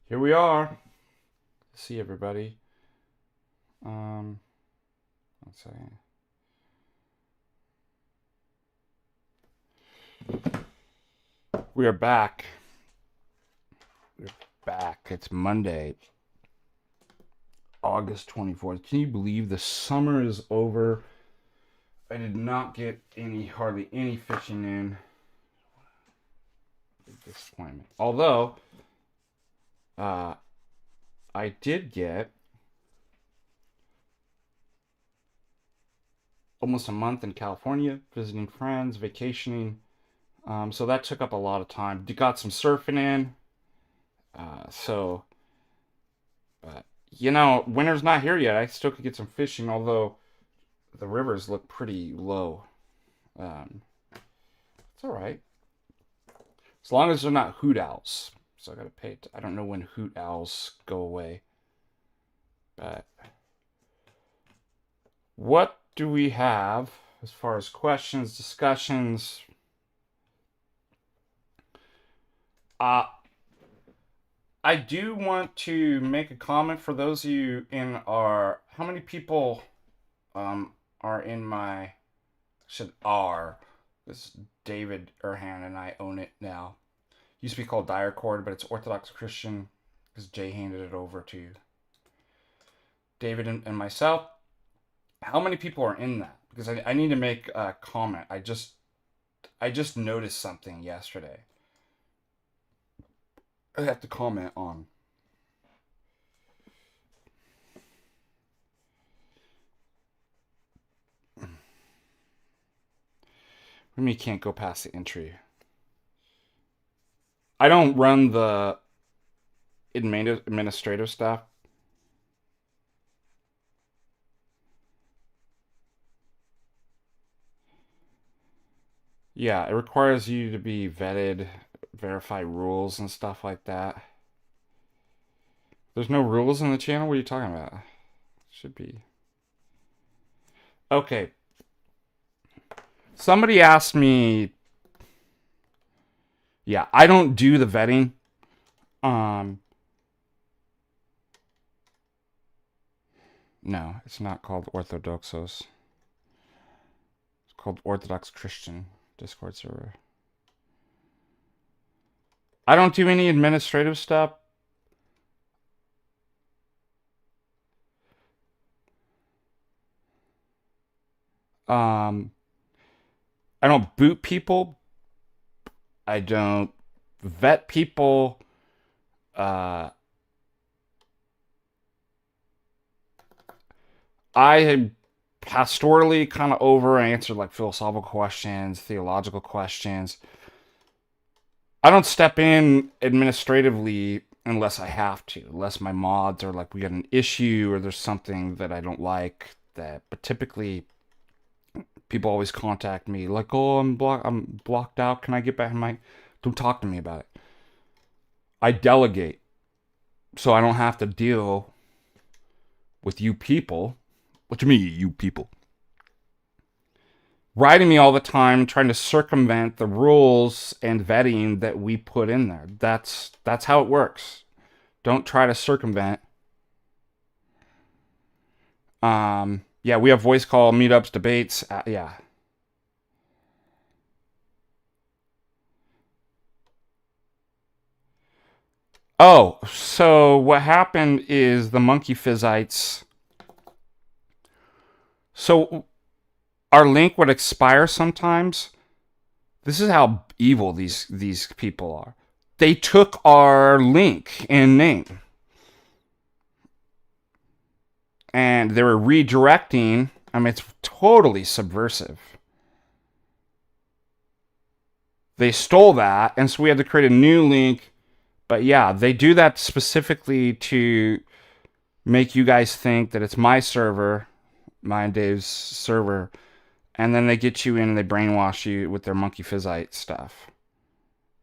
Here we are. See everybody. Um, let's see. We are back. We're back. It's Monday, August 24th. Can you believe the summer is over? I did not get hardly any fishing in. Big disappointment. Although, I did get almost a month in California, visiting friends, vacationing. So that took up a lot of time. Got some surfing in. So, winter's not here yet. I still could get some fishing, although the rivers look pretty low. Um, it's all right. As long as they're not hoot owls. So I gotta pay it. I don't know when hoot owls go away. But what do we have as far as questions, discussions? Uh, I do want to make a comment for those of you in our. How many people are in my. Should are. This David Erhan and I own it now. Used to be called Direcord, but it's Orthodox Christian because Jay handed it over to David and myself. How many people are in that? Because I need to make a comment. I just noticed something yesterday. I have to comment on. What do you mean you can't go past the entry? I don't run the administrative stuff. Yeah, it requires you to be vetted, verify rules and stuff like that. There's no rules in the channel? What are you talking about? Should be. Okay. Somebody asked me. Yeah, I don't do the vetting. Um, no, it's not called Orthodoxos. It's called Orthodox Christian Discord server. I don't do any administrative stuff. Um, I don't boot people. I don't vet people. Uh, I pastorally kind of over answered like philosophical questions, theological questions. I don't step in administratively unless I have to, unless my mods are like we got an issue or there's something that I don't like that. But typically, people always contact me like, "Oh, I'm blocked out. Can I get back in my?" Don't talk to me about it. I delegate, so I don't have to deal with you people. What do you mean, you people? Writing me all the time, trying to circumvent the rules and vetting that we put in there. That's how it works. Don't try to circumvent. Yeah, we have voice call meetups, debates. Yeah. Oh, so what happened is the monkey fizzites. So our link would expire sometimes. This is how evil these people are. They took our link and name, and they were redirecting. I mean, it's totally subversive. They stole that, and so we had to create a new link. But yeah, they do that specifically to make you guys think that it's my server, my and Dave's server, and then they get you in and they brainwash you with their monkey fizzite stuff.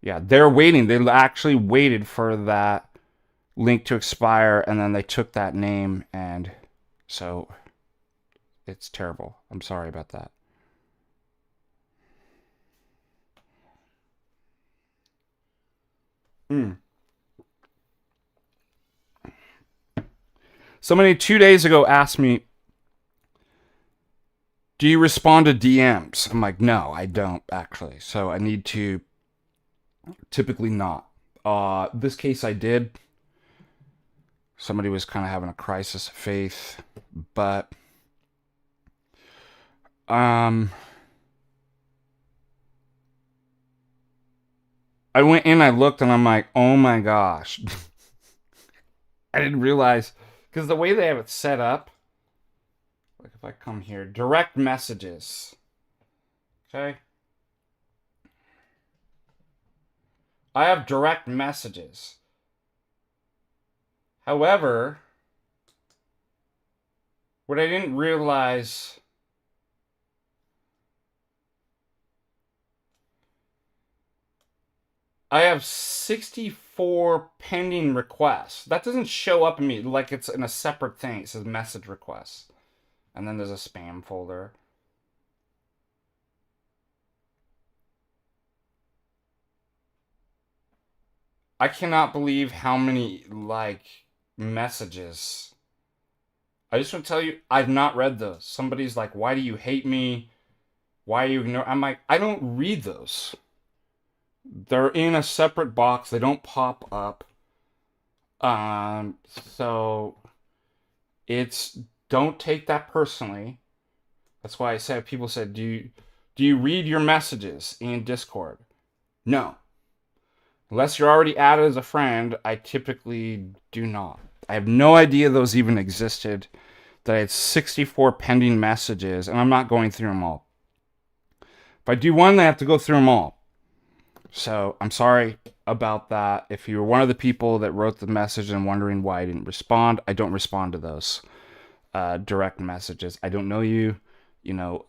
Yeah, they're waiting. They actually waited for that link to expire, and then they took that name, and so it's terrible. I'm sorry about that. Mm. Somebody 2 days ago asked me, do you respond to DMs? I'm like, no, I don't actually. So I need to typically not. This case I did. Somebody was kind of having a crisis of faith, but I went in, I looked, and I'm like, oh my gosh. I didn't realize, because the way they have it set up, like if I come here, direct messages. Okay. I have direct messages. However, what I didn't realize, I have 64 pending requests. That doesn't show up in me like it's in a separate thing. It says message requests. And then there's a spam folder. I cannot believe how many, messages. I just want to tell you, I've not read those. Somebody's like, why do you hate me? Why are you ignoring? I'm like, I don't read those. They're in a separate box. They don't pop up. So don't take that personally. That's why I said, people said, do you read your messages in Discord? No. Unless you're already added as a friend, I typically do not. I have no idea those even existed. That I had 64 pending messages, and I'm not going through them all. If I do one, I have to go through them all. So I'm sorry about that. If you were one of the people that wrote the message and wondering why I didn't respond, I don't respond to those direct messages. I don't know you. No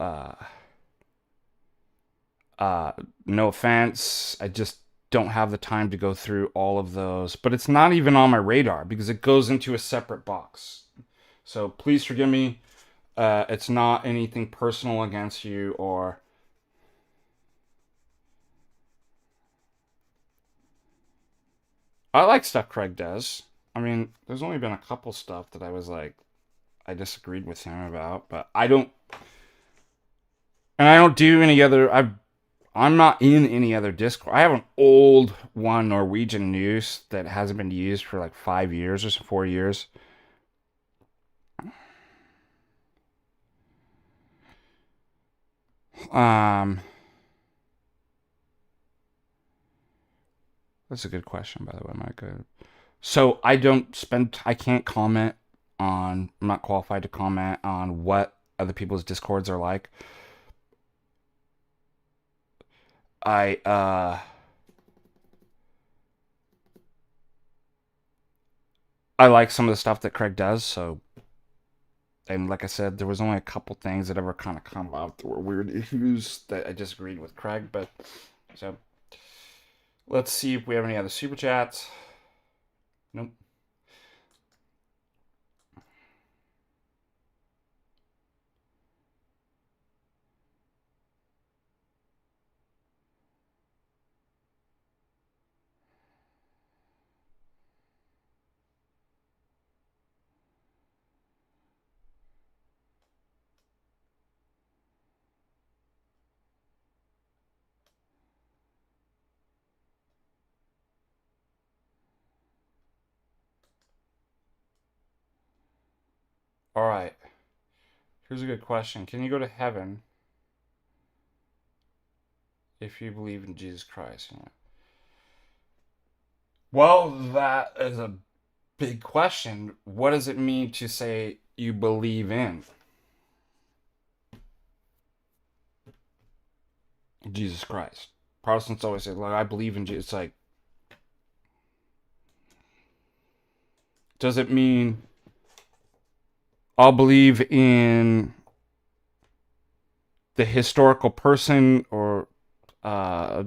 offense. I just don't have the time to go through all of those. But it's not even on my radar because it goes into a separate box. So please forgive me. It's not anything personal against you or... I like stuff Craig does. I mean, there's only been a couple stuff that I was like, I disagreed with him about, but I don't do any other, I'm not in any other Discord. I have an old one, Norwegian Nous, that hasn't been used for like 5 years or 4 years. That's a good question, by the way, Micah. So I can't comment on, I'm not qualified to comment on what other people's Discords are like. I like some of the stuff that Craig does, so, and like I said, there was only a couple things that ever kind of come out that were weird issues that I disagreed with Craig, but, so, let's see if we have any other super chats. Nope. All right. Here's a good question. Can you go to heaven if you believe in Jesus Christ? Well, that is a big question. What does it mean to say you believe in Jesus Christ? Protestants always say, like, I believe in Jesus. It's like, does it mean I'll believe in the historical person or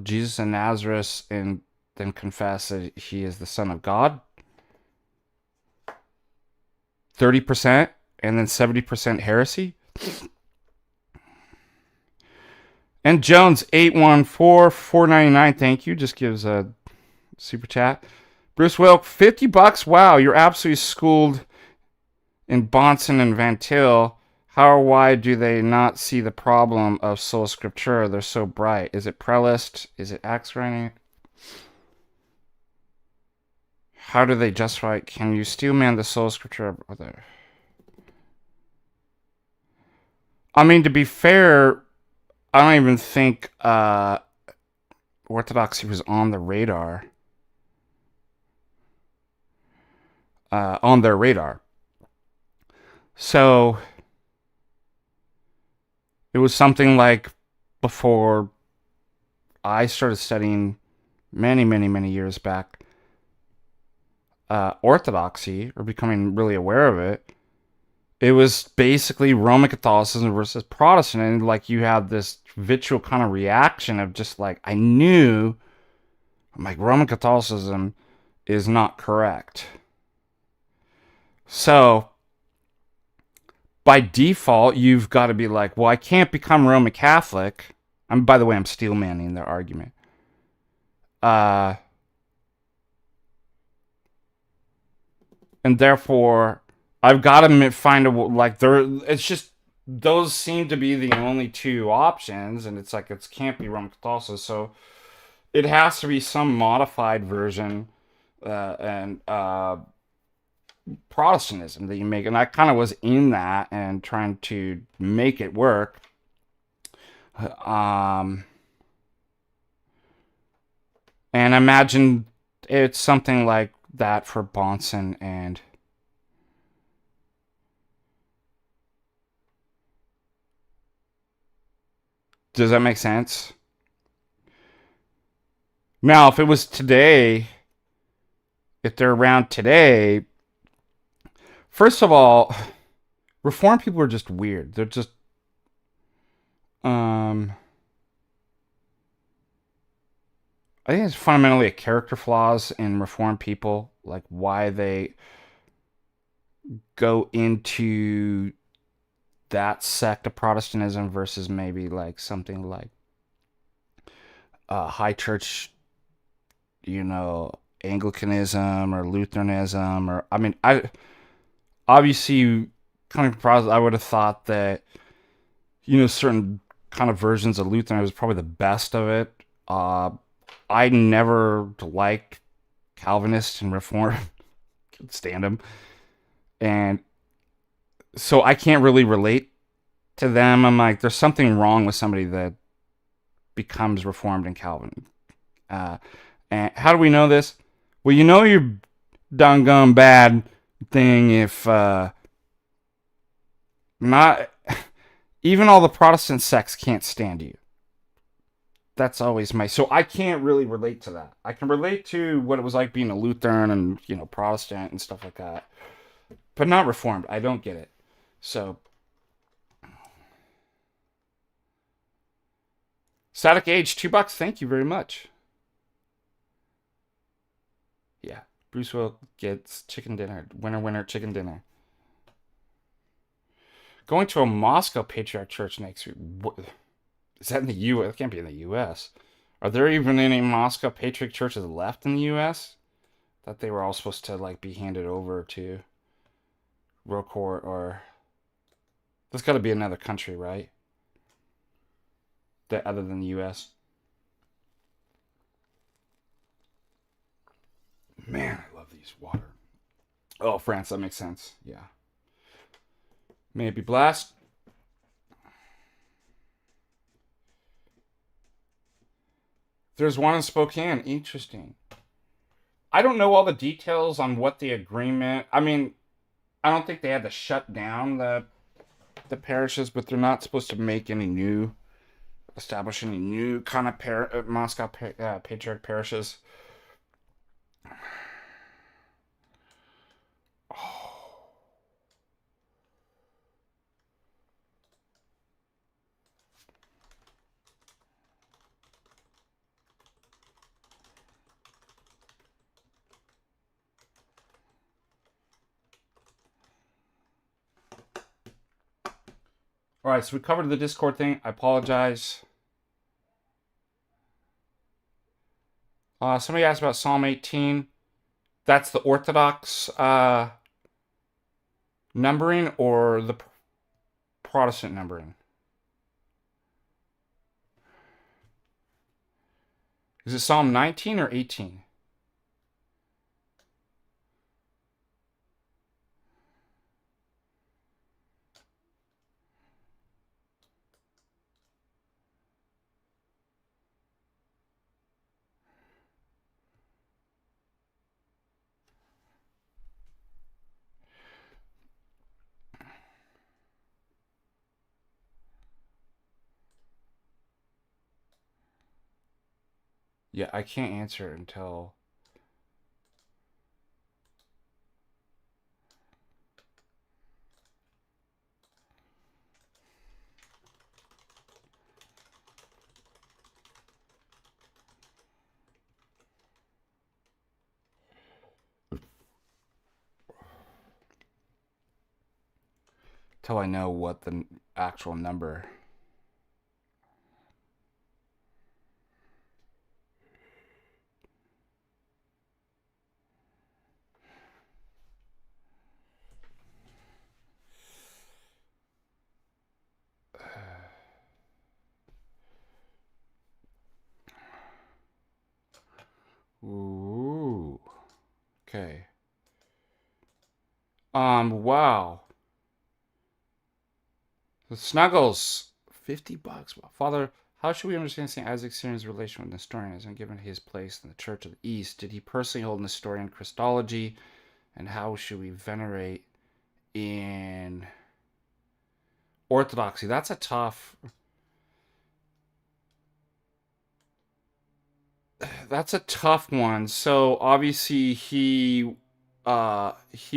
Jesus of Nazareth and then confess that he is the Son of God? 30% and then 70% heresy? And Jones 814-499, thank you, just gives a super chat. Bruce Wilk, $50. Wow, you're absolutely schooled in Bonson and Van Til, how or why do they not see the problem of sola scriptura? They're so bright. Is it prelist? Is it axe writing? How do they justify it? Can you steelman the sola scriptura? I mean, to be fair, I don't even think Orthodoxy was on the radar. On their radar. So it was something like before I started studying many, many, many years back, Orthodoxy, or becoming really aware of it. It was basically Roman Catholicism versus Protestant, and like you had this vitriol kind of reaction of just like, I knew, I'm like, Roman Catholicism is not correct. So by default, you've got to be like, well, I can't become Roman Catholic. By the way, I'm steelmanning their argument. And therefore, I've got to find a like there. It's just those seem to be the only two options, and it's like it can't be Roman Catholicism, so it has to be some modified version and Protestantism that you make, and I kind of was in that and trying to make it work. And imagine it's something like that for Bonson and does that make sense? Now, if it was today, if they're around today, first of all, Reform people are just weird. They're just I think it's fundamentally a character flaws in Reformed people, like why they go into that sect of Protestantism versus maybe like something like high church, Anglicanism or Lutheranism, or I mean, I obviously coming from Protestant, I would have thought that certain kind of versions of Lutheran was probably the best of it. I never liked Calvinists and Reform. Can't stand them. And so I can't really relate to them. I'm like, there's something wrong with somebody that becomes Reformed and Calvin. And how do we know this? Well, you're done gone bad thing if not even all the Protestant sects can't stand you. That's always so I can't really relate to that. I can relate to what it was like being a Lutheran and Protestant and stuff like that, but not Reformed. I don't get it. So Static Age, $2. Thank you very much. Yeah, Bruce Will gets chicken dinner. Winner, chicken dinner. Going to a Moscow Patriarch Church next week. Is that in the U.S.? It can't be in the U.S. Are there even any Moscow Patriarch churches left in the U.S.? That they were all supposed to be handed over to Rocourt or... There's got to be another country, right? That other than the U.S. Man, I love these water. Oh, France, that makes sense. Yeah. May it be blessed. There's one in Spokane. Interesting. I don't know all the details on what the agreement... I mean, I don't think they had to shut down the parishes, but they're not supposed to make any new... establish any new kind of Moscow Patriarch parishes. All right, so we covered the Discord thing. I apologize. Somebody asked about Psalm 18. That's the Orthodox numbering or the Protestant numbering? Is it Psalm 19 or 18? Yeah, I can't answer it until I know what the actual number. Ooh. Okay. Wow. The Snuggles, $50. Wow. Father, how should we understand St. Isaac's Syrian's relation with Nestorianism, given his place in the Church of the East? Did he personally hold Nestorian Christology? And how should we venerate in Orthodoxy? That's a tough. That's a tough one. So obviously he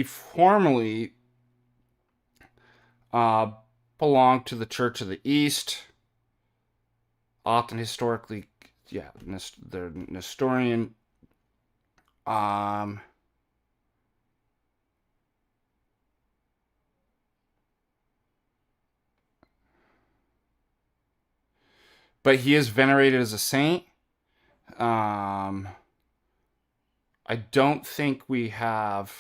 formally uh belonged to the Church of the East, often historically, yeah, the Nestorian. Um, but he is venerated as a saint. Um, I don't think we have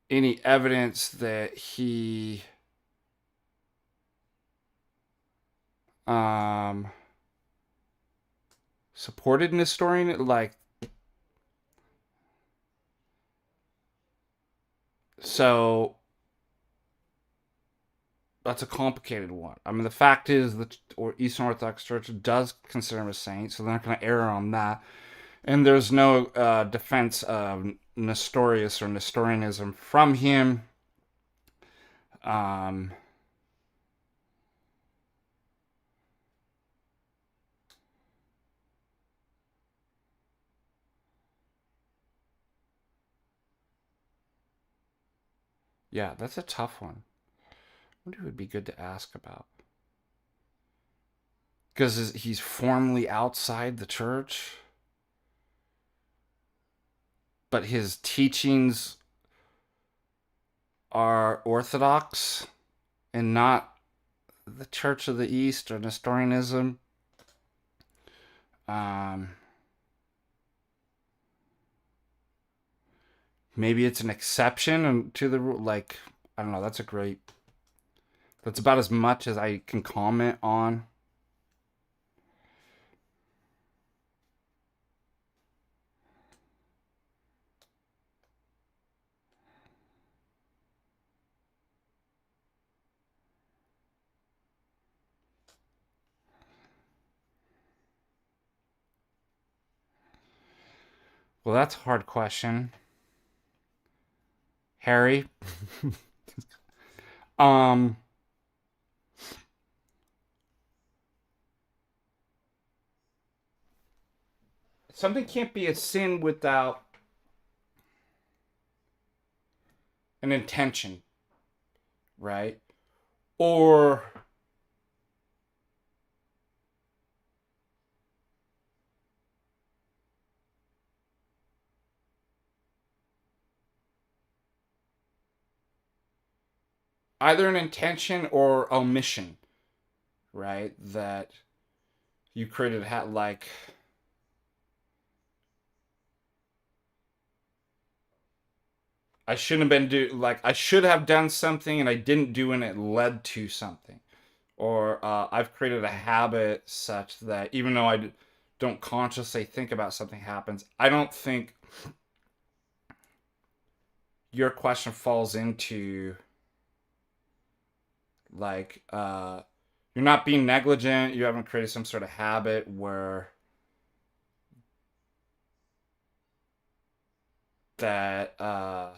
any evidence that he um supported Nestorian, like, so that's a complicated one. I mean, the fact is that Eastern Orthodox Church does consider him a saint, so they're not going to err on that. And there's no defense of Nestorius or Nestorianism from him. Um, yeah, that's a tough one. I wonder who would be good to ask about. Because he's formally outside the church, but his teachings are Orthodox and not the Church of the East or Nestorianism. Um, Maybe it's an exception to the rule. Like, I don't know. That's about as much as I can comment on. Well, that's a hard question, Harry. um, Something can't be a sin without an intention, right? Or either an intention or omission, right? That you created like, I shouldn't have been I should have done something and I didn't do and it led to something. Or I've created a habit such that even though don't consciously think about something happens, I don't think your question falls into like you're not being negligent, you haven't created some sort of habit where that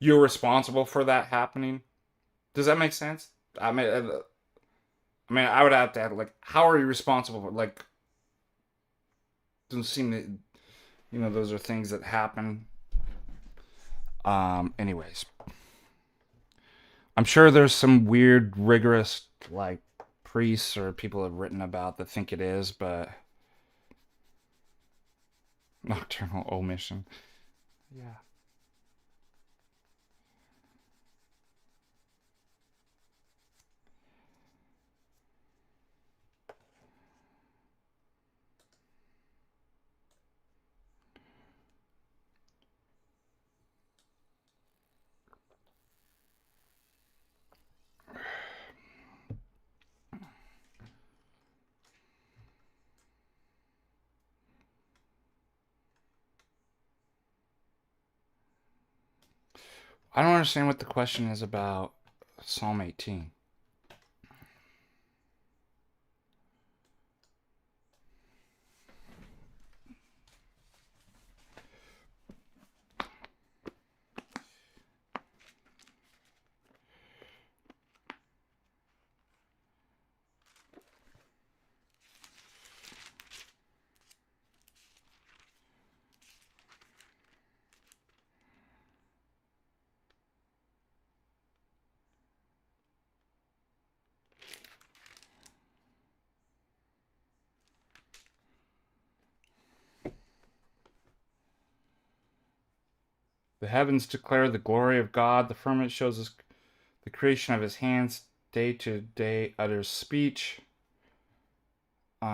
you're responsible for that happening. Does that make sense? I would have to add, like, how are you responsible for, like, doesn't seem that, those are things that happen. Anyways, I'm sure there's some weird, rigorous, like, priests or people have written about that think it is, but nocturnal omission. Yeah. I don't understand what the question is about Psalm 18. The heavens declare the glory of God. The firmament shows us the creation of his hands. Day to day utters speech. You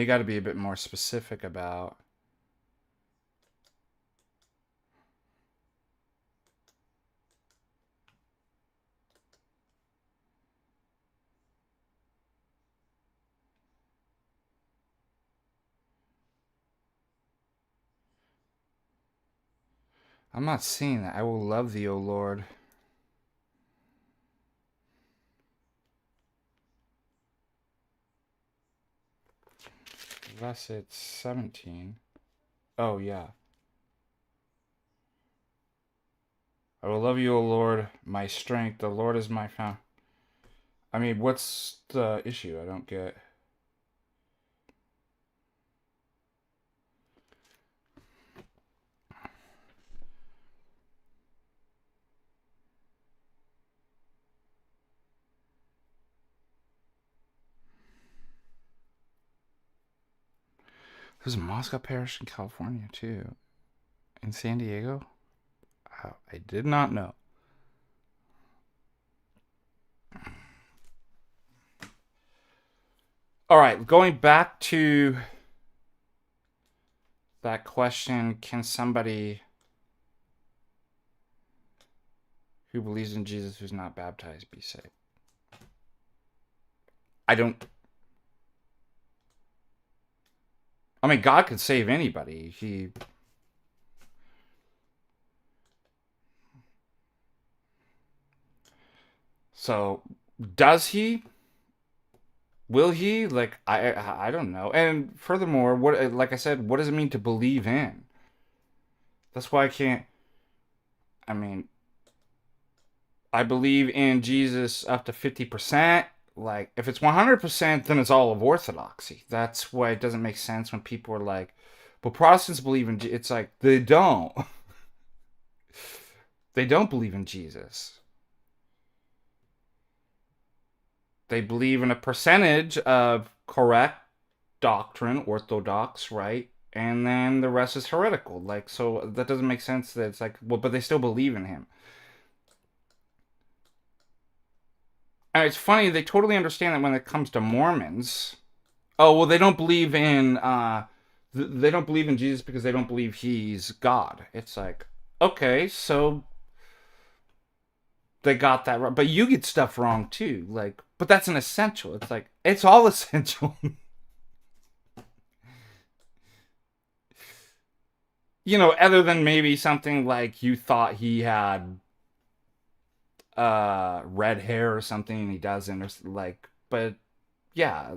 got to be a bit more specific about. I'm not seeing that. I will love thee, O Lord. Unless it's 17. Oh, yeah. I will love you, O Lord, my strength. The Lord is my fountain. What's the issue? I don't get. There's a Moscow Parish in California, too. In San Diego? I did not know. All right, going back to that question, can somebody who believes in Jesus who's not baptized be saved? God could save anybody. So, does he? Will he? Like, I don't know. And furthermore, like I said, what does it mean to believe in? That's why I can't. I mean, I believe in Jesus up to 50%. Like, if it's 100%, then it's all of orthodoxy. That's why it doesn't make sense when people are like, but Protestants believe in. It's like, they don't. They don't believe in Jesus. They believe in a percentage of correct doctrine, orthodox, right? And then the rest is heretical. Like, so that doesn't make sense that it's like, well, but they still believe in him. And it's funny, they totally understand that when it comes to Mormons, Oh, well, they don't believe in they don't believe in Jesus because they don't believe he's God. It's like, okay, so they got that wrong, but you get stuff wrong too. Like, but that's an essential. It's like it's all essential. Other than maybe something like you thought he had red hair or something and he doesn't, or like, but yeah.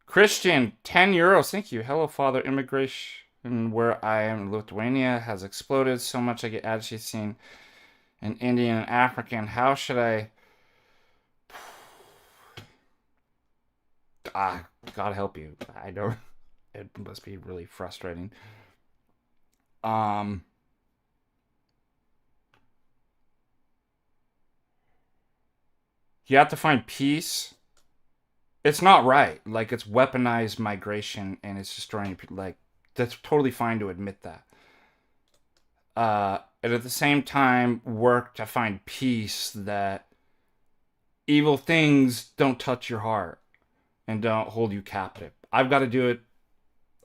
Christian, 10 euros. Thank you. Hello, Father. Immigration where I am in Lithuania has exploded so much I get agitated seeing an Indian and African. How should I. God help you. I don't. It must be really frustrating. Um, you have to find peace. It's not right. Like, it's weaponized migration and it's destroying people. Like, that's totally fine to admit that. And at the same time, work to find peace that evil things don't touch your heart and don't hold you captive. I've got to do it.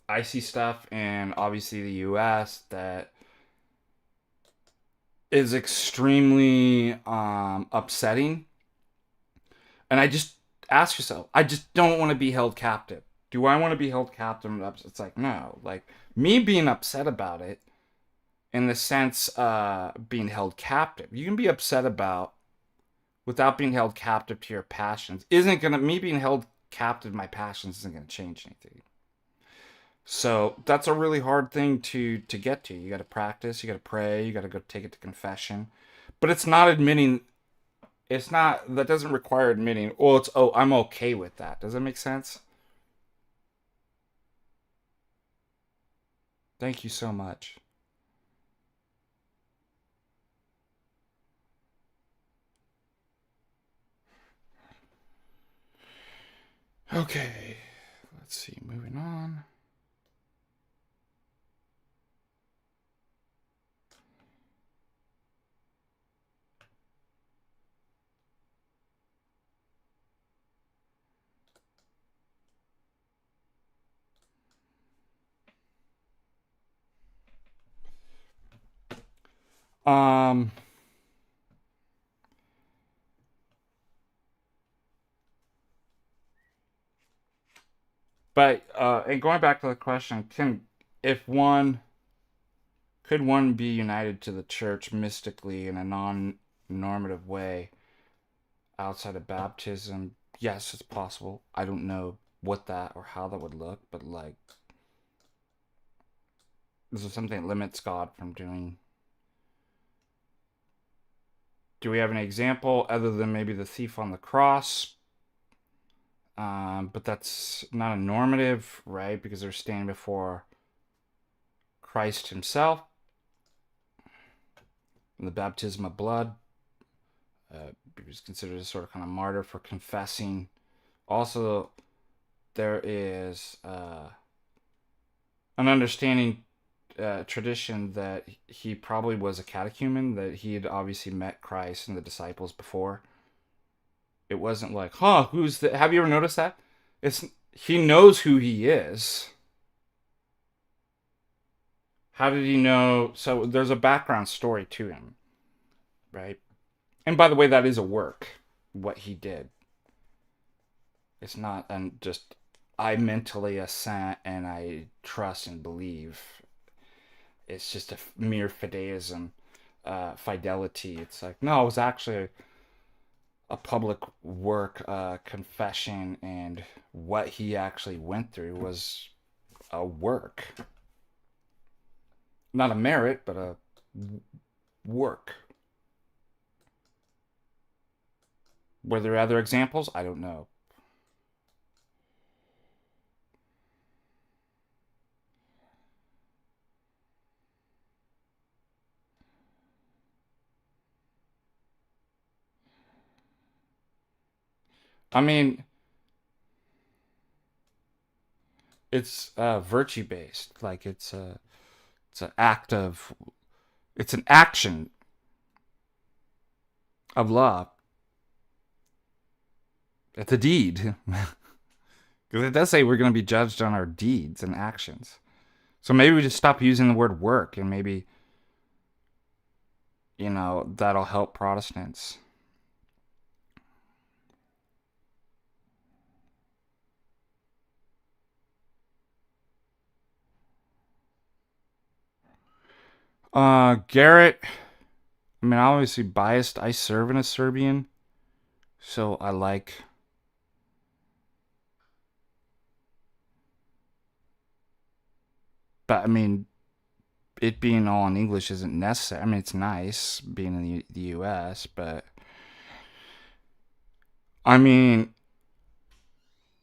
I see stuff in obviously the US that is extremely upsetting. And I just ask yourself, I just don't want to be held captive. Do I want to be held captive? It's like, no. Like, me being upset about it, in the sense being held captive, you can be upset about without being held captive to your passions. Isn't gonna me being held captive to my passions isn't gonna change anything. So that's a really hard thing to get to. You got to practice. You got to pray. You got to go take it to confession. But it's not admitting. It's not. That doesn't require admitting. Oh, it's I'm okay with that. Does that make sense? Thank you so much. Okay. Let's see. Moving on. Um. But and going back to the question, can if one could one be united to the church mystically in a non-normative way outside of baptism? Yes, it's possible. I don't know what that or how that would look, but like, this is something that limits God from doing. Do we have an example other than maybe the thief on the cross? But that's not a normative, right? Because they're standing before Christ Himself in the baptism of blood. He was considered a sort of kind of martyr for confessing. Also, there is an understanding tradition that he probably was a catechumen, that he had obviously met Christ and the disciples before. It wasn't like, huh, who's the. Have you ever noticed that? It's he knows who he is. How did he know? So there's a background story to him, right? And by the way, that is a work, what he did. It's not and just I mentally assent and I trust and believe. It's just a mere fideism, fidelity. It's like no, it was actually a public work, confession, and what he actually went through was a work, not a merit, but a work. Were there other examples? I don't know. I mean, it's virtue based. Like it's an act of it's an action of love. It's a deed. Because it does say we're going to be judged on our deeds and actions. So maybe we just stop using the word work, and maybe, that'll help Protestants. Garrett, I mean, obviously biased. I serve in a Serbian, so I like. But I mean, it being all in English isn't necessary. I mean, it's nice being in the U.S., but I mean,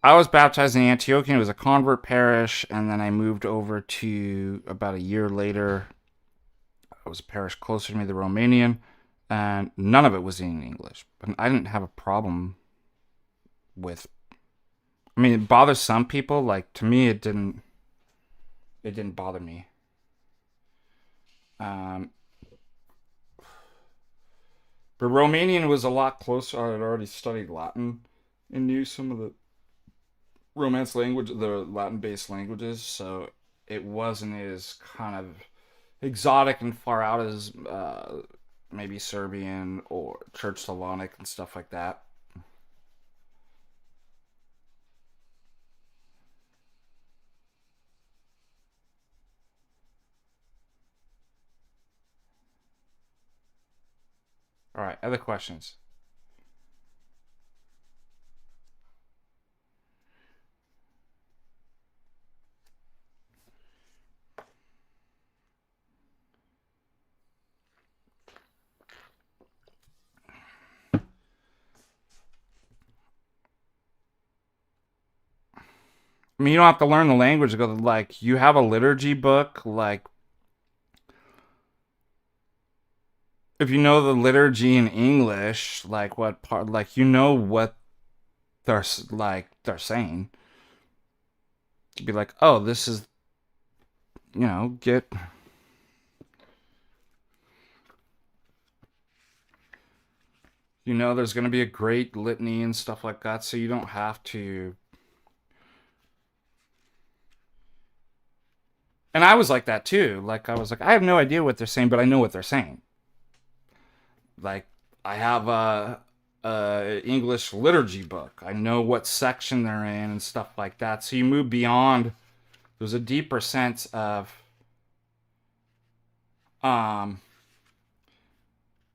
I was baptized in Antioch. It was a convert parish, and then I moved over to about a year later. It was a parish closer to me, the Romanian, and none of it was in English. But I didn't have a problem with. I mean, it bothers some people. Like to me, it didn't. It didn't bother me. Um, but Romanian was a lot closer. I had already studied Latin and knew some of the Romance language, the Latin-based languages, so it wasn't as kind of exotic and far out as maybe Serbian or Church Slavonic and stuff like that. All right, other questions? I mean, you don't have to learn the language. Go like you have a liturgy book. Like if you know the liturgy in English, like what part, like what they're saying. You'd be like, oh, this is get there's going to be a great litany and stuff like that, so you don't have to. And I was like that too. Like I was like, I have no idea what they're saying, but I know what they're saying. Like I have a English liturgy book. I know what section they're in and stuff like that. So you move beyond. There's a deeper sense of um,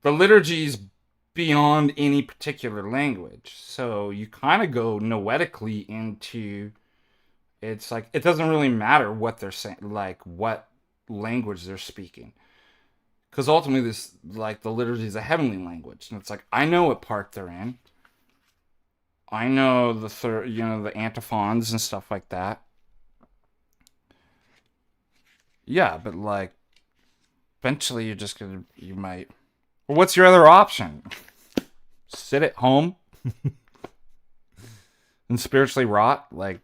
the liturgies beyond any particular language. So you kind of go noetically into. It's like it doesn't really matter what they're saying, like what language they're speaking, because ultimately this like the liturgy is a heavenly language, and it's like I know what part they're in. I know the antiphons and stuff like that. Yeah, but like eventually you might. Well, what's your other option? Sit at home and spiritually rot, like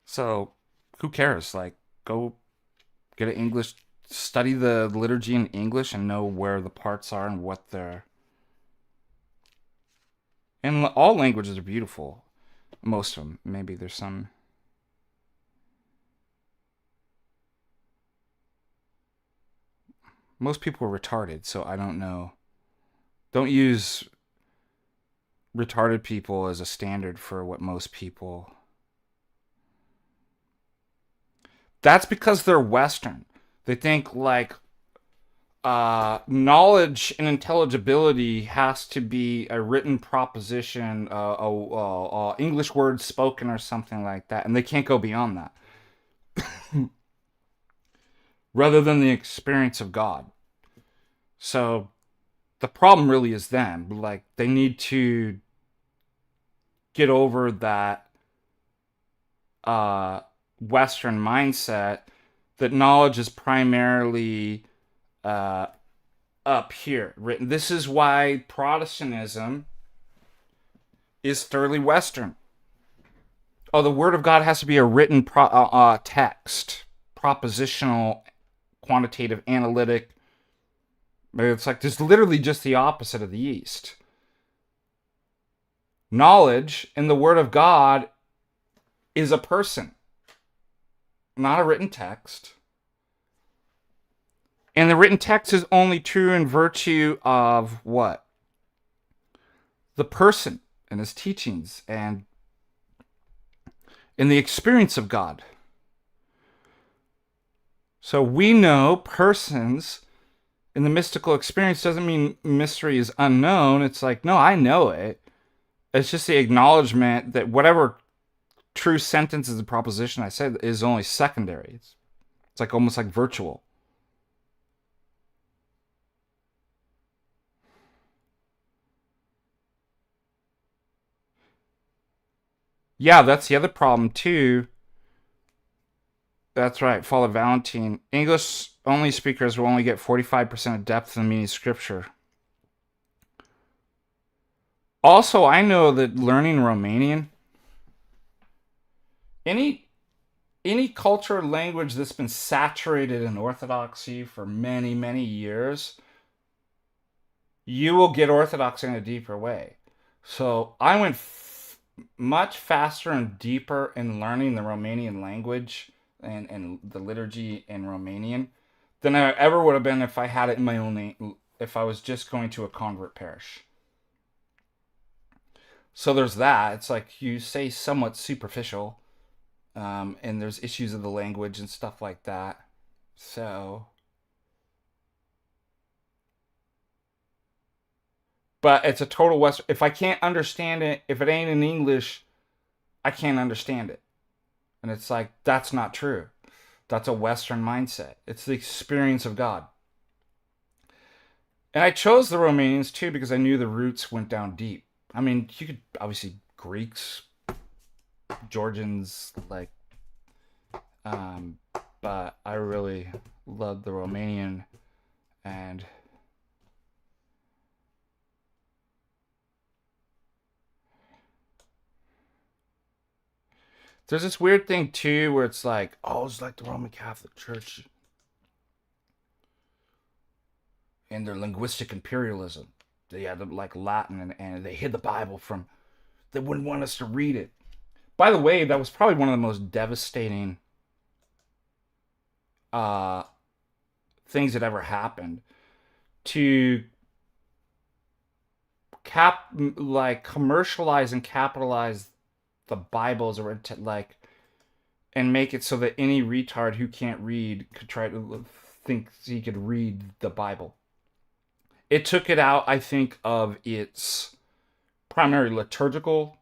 so. Who cares? Like go get an English, study the liturgy in English, and know where the parts are and what they're. And all languages are beautiful. Most of them. Maybe there's some. Most people are retarded, so I don't know. Don't use retarded people as a standard for what most people. That's because they're Western. They think like knowledge and intelligibility has to be a written proposition, English word spoken or something like that, and they can't go beyond that. Rather than the experience of God. So the problem really is them. Like they need to get over that Western mindset that knowledge is primarily uh, up here written. This is why Protestantism is thoroughly Western. Oh, the Word of God has to be a written text, propositional, quantitative, analytic. It's like there's literally just the opposite of the East. Knowledge in the Word of God is a person, not a written text. And the written text is only true in virtue of what? The person and his teachings and in the experience of God. So we know persons in the mystical experience doesn't mean mystery is unknown. It's like, no, I know it. It's just the acknowledgement that whatever true sentence is a proposition I said is only secondary. It's like almost like virtual. Yeah, that's the other problem too. That's right, Father Valentine. English only speakers will only get 45% of depth in the meaning of scripture. Also, I know that learning Romanian, any any culture or language that's been saturated in orthodoxy for many, many years, you will get orthodox in a deeper way. So I went much faster and deeper in learning the Romanian language and the liturgy in Romanian than I ever would have been if I had it in my own, if I was just going to a convert parish. So there's that. It's like you say somewhat superficial, and there's issues of the language and stuff like that. So, but it's a total Western. If I can't understand it, if it ain't in English, I can't understand it. And it's like, that's not true. That's a Western mindset. It's the experience of God. And I chose the Romanians too because I knew the roots went down deep. I mean, you could obviously Greeks, Georgians, like, um, but I really loved the Romanian. And there's this weird thing too where it's like, oh, it's like the Roman Catholic Church and their linguistic imperialism. They had like Latin and they hid the Bible from, they wouldn't want us to read it. By the way, that was probably one of the most devastating uh, things that ever happened to like commercialize and capitalize the Bibles or like and make it so that any retard who can't read could try to think he could read the Bible. It took it out, I think, of its primary liturgical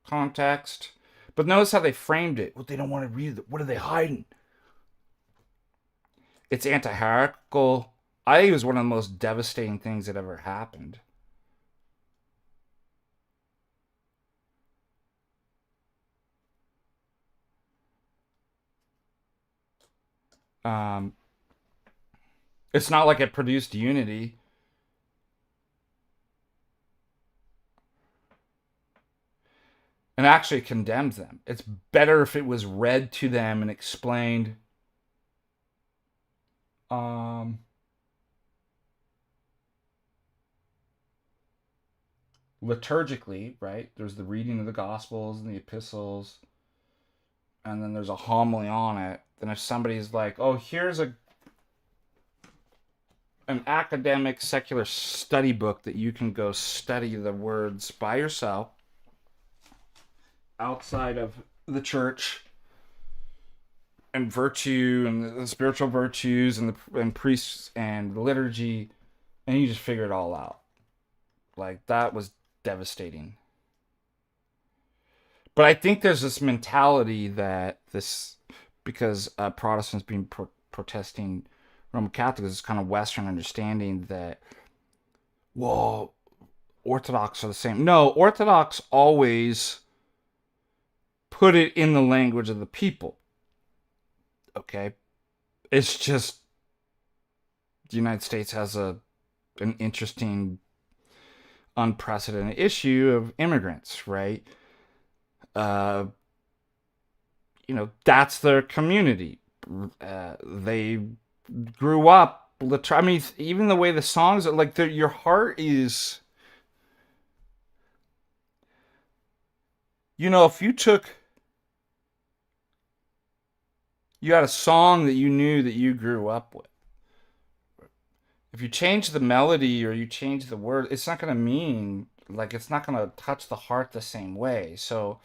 context. But notice how they framed it. Well, they don't want to read it. What are they hiding? It's anti-hierarchical. I think it was one of the most devastating things that ever happened. Um, it's not like it produced unity. And actually condemns them. It's better if it was read to them and explained. Um, Liturgically, right? There's the reading of the Gospels and the epistles, and then there's a homily on it. Then if somebody's like, "Oh, here's an academic secular study book that you can go study the words by yourself outside of the church and virtue and the spiritual virtues and priests and the liturgy, and you just figure it all out." Like that was devastating. But I think there's this mentality that this, because Protestants been protesting Roman Catholics, this kind of Western understanding that, well, Orthodox are the same. No, Orthodox always put it in the language of the people. Okay? It's just the United States has an interesting, unprecedented issue of immigrants, right? Uh, that's their community. They grew up. I mean, even the way the songs are like, your heart is. If you had a song that you knew that you grew up with, if you change the melody or you change the word, it's not going to mean, like, it's not going to touch the heart the same way. So,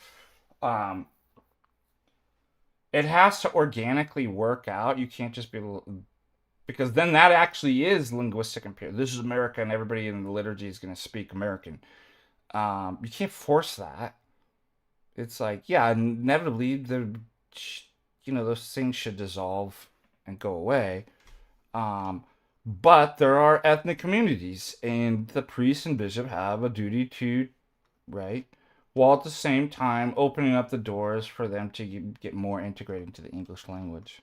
um, it has to organically work out. You can't just be, because then that actually is linguistic imperative. This is America, and everybody in the liturgy is going to speak American. You can't force that. It's like, yeah, inevitably those things should dissolve and go away. Um, but there are ethnic communities, and the priest and bishop have a duty to, right, while at the same time opening up the doors for them to get more integrated into the English language.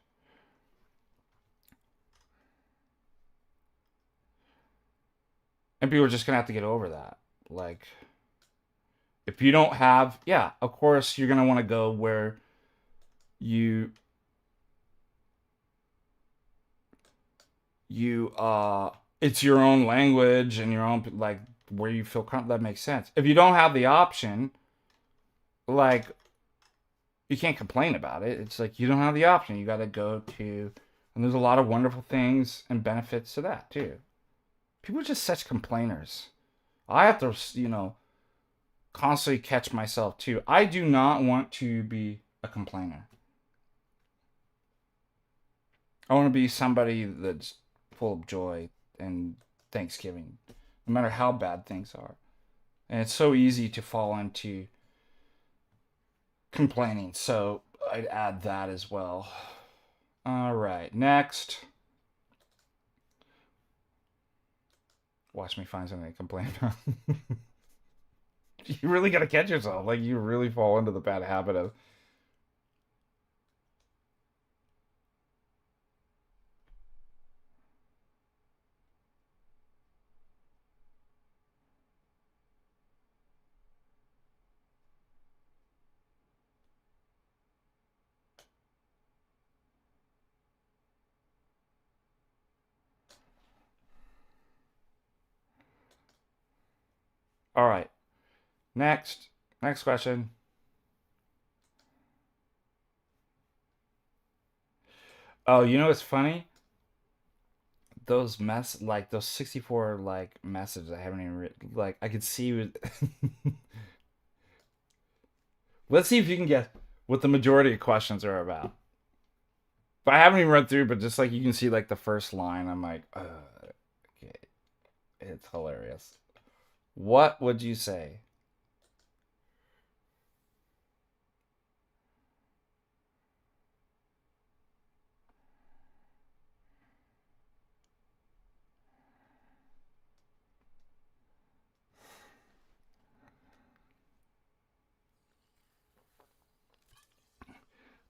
And people are just gonna have to get over that. Like, if you don't have, yeah, of course you're gonna want to go where you it's your own language and your own, like, where you feel comfortable. That makes sense. If you don't have the option, like, you can't complain about it. It's like you don't have the option. You got to go to, and there's a lot of wonderful things and benefits to that too. People are just such complainers. I have to, constantly catch myself too. I do not want to be a complainer. I want to be somebody that's full of joy and thanksgiving, no matter how bad things are. And it's so easy to fall into complaining. So I'd add that as well. All right, next. Watch me find something to complain about. You really got to catch yourself. Like, you really fall into the bad habit of. All right, next. Next question. Oh, what's funny? Those 64 like messages I haven't even written. Like, I could see. Let's see if you can guess what the majority of questions are about. But I haven't even read through, but just like you can see, like, the first line, I'm like, okay, it's hilarious. What would you say?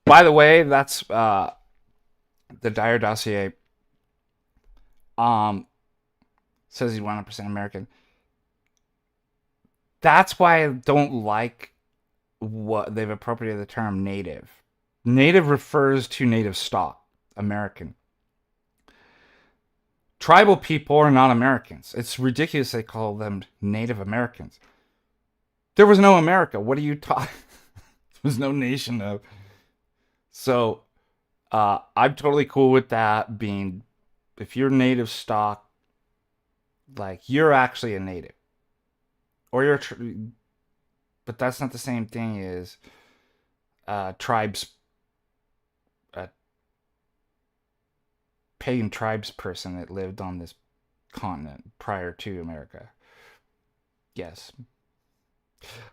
By the way, that's the Dyer dossier. Um, says he's 100% American. That's why I don't like what they've appropriated the term native. Native refers to native stock, American. Tribal people are not Americans. It's ridiculous they call them Native Americans. There was no America. What are you talking? There was no nation of. So, I'm totally cool with that being, if you're native stock, like, you're actually a native, or but that's not the same thing as tribes, a pagan tribes person that lived on this continent prior to America. Yes,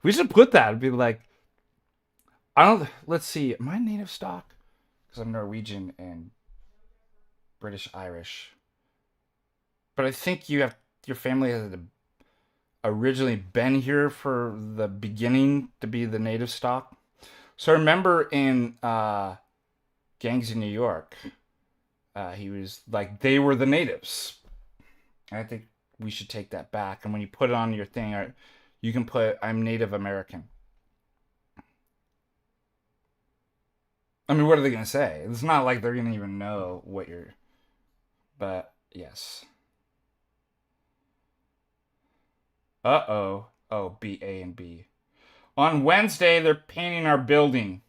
we should put that. It'd be like, I don't. Let's see. Am I native stock? Because I'm Norwegian and British Irish. But I think your family has originally been here for the beginning to be the native stock. So I remember in Gangs in New York, he was like, they were the natives. And I think we should take that back. And when you put it on your thing, you can put, I'm Native American. I mean, what are they going to say? It's not like they're going to even know what you're. But yes. Uh oh. Oh, B, A, and B. On Wednesday, they're painting our building.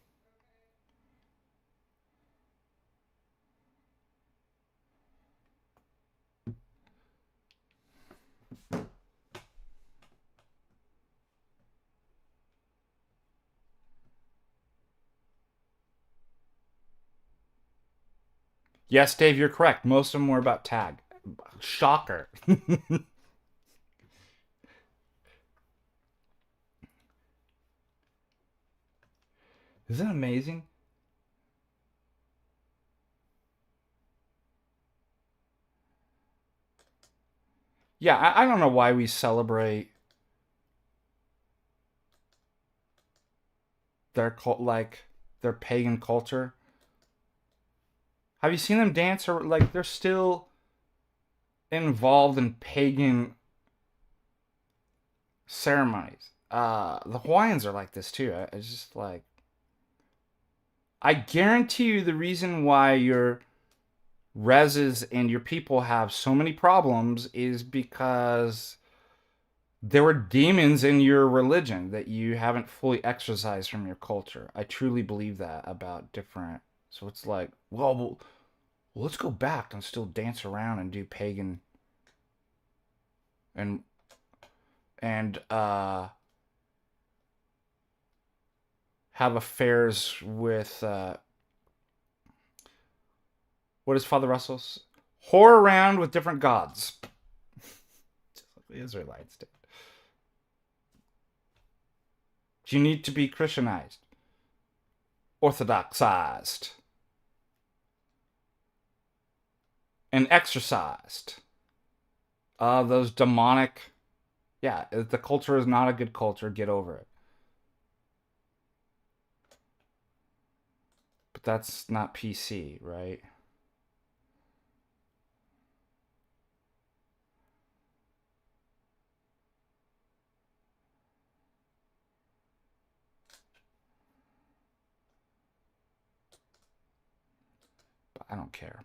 Yes, Dave, you're correct. Most of them were about tag. Shocker. Isn't it amazing? Yeah, I don't know why we celebrate their cult, like their pagan culture. Have you seen them dance? Or like they're still involved in pagan ceremonies. The Hawaiians are like this too. It's just like I guarantee you the reason why your reses and your people have so many problems is because there were demons in your religion that you haven't fully exorcised from your culture. I truly believe that about different. So it's like, well, let's go back and still dance around and do pagan and and have affairs with what is Father Russell's? Whore around with different gods. Just like the Israelites did. You need to be Christianized, orthodoxized, and exorcised. Those demonic. Yeah, the culture is not a good culture. Get over it. But that's not PC, right? But I don't care.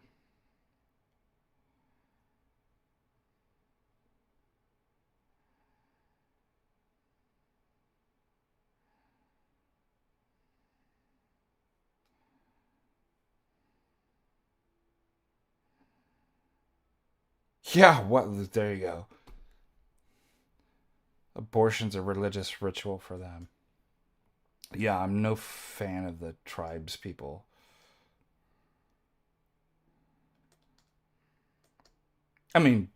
Yeah, what? There you go. Abortion's a religious ritual for them. Yeah, I'm no fan of the tribes people. I mean,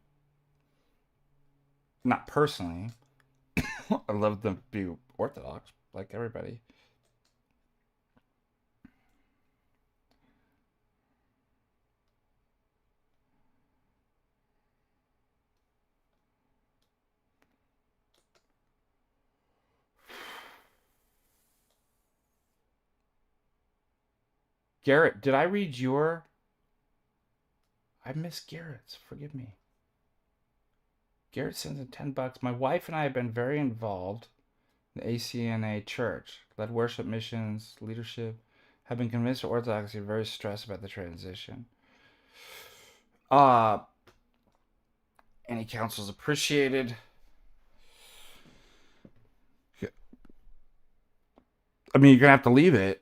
not personally. I love them to be Orthodox, like everybody. Garrett, did I read your? I missed Garrett's. Forgive me. Garrett sends in $10. My wife and I have been very involved in the ACNA Church, led worship missions, leadership, have been convinced of Orthodoxy, very stressed about the transition. Uh, any counsel is appreciated. I mean, you're gonna have to leave it,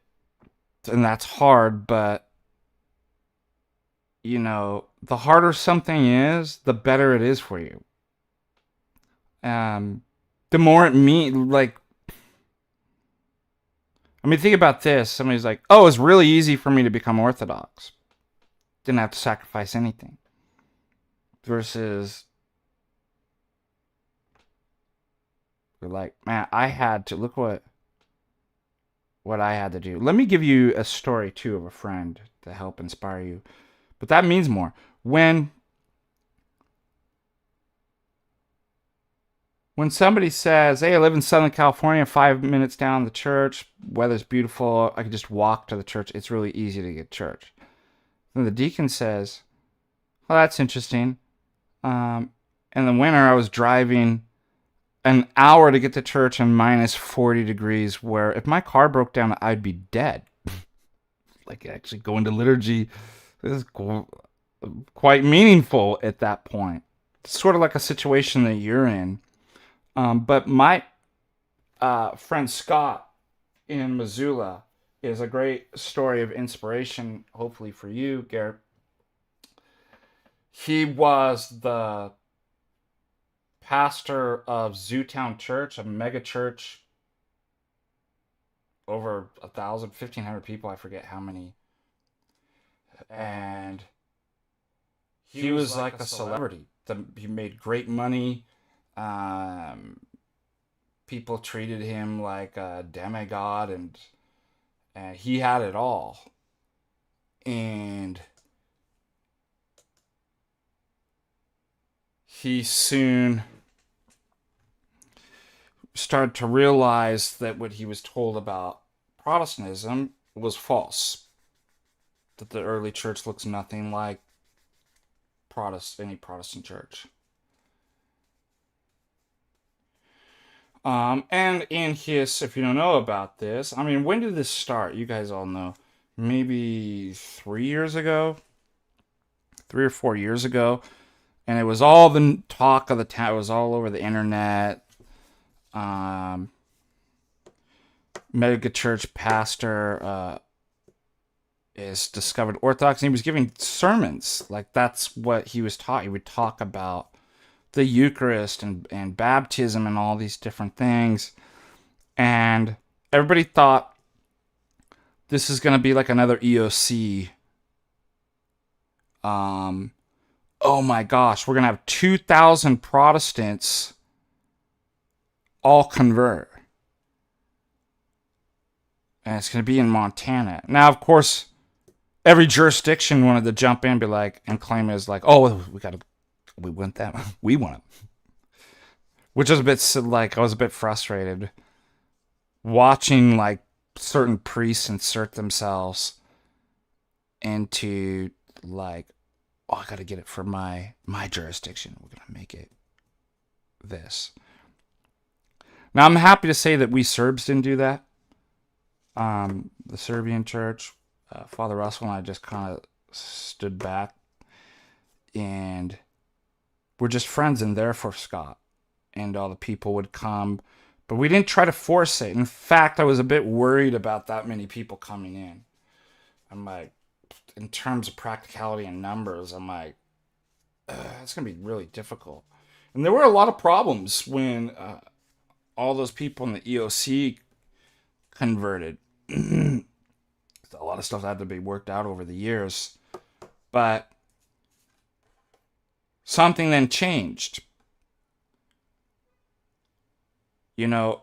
and that's hard. But the harder something is, the better it is for you. The more it means, like, I mean, think about this. Somebody's like, "Oh, it's really easy for me to become Orthodox. Didn't have to sacrifice anything." Versus, you're like, "Man, I had to look what I had to do." Let me give you a story too of a friend to help inspire you. But that means more. When somebody says, "Hey, I live in Southern California, 5 minutes down the church, weather's beautiful, I can just walk to the church, it's really easy to get to church." Then the deacon says, "Oh, that's interesting. In the winter, I was driving an hour to get to church in minus 40 degrees, where if my car broke down, I'd be dead." Like, actually going to liturgy is quite meaningful at that point. It's sort of like a situation that you're in. But friend Scott in Missoula is a great story of inspiration, hopefully for you, Garrett. He was the pastor of Zootown Church, a mega church, over 1,000, 1,500 people, I forget how many. And he was like a celebrity. He made great money. People treated him like a demigod, and he had it all. And he soon started to realize that what he was told about Protestantism was false. That the early church looks nothing like any Protestant church. And in his, if you don't know about this, I mean, when did this start? You guys all know. Maybe 3 years ago? 3 or 4 years ago. And it was all the talk of the town. It was all over the internet. Mega church pastor is discovered Orthodox, and he was giving sermons. Like, that's what he was taught. He would talk about the Eucharist and baptism and all these different things. And everybody thought this is going to be like another EOC. Oh my gosh, we're going to have 2,000 Protestants all convert. And it's going to be in Montana. Now, of course, every jurisdiction wanted to jump in and be like, and claim it as like, oh, we want that. We want it. Which was a bit like, I was a bit frustrated watching like certain priests insert themselves into like, oh, I got to get it for my jurisdiction. We're going to make it this. Now, I'm happy to say that we Serbs didn't do that. The Serbian church, Father Russell and I just kind of stood back, and we're just friends and there for Scott, and all the people would come, but we didn't try to force it. In fact, I was a bit worried about that many people coming in. I'm like, in terms of practicality and numbers, I'm like, it's going to be really difficult. And there were a lot of problems when all those people in the EOC converted. A lot of stuff had to be worked out over the years. But something then changed. You know,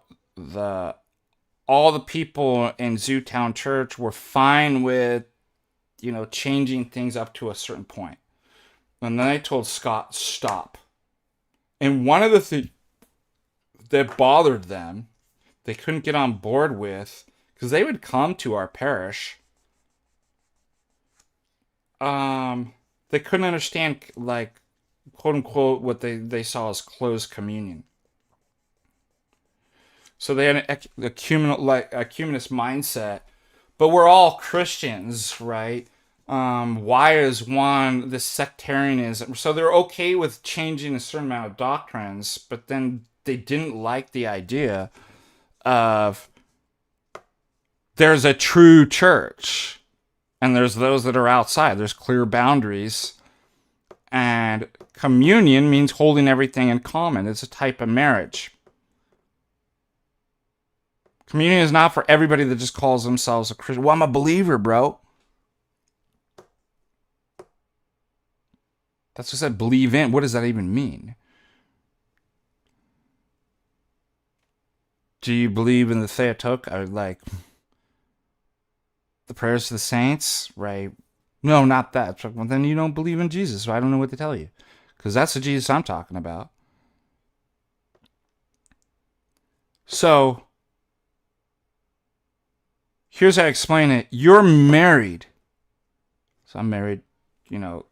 all the people in Zootown Church were fine with, you know, changing things up to a certain point. And then I told Scott, stop. And one of the things that bothered them, they couldn't get on board with, because they would come to our parish, they couldn't understand, like, quote unquote, what they saw as closed communion. So they had a humanist mindset, but we're all Christians, right? Why is one this sectarianism? So they're okay with changing a certain amount of doctrines, but then they didn't like the idea of there's a true church and there's those that are outside. There's clear boundaries, and communion means holding everything in common. It's a type of marriage. Communion is not for everybody that just calls themselves a Christian. Well, I'm a believer, bro. That's what I said, believe in. What does that even mean? Do you believe in the Theotokos? Like the prayers to the saints, right? No, not that. Well, then you don't believe in Jesus, so I don't know what to tell you. Because that's the Jesus I'm talking about. So, here's how I explain it. You're married. So I'm married, you know.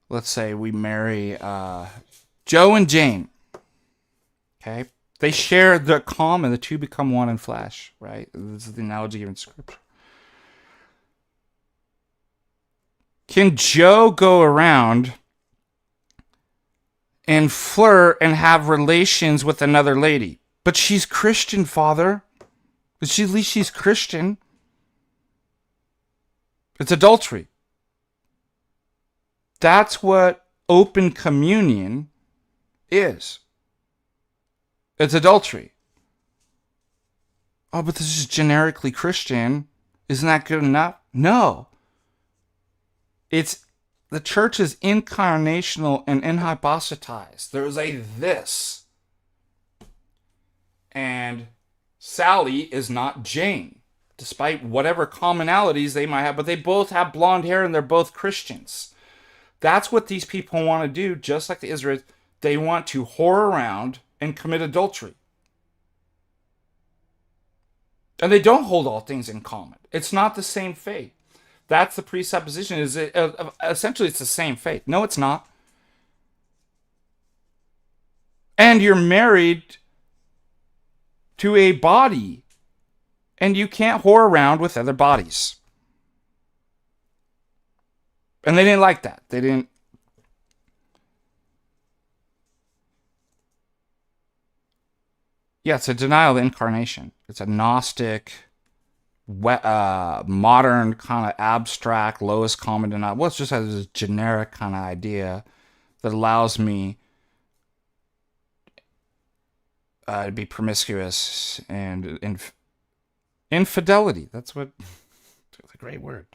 Let's say we marry Joe and Jane. Okay? They share the common. The two become one in flesh, right? This is the analogy given in Scripture. Can Joe go around and flirt and have relations with another lady? But she's Christian, Father. At least she's Christian. It's adultery. That's what open communion is. It's adultery. Oh, but this is generically Christian. Isn't that good enough? No. It's the church is incarnational and inhypostatized. There's a this. And Sally is not Jane, despite whatever commonalities they might have, but they both have blonde hair and they're both Christians. That's what these people want to do, just like the Israelites. They want to whore around and commit adultery. And they don't hold all things in common. It's not the same faith. That's the presupposition. Is it essentially it's the same faith? No, it's not. And you're married to a body, and you can't whore around with other bodies. And they didn't like that. They didn't. Yeah, it's a denial of the incarnation. It's a Gnostic, modern kind of abstract, lowest common denominator. Well, it's just a generic kind of idea that allows me to be promiscuous and infidelity. That's a great word.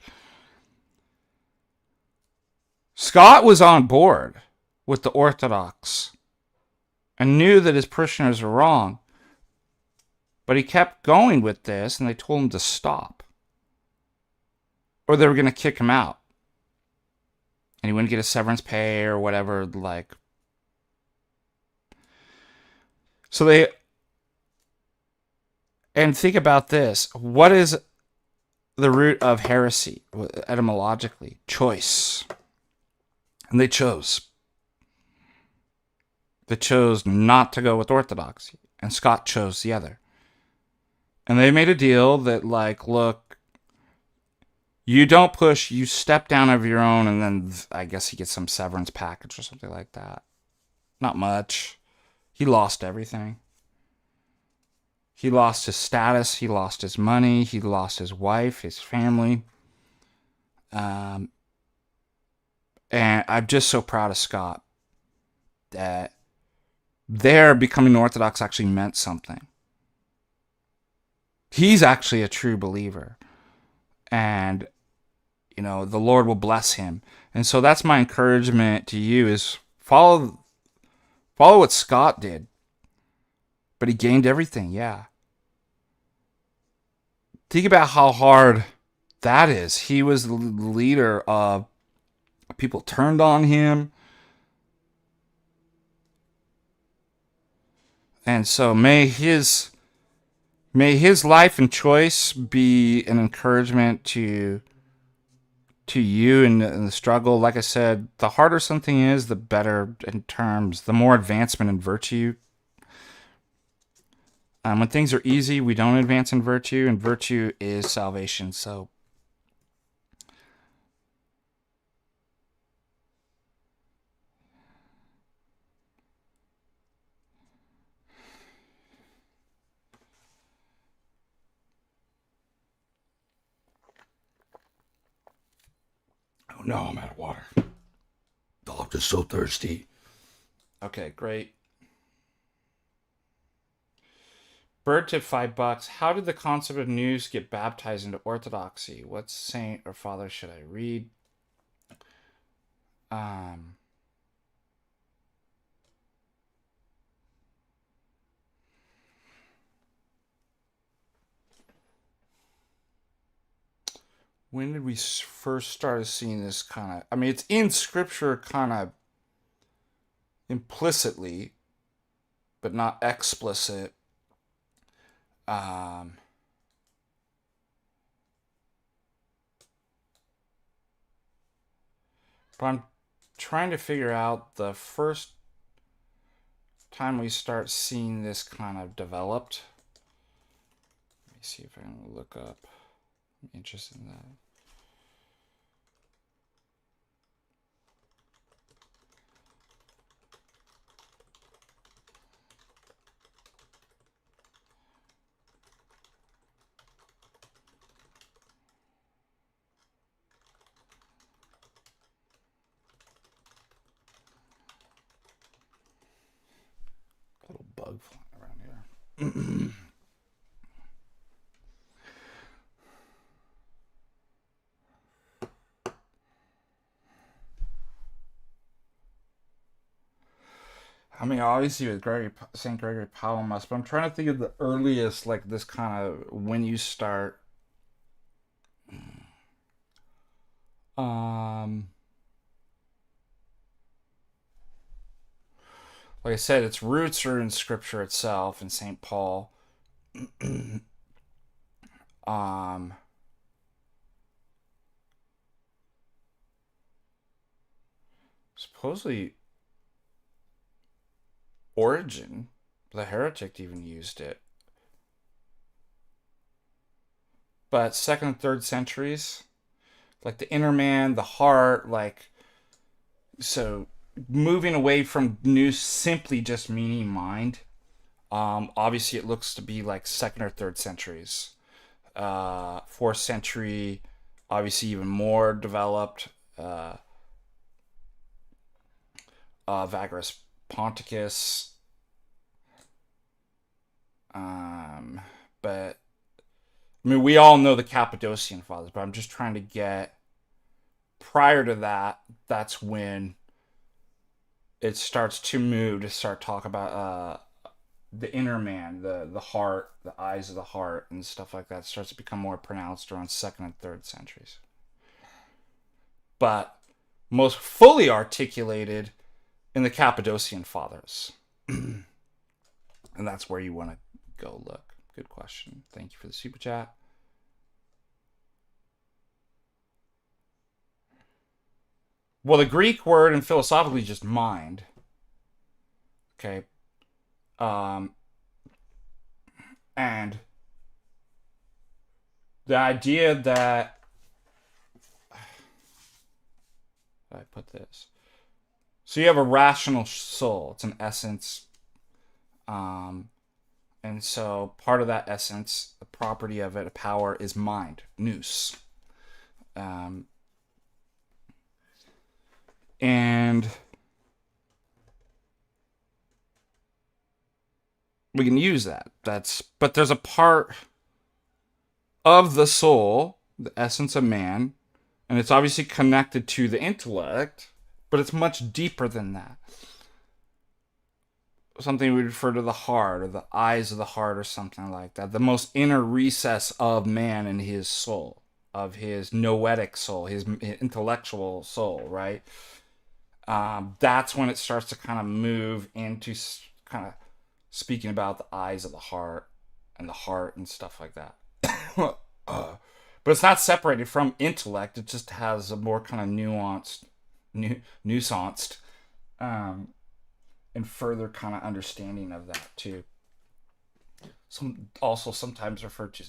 Scott was on board with the Orthodox and knew that his parishioners were wrong. But he kept going with this, and they told him to stop. Or they were going to kick him out. And he wouldn't get a severance pay or whatever, like. So they. And think about this. What is the root of heresy, etymologically? Choice. And they chose. They chose not to go with orthodoxy. And Scott chose the other. And they made a deal that, like, look, you don't push, you step down of your own, and then I guess he gets some severance package or something like that. Not much. He lost everything. He lost his status, he lost his money, he lost his wife, his family. And I'm just so proud of Scott that their becoming Orthodox actually meant something. He's actually a true believer. And, you know, the Lord will bless him. And so that's my encouragement to you is follow what Scott did. But he gained everything, yeah. Think about how hard that is. He was the leader of people turned on him. And so may his life and choice be an encouragement to you in the struggle. Like I said, the harder something is, the better in terms, the more advancement in virtue. When things are easy, we don't advance in virtue, and virtue is salvation. So, oh no, I'm out of water. Oh, I'm just so thirsty. Okay, great. Bird tip $5. How did the concept of Nous get baptized into Orthodoxy? What saint or father should I read? When did we first start seeing this kind of... I mean, it's in Scripture kind of implicitly, but not explicit. But I'm trying to figure out the first time we start seeing this kind of developed. Let me see if I can look up. I'm interested in that. bug flying around here. I mean, obviously with St. Gregory Palamas, but I'm trying to think of the earliest, like this kind of when you start. Um, like I said, its roots are in Scripture itself, in St. Paul. um, Supposedly Origen, the heretic, even used it. But second and third centuries, like the inner man, the heart, like so moving away from nous simply just meaning mind. Obviously, it looks to be like second or third centuries. Fourth century, obviously even more developed. Vagrus Ponticus. But I mean, we all know the Cappadocian Fathers, but I'm just trying to get prior to that. That's when it starts to move to start talk about the inner man, the heart, the eyes of the heart, and stuff like that. It starts to become more pronounced around second and third centuries. But most fully articulated in the Cappadocian Fathers. And that's where you want to go look. Good question. Thank you for the super chat. Well, the Greek word and philosophically just mind. Okay. And the idea that how do I put this? So you have a rational soul. It's an essence. And so part of that essence, the property of it, a power, is mind, nous. And we can use that. But there's a part of the soul, the essence of man, and it's obviously connected to the intellect, but it's much deeper than that. Something we refer to the heart or the eyes of the heart or something like that. The most inner recess of man and his soul, of his noetic soul, his intellectual soul, right? That's when it starts to kind of move into kind of speaking about the eyes of the heart and stuff like that. But it's not separated from intellect. It just has a more kind of nuanced, and further kind of understanding of that too. Also sometimes referred to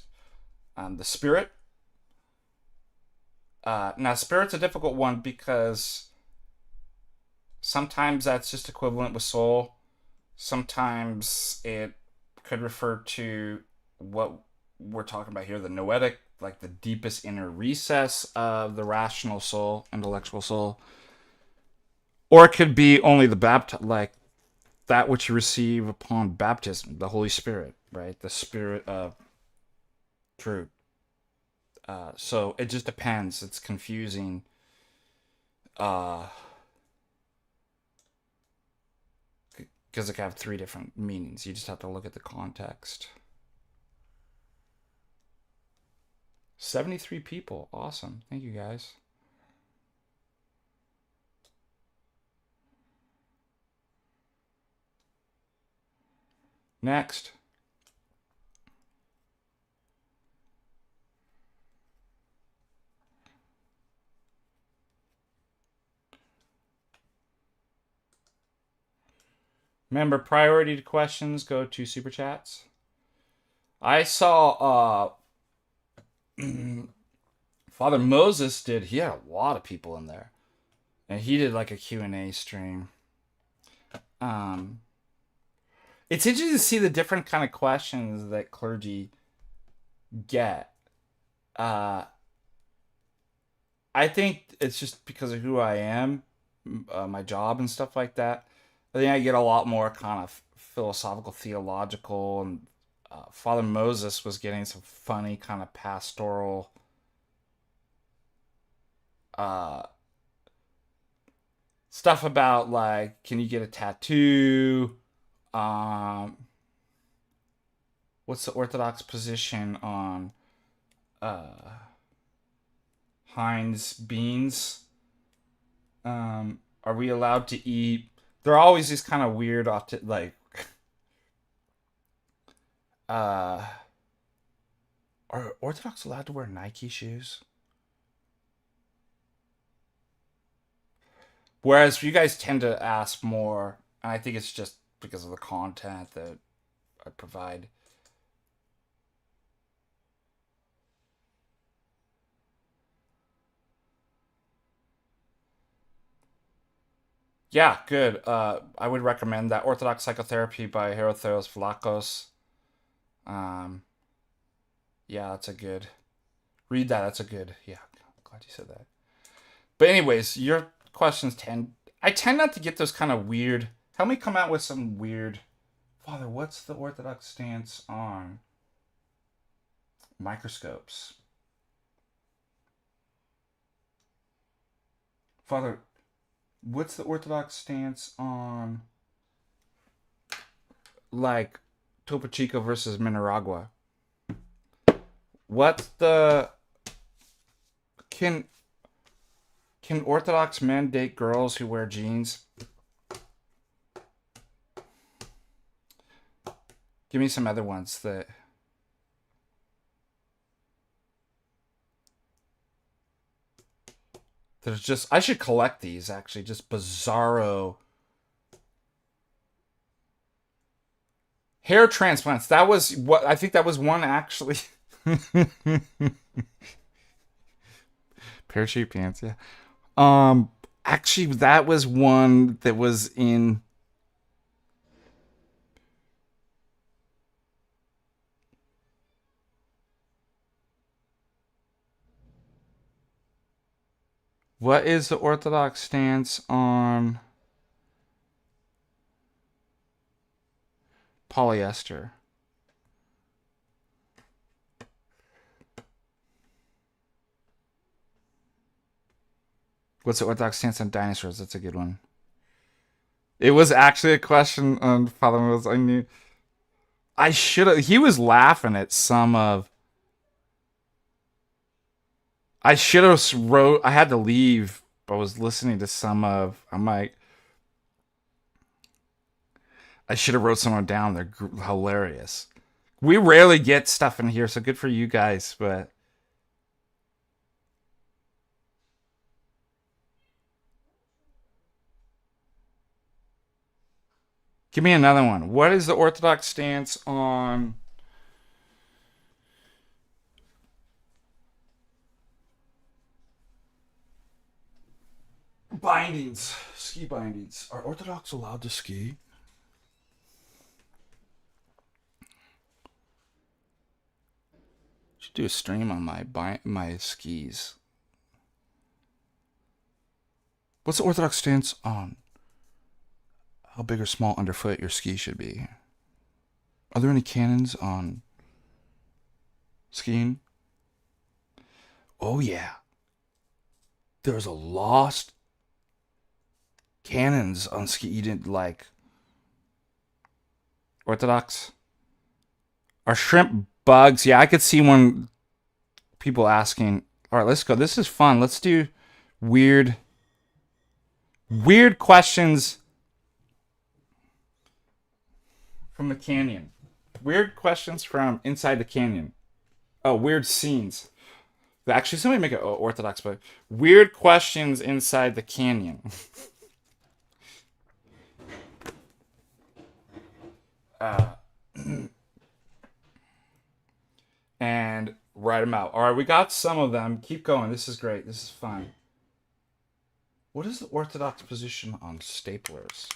the spirit. Now, spirit's a difficult one because sometimes that's just equivalent with soul. Sometimes it could refer to what we're talking about here, the noetic, like the deepest inner recess of the rational soul, intellectual soul. Or it could be only the like that which you receive upon baptism, the Holy Spirit, right? The Spirit of truth. So it just depends. It's confusing. Because it can have three different meanings. You just have to look at the context. 73 people. Awesome. Thank you, guys. Next. Remember, priority to questions go to super chats. I saw Father Moses he had a lot of people in there. And he did like a Q&A stream. It's interesting to see the different kind of questions that clergy get. I think it's just because of who I am, my job and stuff like that. I think I get a lot more kind of philosophical, theological, and Father Moses was getting some funny kind of pastoral uh, stuff about like, can you get a tattoo? Um, what's the Orthodox position on uh, Heinz beans? Are we allowed to eat? There are always these kind of weird, like, uh, are Orthodox allowed to wear Nike shoes? Whereas you guys tend to ask more, and I think it's just because of the content that I provide. Yeah, good. I would recommend that Orthodox Psychotherapy by Herotheos Vlachos. Um, yeah, that's a good. Read that. That's a good. Yeah, glad you said that. But anyways, your questions tend. I tend not to get those kind of weird. Help me come out with some weird. Father, what's the Orthodox stance on microscopes? Father, what's the Orthodox stance on like Topo Chico versus Mineragua? What's the can can Orthodox men date girls who wear jeans? Give me some other ones that there's just I should collect these actually, just bizarro hair transplants. That was what I think that was one actually. Pair of cheap pants, yeah. Actually that was one that was in what is the Orthodox stance on polyester? What's the Orthodox stance on dinosaurs? That's a good one. It was actually a question on Father Mills. I knew I should have. He was laughing at some of. I should have wrote. I had to leave. I was listening to some of. I'm like. I should have wrote someone down. They're hilarious. We rarely get stuff in here, so good for you guys. But give me another one. What is the Orthodox stance on bindings? Ski bindings. Are Orthodox allowed to ski? Should do a stream on my skis. What's the Orthodox stance on how big or small underfoot your ski should be? Are there any canons on skiing? Oh yeah, there's a lost canons on ski. You didn't like Orthodox? Are shrimp bugs? Yeah, I could see one people asking. All right, let's go. This is fun. Let's do weird questions from the canyon. Weird questions from inside the canyon. Oh, weird scenes. Actually, somebody make an Orthodox book. Weird questions inside the canyon. uh, and write them out. All right, we got some of them. Keep going. This is great. This is fun. What is the Orthodox position on staplers?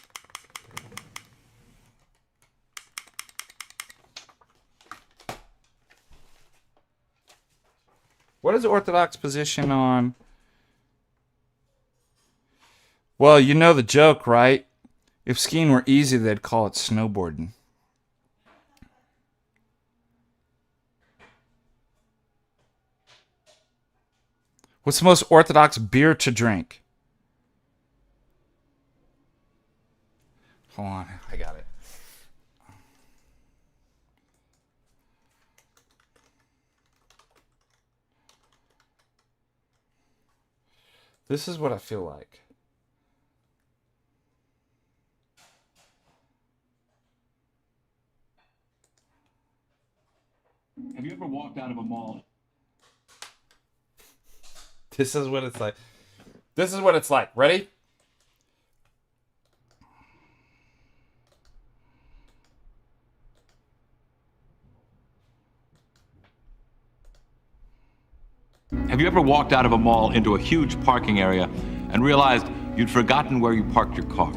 What is the Orthodox position on? Well, you know the joke, right? If skiing were easy, they'd call it snowboarding. What's the most orthodox beer to drink? Hold on, I got it. This is what I feel like. Have you ever walked out of a mall? This is what it's like. This is what it's like. Ready? Have you ever walked out of a mall into a huge parking area and realized you'd forgotten where you parked your car?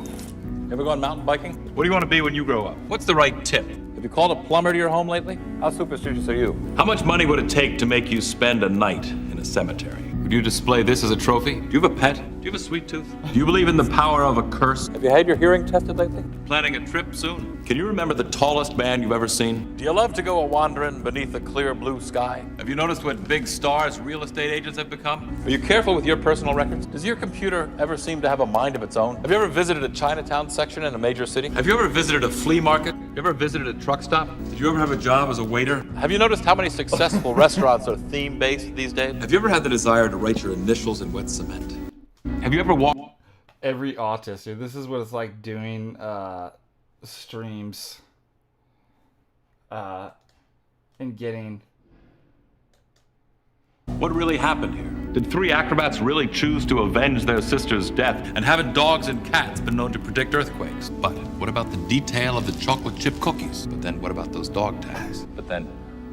Ever gone mountain biking? What do you want to be when you grow up? What's the right tip? Have you called a plumber to your home lately? How superstitious are you? How much money would it take to make you spend a night in a cemetery? Would you display this as a trophy? Do you have a pet? Do you have a sweet tooth? Do you believe in the power of a curse? Have you had your hearing tested lately? Planning a trip soon? Can you remember the tallest man you've ever seen? Do you love to go a-wandering beneath a clear blue sky? Have you noticed what big stars real estate agents have become? Are you careful with your personal records? Does your computer ever seem to have a mind of its own? Have you ever visited a Chinatown section in a major city? Have you ever visited a flea market? Have you ever visited a truck stop? Did you ever have a job as a waiter? Have you noticed how many successful restaurants are theme-based these days? Have you ever had the desire to write your initials in wet cement? Have you ever walked... Every autist, dude. This is what it's like doing streams and getting... What really happened here? Did three acrobats really choose to avenge their sister's death? And haven't dogs and cats been known to predict earthquakes? But what about the detail of the chocolate chip cookies? But then what about those dog tags? But then,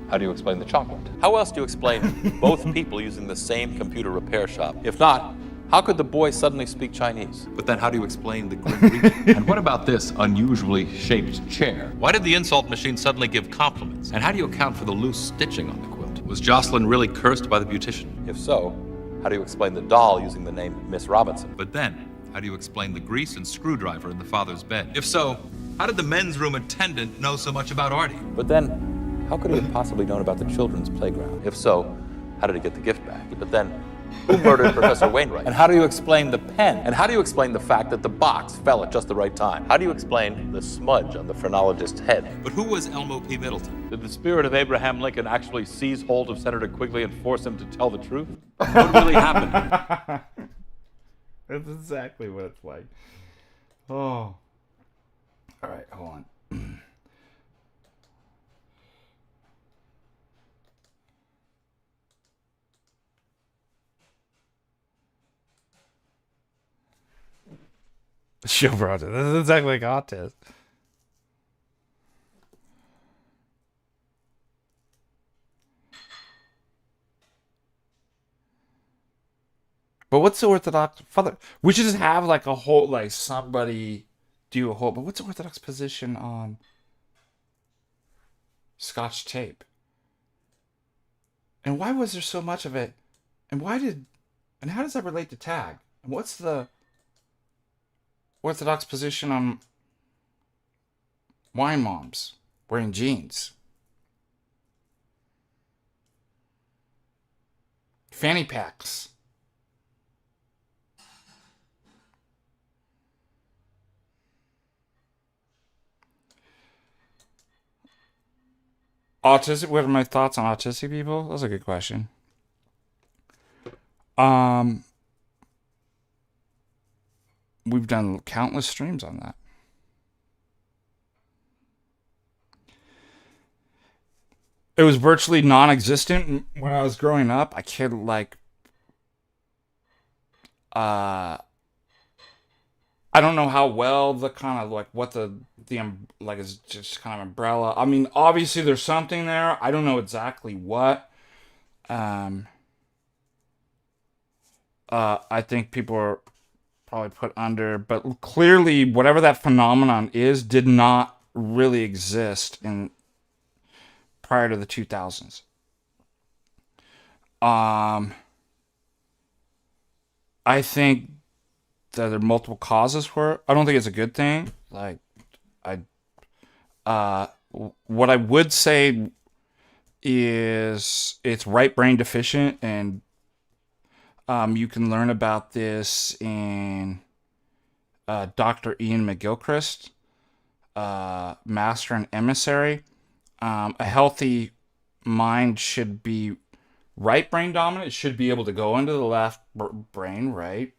how do you explain the chocolate? How else do you explain both people using the same computer repair shop? If not, how could the boy suddenly speak Chinese? But then how do you explain the Grim Reaper? And what about this unusually shaped chair? Why did the insult machine suddenly give compliments? And how do you account for the loose stitching on the quilt? Was Jocelyn really cursed by the beautician? If so, how do you explain the doll using the name Miss Robinson? But then, how do you explain the grease and screwdriver in the father's bed? If so, how did the men's room attendant know so much about Artie? But then, how could he have possibly known about the children's playground? If so, how did he get the gift back? But then, who murdered Professor Wainwright? And how do you explain the pen? And how do you explain the fact that the box fell at just the right time? How do you explain the smudge on the phrenologist's head? But who was Elmo P. Middleton? Did the spirit of Abraham Lincoln actually seize hold of Senator Quigley and force him to tell the truth? What really happened? That's exactly what it's like. Oh. All right, hold on. Show project. This is exactly like autism. But what's the Orthodox father? We should just have like a whole, like somebody do a whole. But what's the Orthodox position on Scotch tape? And why was there so much of it? And and how does that relate to tag? And what's the Orthodox position on wine moms wearing jeans? Fanny packs. Autistic. What are my thoughts on autistic people? That's a good question. We've done countless streams on that. It was virtually non-existent when I was growing up. I could I don't know how well the kind of like what the like is just kind of umbrella. I mean, obviously there's something there. I don't know exactly what. I think people are probably put under, but clearly whatever that phenomenon is did not really exist in prior to the 2000s. I think there are multiple causes for it. I don't think it's a good thing. Like, what I would say is it's right brain deficient, and you can learn about this in Dr. Ian McGilchrist, Master and Emissary. A healthy mind should be right brain dominant. It should be able to go into the left brain, right?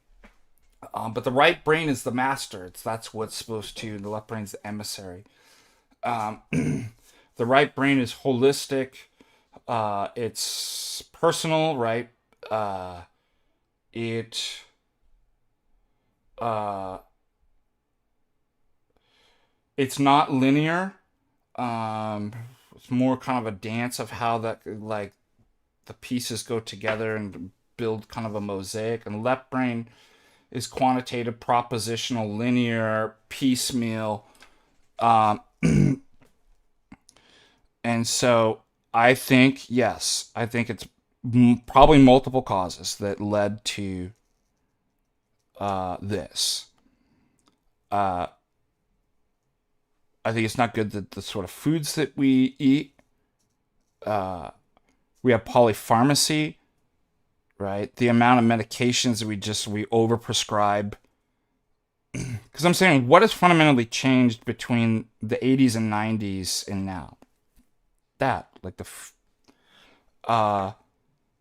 But the right brain is the master. That's what's supposed to. The left brain is the emissary. The right brain is holistic. It's personal, right? It's not linear. It's more kind of a dance of how that, like, the pieces go together and build kind of a mosaic. And left brain is quantitative, propositional, linear, piecemeal. And so I think, yes, I think it's probably multiple causes that led to this. I think it's not good that the sort of foods that we eat. We have polypharmacy, right? The amount of medications that we overprescribe. Because I'm saying, what has fundamentally changed between the 80s and 90s and now? That, like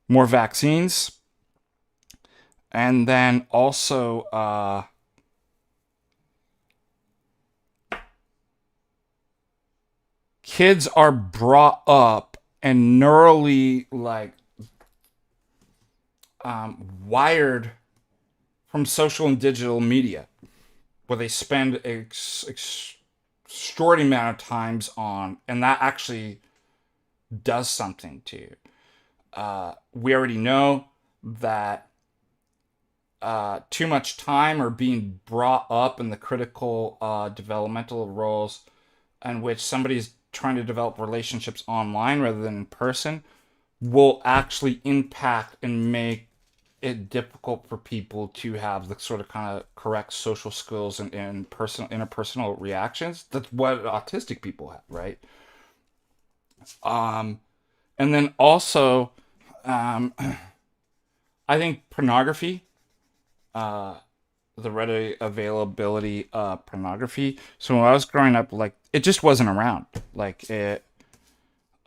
more vaccines, and then also kids are brought up and neurally, like, wired from social and digital media, where they spend extraordinary amount of times on, and that actually does something to you. We already know that too much time or being brought up in the critical developmental roles in which somebody's trying to develop relationships online rather than in person will actually impact and make it difficult for people to have the sort of kind of correct social skills and personal interpersonal reactions. That's what autistic people have, right? And then also, I think pornography, the ready availability of pornography. So when I was growing up, like, it just wasn't around. Like, they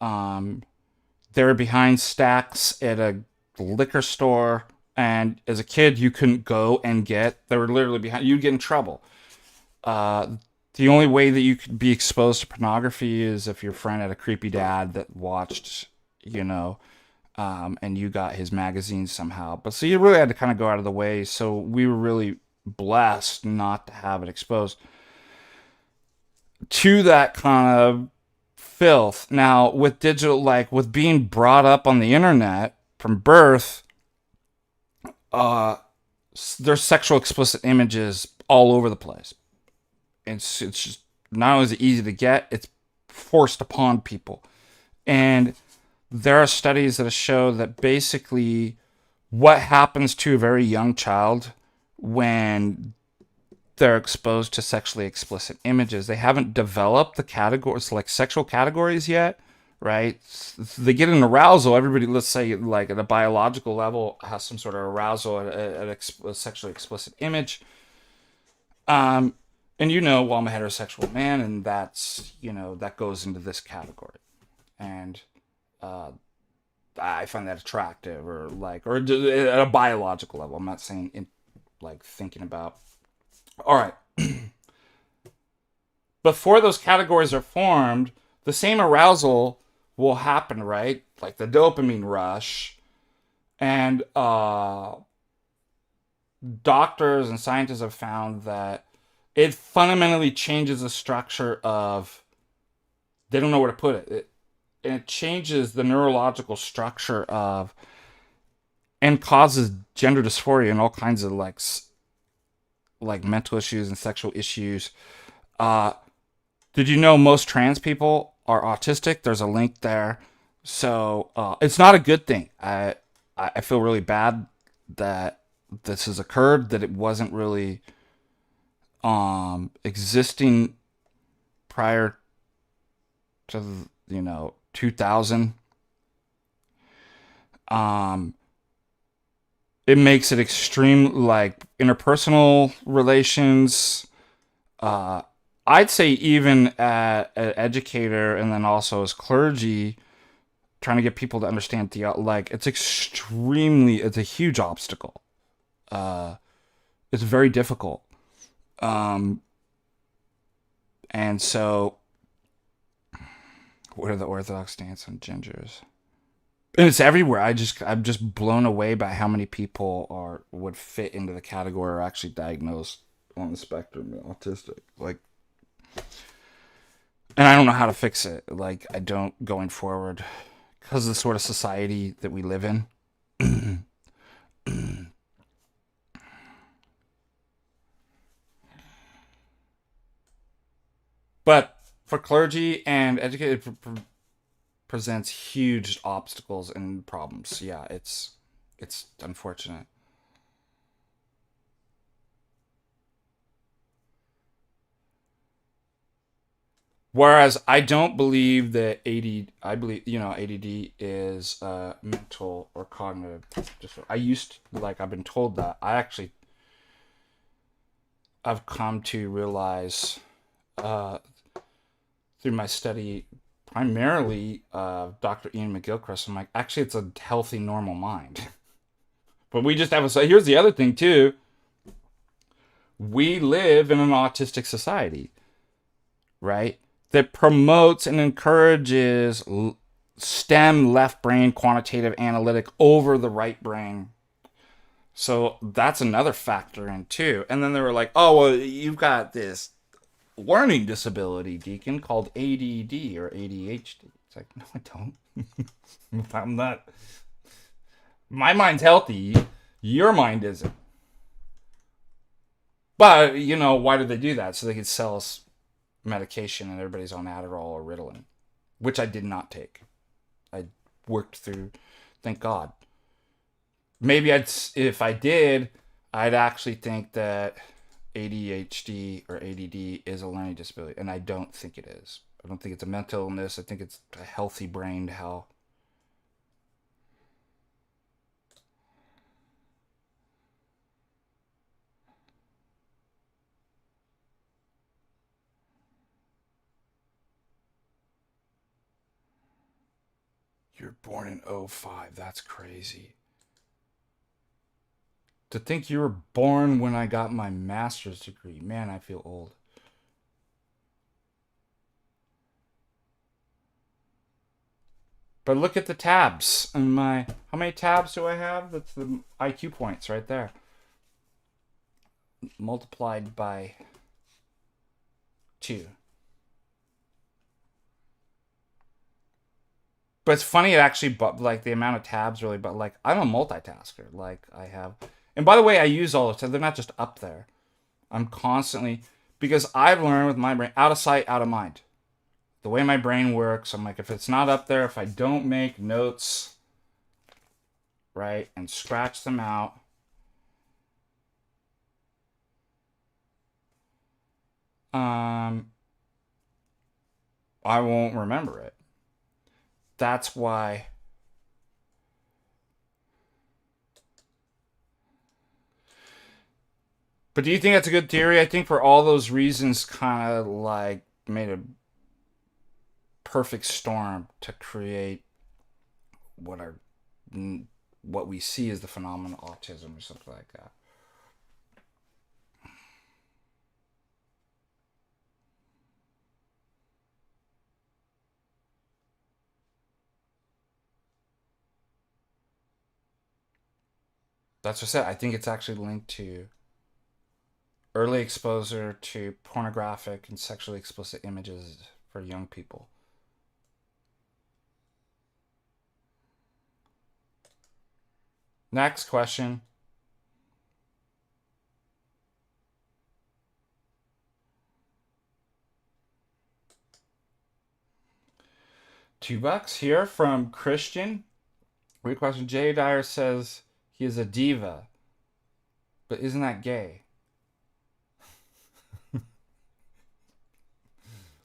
were behind stacks at a liquor store, and as a kid, you couldn't go and they were literally behind. You'd get in trouble. The only way that you could be exposed to pornography is if your friend had a creepy dad that watched, and you got his magazines somehow. But so you really had to kind of go out of the way. So we were really blessed not to have it exposed to that kind of filth. Now, with digital, like with being brought up on the internet from birth, there's sexual explicit images all over the place. It's just not only is it easy to get, it's forced upon people. And there are studies that show that basically what happens to a very young child when they're exposed to sexually explicit images. They haven't developed the categories, like sexual categories yet, right? They get an arousal. Everybody, let's say, like at a biological level, has some sort of arousal at a sexually explicit image. And well, I'm a heterosexual man, and that's, that goes into this category. And I find that attractive, or at a biological level. I'm not saying thinking about. All right. Before those categories are formed, the same arousal will happen, right? Like the dopamine rush. And doctors and scientists have found that it fundamentally changes the structure of, they don't know where to put it. And it changes the neurological structure of, and causes gender dysphoria and all kinds of like mental issues and sexual issues. Did you know most trans people are autistic? There's a link there. So it's not a good thing. I feel really bad that this has occurred, that it wasn't really existing prior to 2000. It makes it extreme, like interpersonal relations. I'd say even as an educator and then also as clergy, trying to get people to understand like it's a huge obstacle. It's very difficult. And so, what are the Orthodox stance on gingers? And it's everywhere. I'm just blown away by how many people would fit into the category or actually diagnosed on the spectrum autistic. Like, and I don't know how to fix it. Like, I don't going forward because of the sort of society that we live in. But for clergy and educated, presents huge obstacles and problems. Yeah, it's unfortunate. Whereas I don't believe that I believe ADD is mental or cognitive. I've been told that. I've come to realize through my study primarily Dr. Ian McGilchrist, I'm like, actually, it's a healthy, normal mind. But we just have a. So here's the other thing too. We live in an autistic society, right? That promotes and encourages STEM, left brain, quantitative analytic over the right brain. So that's another factor in too. And then they were like, oh, well, you've got this learning disability, Deacon, called ADD or ADHD. It's like, no, I don't. I'm not. My mind's healthy. Your mind isn't. But, why did they do that? So they could sell us medication and everybody's on Adderall or Ritalin, which I did not take. I worked through, thank God. Maybe if I did, I'd actually think that ADHD or ADD is a learning disability, and I don't think it is. I don't think it's a mental illness. I think it's a healthy brain how. You're born in '05. That's crazy. To think you were born when I got my master's degree. Man, I feel old. But look at the tabs on how many tabs do I have? That's the IQ points right there. Multiplied by 2. But it's funny, it actually, but like the amount of tabs really, but like I'm a multitasker. Like I have, and by the way, I use all of them. They're not just up there. I'm constantly, because I've learned with my brain, out of sight, out of mind. The way my brain works, I'm like, if it's not up there, if I don't make notes, right, and scratch them out, I won't remember it. That's why. But do you think that's a good theory? I think for all those reasons, kind of like made a perfect storm to create what we see as the phenomenon of autism or something like that. That's what I said. I think it's actually linked to early exposure to pornographic and sexually explicit images for young people. Next question. $2 here from Christian. Great question. Jay Dyer says he is a diva. But isn't that gay?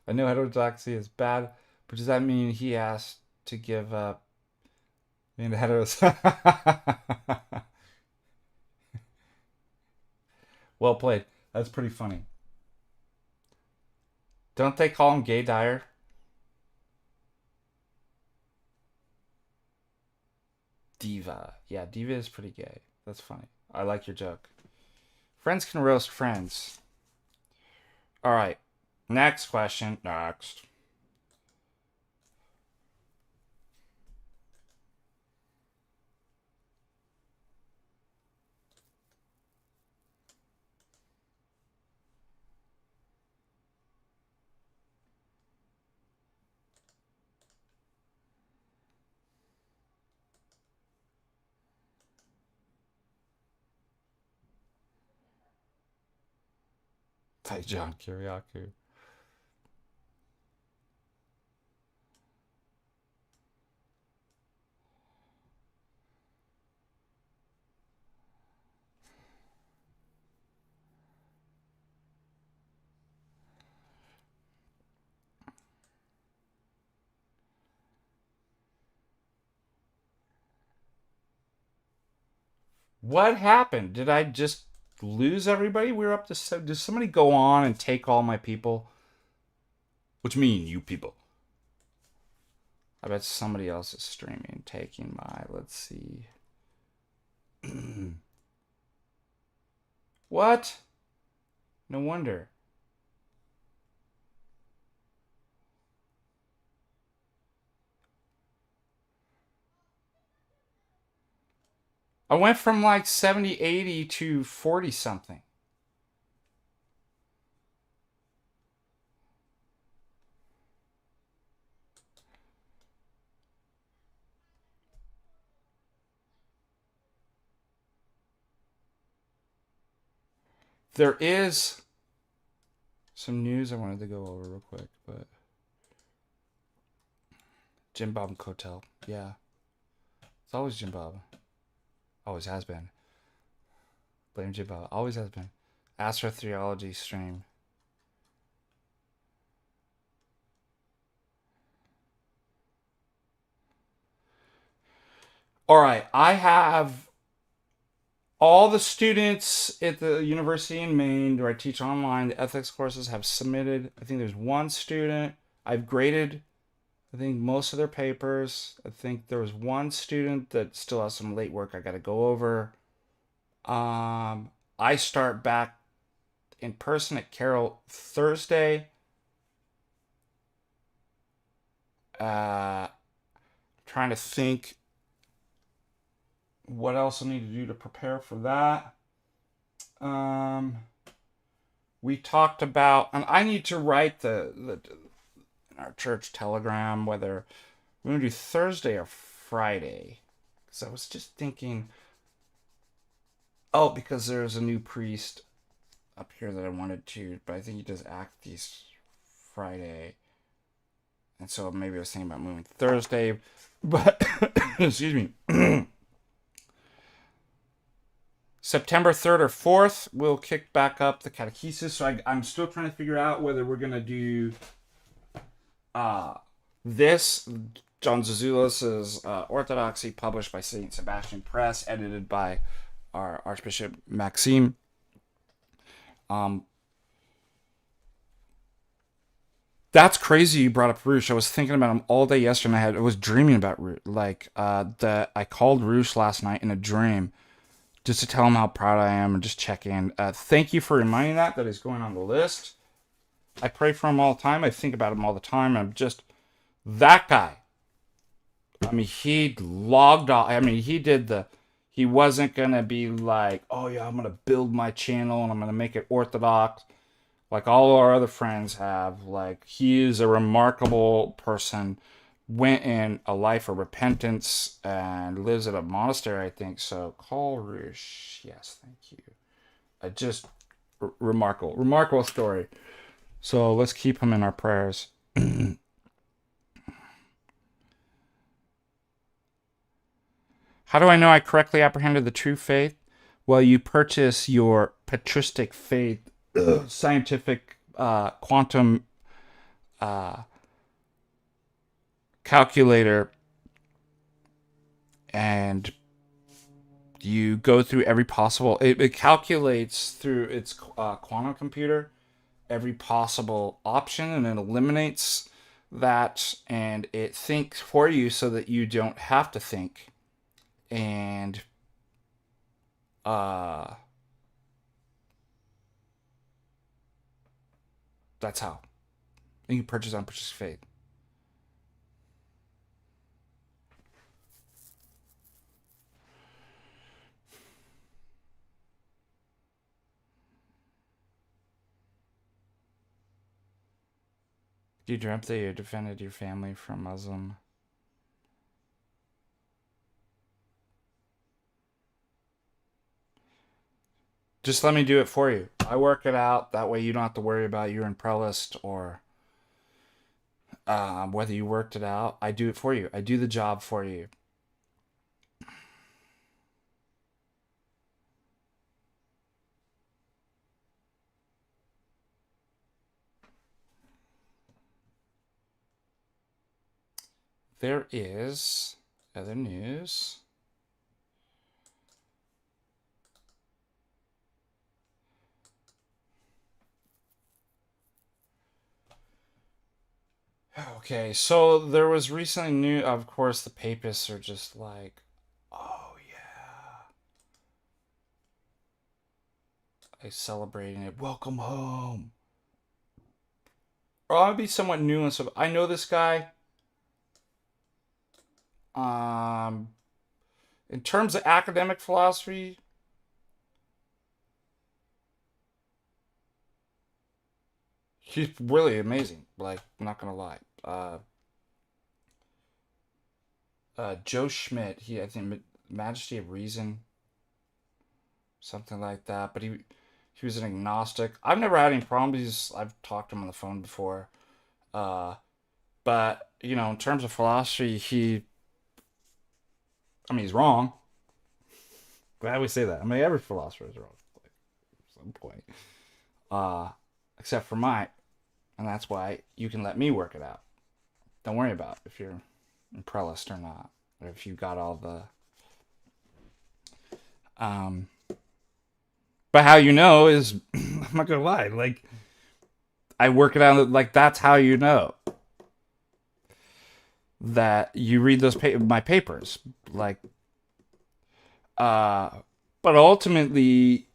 I know heterodoxy is bad, but does that mean he asked to give up being heterosexual? Well played. That's pretty funny. Don't they call him Gay Dyer? Diva. Yeah, Diva is pretty gay. That's funny. I like your joke. Friends can roast friends. All right. Next question. Next. By John Kiriakou. What happened? Did I just lose everybody? We were up to... Did somebody go on and take all my people? What you mean, you people? I bet somebody else is streaming, taking my... Let's see. What? No wonder. I went from like 70, 80 to 40 something. There is some news I wanted to go over real quick, but Jim Bob and Kotel. Yeah. It's always Jim Bob. Always has been. Blame Jim Bob. Always has been. Astrotheology stream. All right. I have all the students at the university in Maine where I teach online, the ethics courses have submitted. I think there's one student. I've graded, I think, most of their papers. I think there was one student that still has some late work I got to go over. I start back in person at Carroll Thursday. Trying to think what else I need to do to prepare for that. We talked about, and I need to write the in our church telegram whether we're going to do Thursday or Friday. Because I was just thinking, because there's a new priest up here that I wanted to, but I think he does act these Friday. And so maybe I was thinking about moving Thursday, but excuse me. September 3rd or 4th, we'll kick back up the catechesis. So I'm still trying to figure out whether we're going to do this, John Zazoulis' Orthodoxy, published by St. Sebastian Press, edited by our Archbishop Maxime. That's crazy you brought up Roosh. I was thinking about him all day yesterday, and I was dreaming about Roosh. I called Roosh last night in a dream just to tell him how proud I am and just check in. Thank you for reminding that is going on the list. I pray for him all the time. I think about him all the time. I'm just that guy. I mean, he logged off. I mean, he wasn't going to be like, oh yeah, I'm going to build my channel and I'm going to make it Orthodox like all our other friends have. Like, he is a remarkable person, went in a life of repentance and lives at a monastery, I think. So call Roosh. Yes, thank you. Just remarkable story. So let's keep him in our prayers. How do I know I correctly apprehended the true faith? Well, you purchase your Patristic Faith scientific quantum calculator, and you go through every possible. It calculates through its quantum computer every possible option, and it eliminates that, and it thinks for you so that you don't have to think. And that's how. And you purchase on Patristic Faith. You dreamt that you defended your family from Muslim. Just let me do it for you. I work it out. That way you don't have to worry about your impellist or whether you worked it out. I do it for you. I do the job for you. There is other news. Okay, so there was recently new. Of course, the papists are just like, oh yeah, I celebrating it. Welcome home. Or I'll be somewhat nuanced. I know this guy. In terms of academic philosophy, he's really amazing. Like, I'm not gonna lie. Joe Schmidt. I think Majesty of Reason, something like that. But he was an agnostic. I've never had any problems. I've talked to him on the phone before. But in terms of philosophy, he's wrong. Glad we say that. Every philosopher is wrong at some point. Except for mine. And that's why you can let me work it out. Don't worry about if you're impellist or not. Or if you got all the... But how you know is... I'm not going to lie. Like, I work it out. Like, that's how you know. That you read my papers. Like... but ultimately...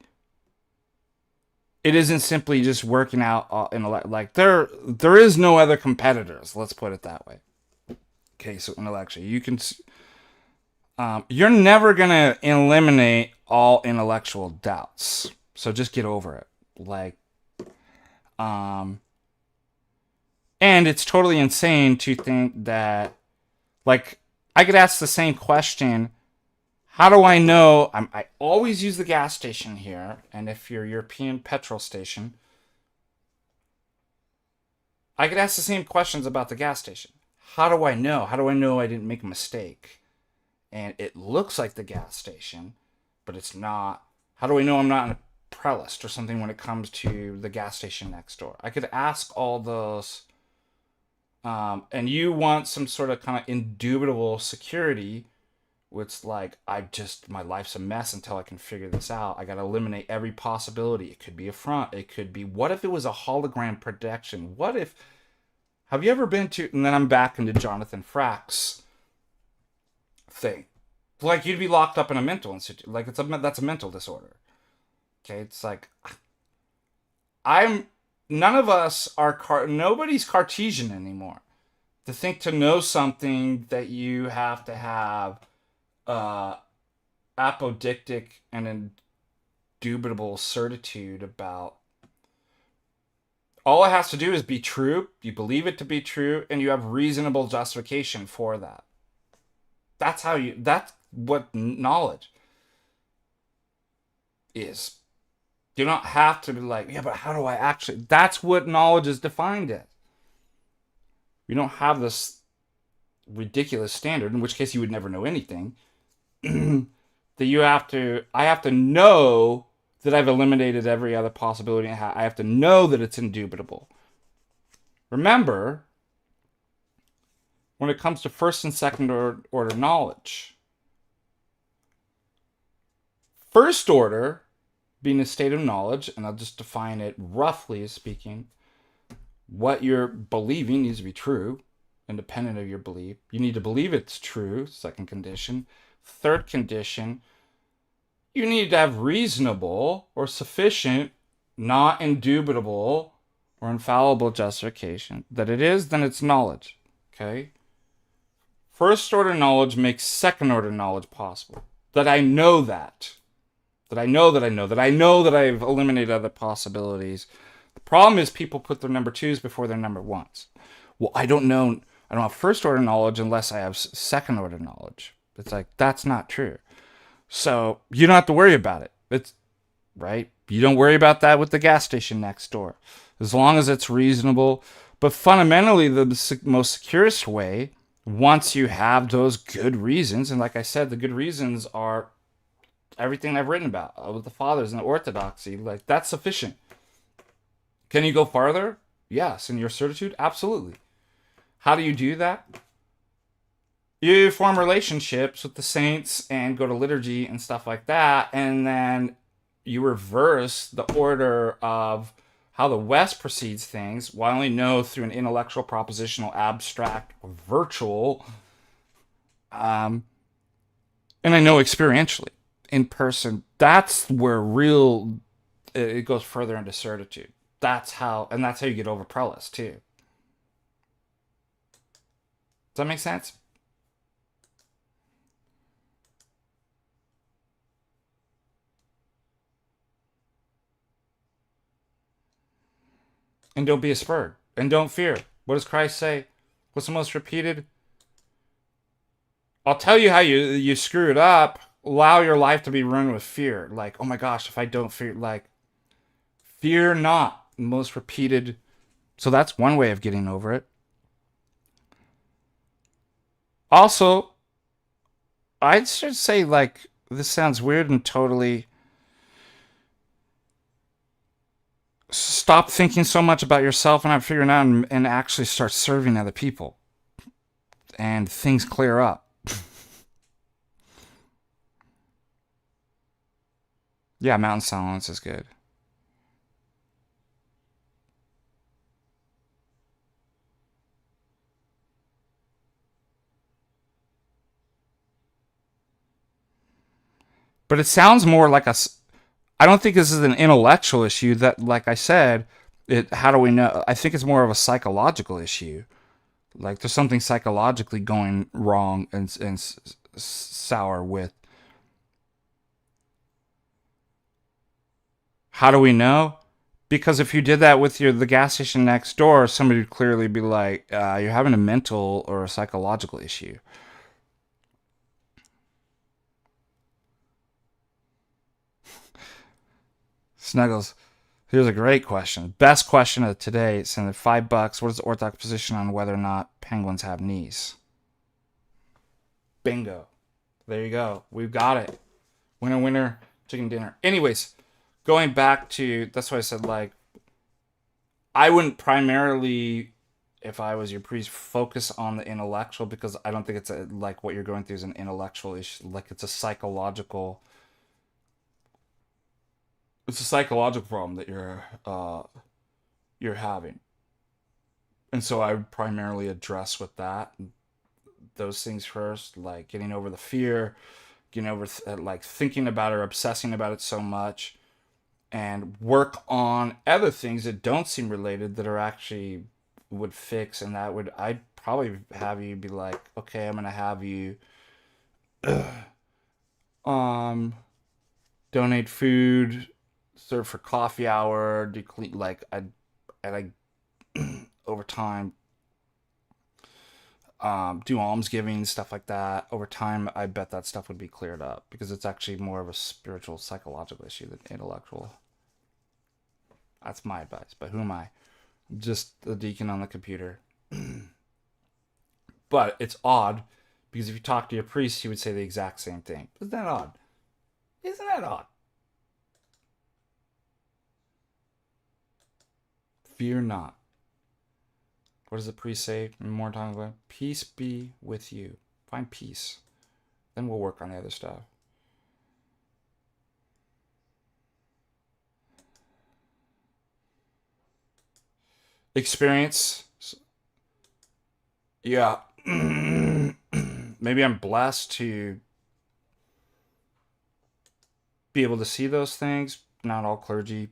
It isn't simply just working out like there is no other competitors. Let's put it that way. Okay, so intellectually, you can. You're never gonna eliminate all intellectual doubts. So just get over it. Like, and it's totally insane to think that, like, I could ask the same question. How do I know? I always use the gas station here, and if you're European petrol station, I could ask the same questions about the gas station. How do I know? How do I know I didn't make a mistake? And it looks like the gas station, but it's not. How do I know I'm not in a prelist or something when it comes to the gas station next door? I could ask all those, and you want some sort of kind of indubitable security. It's like, my life's a mess until I can figure this out. I got to eliminate every possibility. It could be a front. It could be, what if it was a hologram projection? Have you ever been to, and then I'm back into Jonathan Frack's thing. Like, you'd be locked up in a mental institute. Like, that's a mental disorder. Okay, it's like, none of us are, nobody's Cartesian anymore. To think to know something that you have to have apodictic and indubitable certitude about. All it has to do is be true. You believe it to be true, and you have reasonable justification for that. That's what knowledge is. You don't have to be like, yeah, but how do I actually? That's what knowledge is defined as. You don't have this ridiculous standard, in which case you would never know anything. I have to know that I've eliminated every other possibility. I have to know that it's indubitable. Remember, when it comes to first and second order knowledge, first order being a state of knowledge, and I'll just define it roughly speaking, what you're believing needs to be true, independent of your belief. You need to believe it's true, second condition. Third condition, you need to have reasonable or sufficient, not indubitable or infallible justification. That it is, then it's knowledge. Okay? First order knowledge makes second order knowledge possible. That I know that. That I know that I know. That I know that I've eliminated other possibilities. The problem is people put their number twos before their number ones. Well, I don't have first order knowledge unless I have second order knowledge. It's like, that's not true. So you don't have to worry about it. It's right. You don't worry about that with the gas station next door, as long as it's reasonable. But fundamentally, the most securest way, once you have those good reasons, and like I said, the good reasons are everything I've written about with the fathers and the orthodoxy, like that's sufficient. Can you go farther? Yes. In your certitude? Absolutely. How do you do that? You form relationships with the saints and go to liturgy and stuff like that. And then you reverse the order of how the West perceives things. Well, I only know through an intellectual, propositional, abstract, virtual. And I know experientially, in person. That's where it goes further into certitude. That's how you get over prelates too. Does that make sense? And don't be a spurred. And don't fear. What does Christ say? What's the most repeated? I'll tell you how you screw it up. Allow your life to be run with fear. Like, oh my gosh, if I don't fear, like, fear not. Most repeated. So that's one way of getting over it. Also, I'd should say, like, this sounds weird and totally... Stop thinking so much about yourself and not figuring out and actually start serving other people. And things clear up. Yeah, mountain silence is good. But it sounds more like I don't think this is an intellectual issue that, like I said, how do we know? I think it's more of a psychological issue. Like there's something psychologically going wrong and sour with. How do we know? Because if you did that with the gas station next door, somebody would clearly be like, you're having a mental or a psychological issue. Snuggles, here's a great question. Best question of today. It's in $5. What is the Orthodox position on whether or not penguins have knees? Bingo. There you go. We've got it. Winner, winner, chicken dinner. Anyways, going back to, that's why I said, like, I wouldn't primarily, if I was your priest, focus on the intellectual, because I don't think it's like what you're going through is an intellectual issue. Like it's a psychological problem that you're having. And so I would primarily address with those things first, like getting over the fear, getting over like thinking about it or obsessing about it so much, and work on other things that don't seem related that are actually would fix. And I'd probably have you be like, okay, I'm gonna have you donate food, serve for coffee hour, do clean, like over time, do almsgiving, stuff like that. Over time, I bet that stuff would be cleared up because it's actually more of a spiritual, psychological issue than intellectual. That's my advice, but who am I? I'm just a deacon on the computer. But it's odd because if you talk to your priest, he would say the exact same thing. Isn't that odd? Isn't that odd? Fear not. What does the priest say more times? Peace be with you. Find peace. Then we'll work on the other stuff. Experience. Yeah. Maybe I'm blessed to be able to see those things. Not all clergy.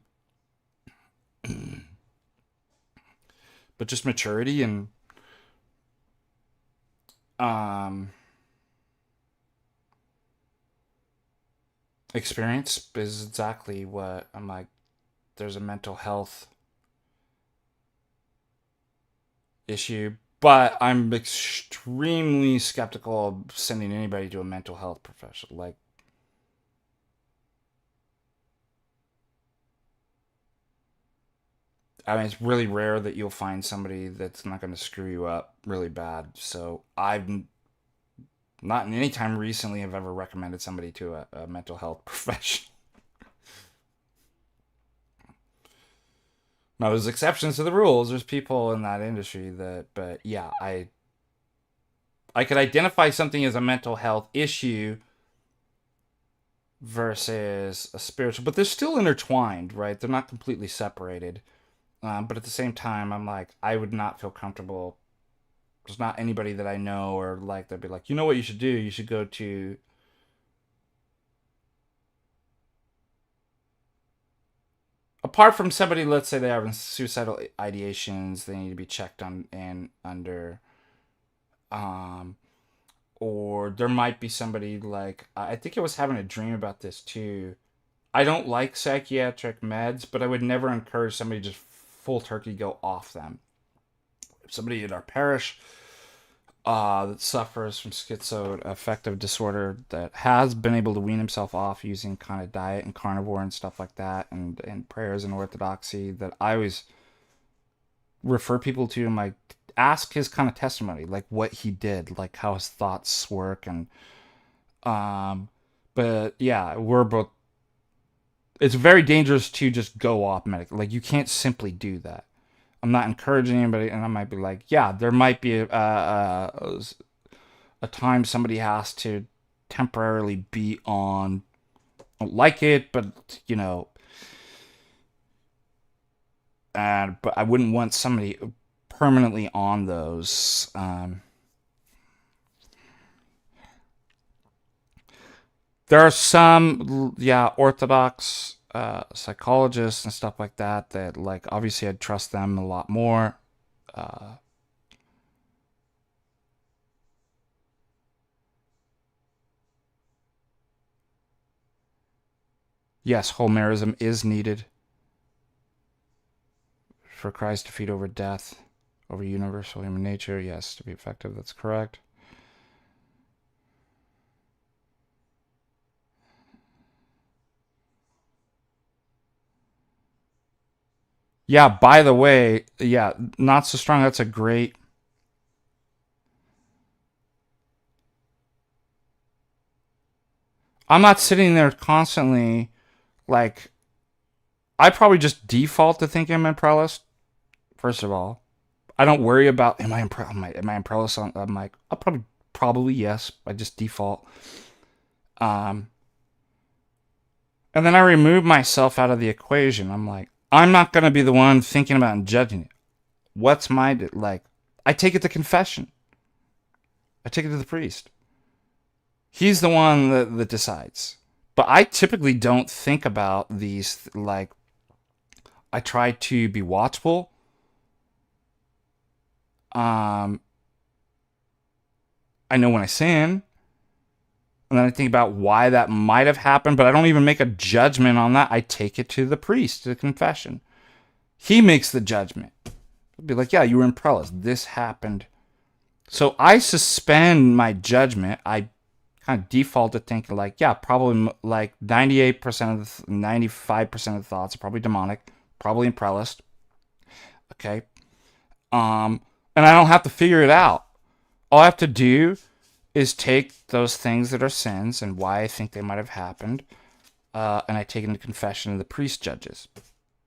But just maturity and experience is exactly what I'm like. There's a mental health issue, but I'm extremely skeptical of sending anybody to a mental health professional. Like, I mean, it's really rare that you'll find somebody that's not going to screw you up really bad. So I've not in any time recently have ever recommended somebody to a mental health professional. Now, there's exceptions to the rules. There's people in that industry that, but yeah, I could identify something as a mental health issue versus a spiritual, but they're still intertwined, right? They're not completely separated. But at the same time, I'm like, I would not feel comfortable. There's not anybody that I know or like that'd be like, you know what you should do? You should go to. Apart from somebody, let's say they have suicidal ideations, they need to be checked on and under. Or there might be somebody like, I think I was having a dream about this too. I don't like psychiatric meds, but I would never encourage somebody to just full turkey go off them. Somebody in our parish that suffers from schizoaffective disorder that has been able to wean himself off using kind of diet and carnivore and stuff like that and prayers and orthodoxy, that I always refer people to and like ask his kind of testimony, like what he did, like how his thoughts work. And but yeah, we're both, it's very dangerous to just go off medical. Like you can't simply do that. I'm not encouraging anybody, and I might be like, yeah, there might be a time somebody has to temporarily be on. I don't like it, but you know, but I wouldn't want somebody permanently on those. There are some, yeah, Orthodox psychologists and stuff like that that, like, obviously I'd trust them a lot more. Yes, Homerism is needed for Christ's defeat over death, over universal human nature. Yes, to be effective, that's correct. Yeah, by the way, yeah, not so strong. That's a great. I'm not sitting there constantly, like, I probably just default to thinking I'm impressed. First of all, I don't worry about am I impressed? Am I impressed? I'm like, I'll probably yes. I just default. Um, and then I remove myself out of the equation. I'm like, I'm not gonna be the one thinking about and judging it. What's my like? I take it to confession. I take it to the priest. He's the one that decides. But I typically don't think about these, like, I try to be watchful. I know when I sin. And then I think about why that might have happened, but I don't even make a judgment on that. I take it to the priest, to the confession. He makes the judgment. He'll be like, yeah, you were in prelates. This happened. So I suspend my judgment. I kind of default to thinking like, yeah, probably like 98% of 95% of the thoughts are probably demonic, probably in prelist. Okay. And I don't have to figure it out. All I have to do is take those things that are sins and why I think they might have happened, and I take it into confession, and the priest judges.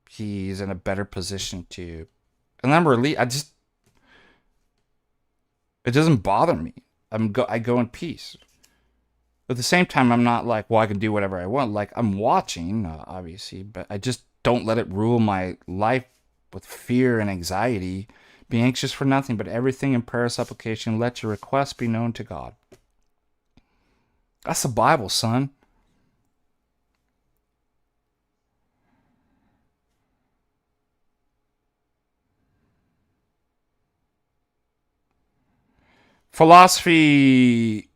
He's in a better position to, and I'm it doesn't bother me. I go in peace. At the same time, I'm not like, well, I can do whatever I want. Like, I'm watching, obviously, but I just don't let it rule my life with fear and anxiety. Be anxious for nothing, but everything in prayer supplication, let your requests be known to God. That's the Bible, son. Philosophy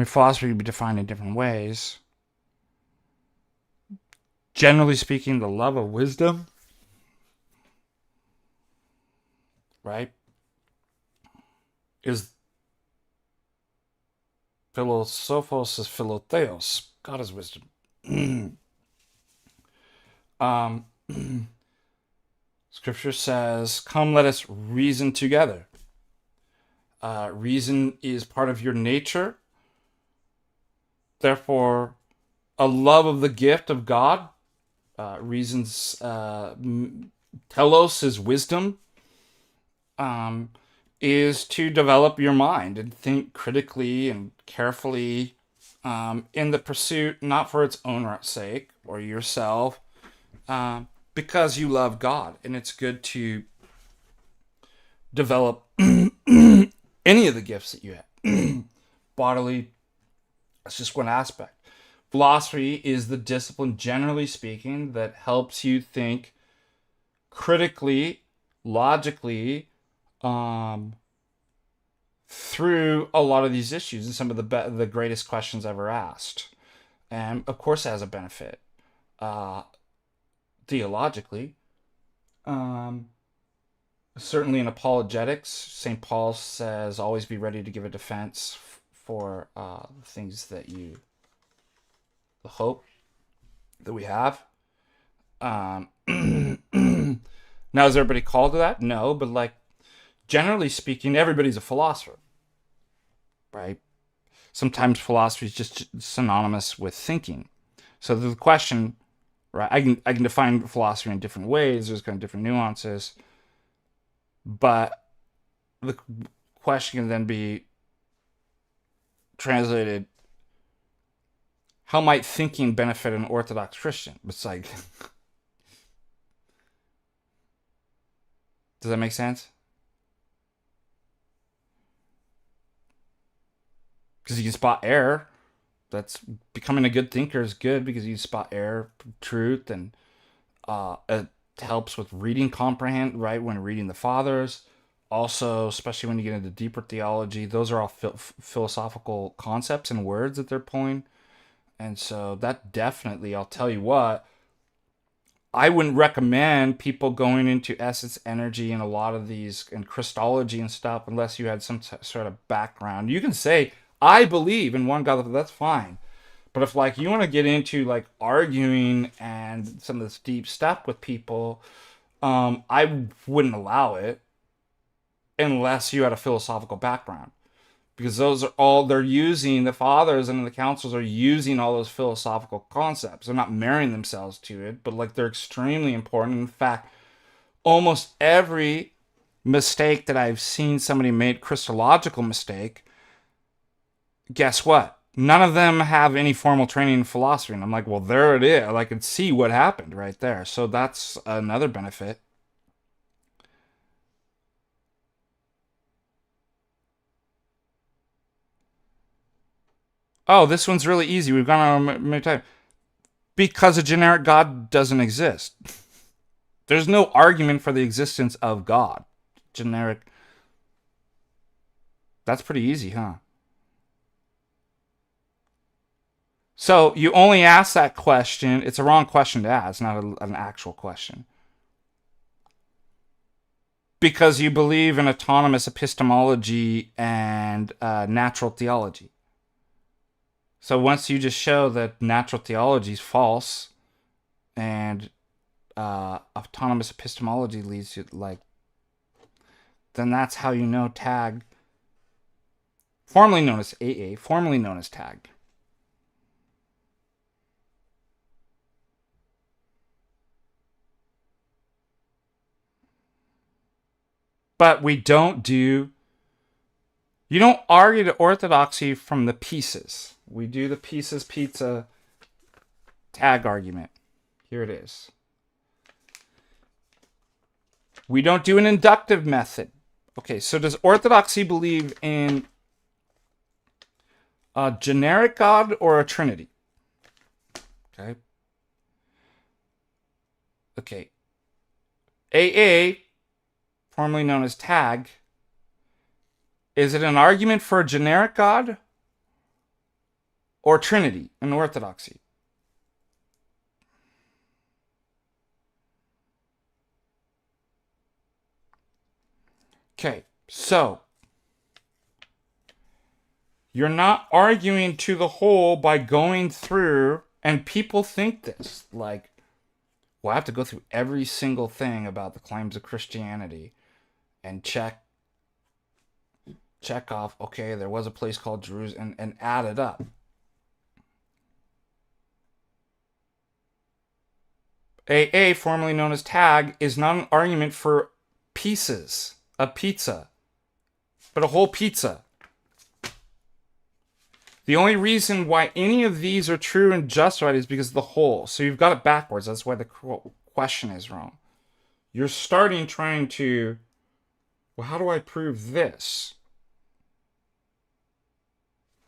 philosophy can be defined in different ways. Generally speaking, the love of wisdom, right, is philosophos is philotheos. God is wisdom. Scripture says, come, let us reason together. Reason is part of your nature. Therefore, a love of the gift of God, reasons, telos is wisdom, is to develop your mind and think critically and carefully in the pursuit, not for its own sake or yourself, because you love God. And it's good to develop any of the gifts that you have. Bodily, that's just one aspect. Philosophy is the discipline, generally speaking, that helps you think critically, logically, through a lot of these issues and some of the greatest questions ever asked. And of course, it has a benefit theologically. Certainly in apologetics, St. Paul says, always be ready to give a defense for the things that the hope that we have. Now, is everybody called to that? No, but like, generally speaking, everybody's a philosopher, right? Sometimes philosophy is just synonymous with thinking. So the question, right? I can define philosophy in different ways. There's kind of different nuances, but the question can then be translated: how might thinking benefit an Orthodox Christian? It's like, does that make sense? Because you can spot error. That's becoming a good thinker is good because you spot error, truth, and it helps with reading comprehend, right? When reading the fathers. Also, especially when you get into deeper theology, those are all philosophical concepts and words that they're pulling. And so that definitely, I'll tell you what, I wouldn't recommend people going into essence energy and a lot of these and Christology and stuff unless you had some sort of background. You can say, I believe in one God, that's fine. But if like you want to get into like arguing and some of this deep stuff with people, I wouldn't allow it unless you had a philosophical background. Because those are all they're using, the fathers and the councils are using all those philosophical concepts. They're not marrying themselves to it, but like they're extremely important. In fact, almost every mistake that I've seen somebody make, Christological mistake, guess what? None of them have any formal training in philosophy. And I'm like, well, there it is. I can see what happened right there. So that's another benefit. Oh, this one's really easy. We've gone on many times. Because a generic God doesn't exist. There's no argument for the existence of God. Generic. That's pretty easy, huh? So you only ask that question. It's a wrong question to ask, not an actual question. Because you believe in autonomous epistemology and natural theology. So once you just show that natural theology is false and autonomous epistemology leads to then that's how you know tag formerly known as AA, formerly known as tag. But you don't argue the orthodoxy from the pieces. We do the pieces pizza tag argument. Here it is. We don't do an inductive method. Okay, so does orthodoxy believe in a generic God or a Trinity? Okay. Okay. AA, formerly known as tag, is it an argument for a generic God or Trinity in orthodoxy? Okay, so you're not arguing to the whole by going through, and people think this, like, well, I have to go through every single thing about the claims of Christianity and check off, okay, there was a place called Jerusalem, and add it up. AA, formerly known as tag, is not an argument for pieces of pizza, but a whole pizza. The only reason why any of these are true and justified is because of the whole. So you've got it backwards. That's why the question is wrong. You're starting trying to, well, how do I prove this?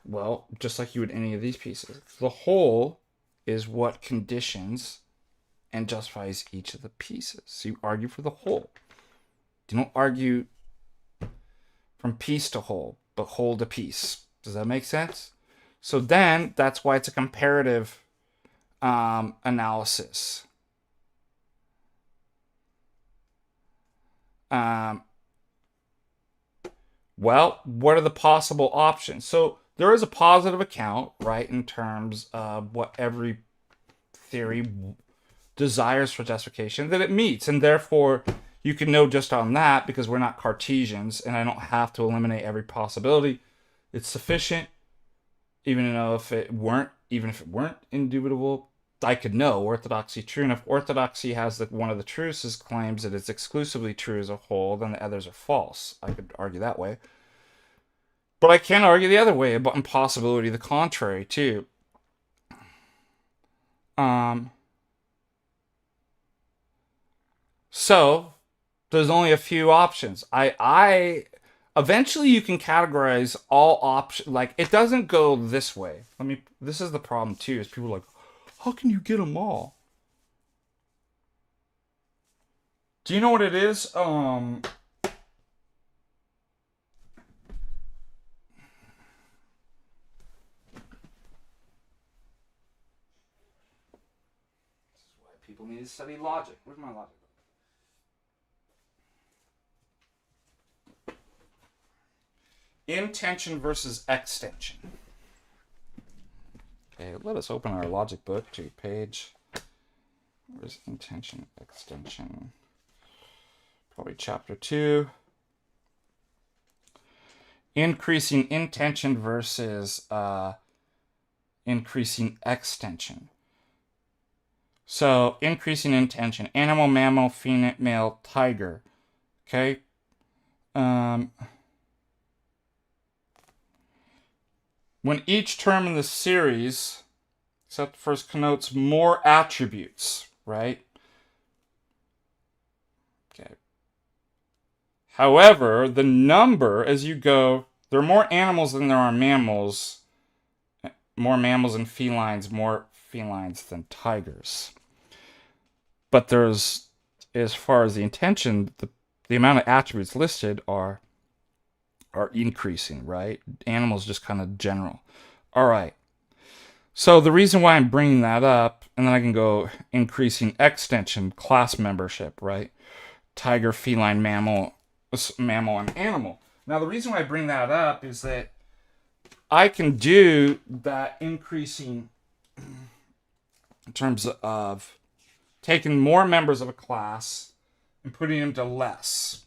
Well, just like you would any of these pieces. The whole is what conditions and justifies each of the pieces. So you argue for the whole. You don't argue from piece to whole, but whole to piece. Does that make sense? So then, that's why it's a comparative analysis. Well, what are the possible options? So there is a positive account, right, in terms of what every theory desires for justification that it meets, and therefore you can know just on that, because we're not Cartesians and I don't have to eliminate every possibility. It's sufficient, even if it weren't indubitable, I could know orthodoxy true. And if orthodoxy has one of the truths is claims that it's exclusively true as a whole, then the others are false. I could argue that way. But I can argue the other way about impossibility, the contrary, too. So there's only a few options. I eventually you can categorize all options. Like, it doesn't go this way. This is the problem too, is people are like, how can you get them all? Do you know what it is? People need to study logic. Where's my logic? Intension versus extension. Okay, let us open our logic book to page. Where's intension, extension? Probably chapter 2. Increasing intension versus increasing extension. So, increasing intention. Animal, mammal, female, tiger. Okay? When each term in the series, except first, connotes more attributes, right? Okay. However, the number, as you go, there are more animals than there are mammals. More mammals and felines, more felines than tigers. But there's, as far as the intention, the amount of attributes listed are increasing, right? Animals just kind of general. All right. So the reason why I'm bringing that up, and then I can go increasing extension, class membership, right? Tiger, feline, mammal, and animal. Now the reason why I bring that up is that I can do that increasing in terms of taking more members of a class and putting them to less.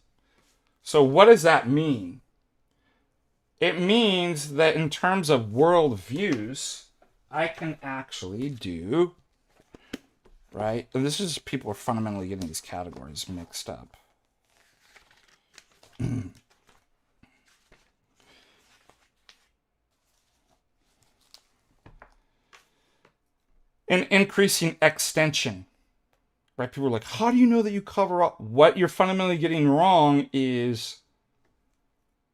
So what does that mean? It means that in terms of worldviews, I can actually do, right? And this is, people are fundamentally getting these categories mixed up. An increasing extension, right? People are like, how do you know that you cover up? What you're fundamentally getting wrong is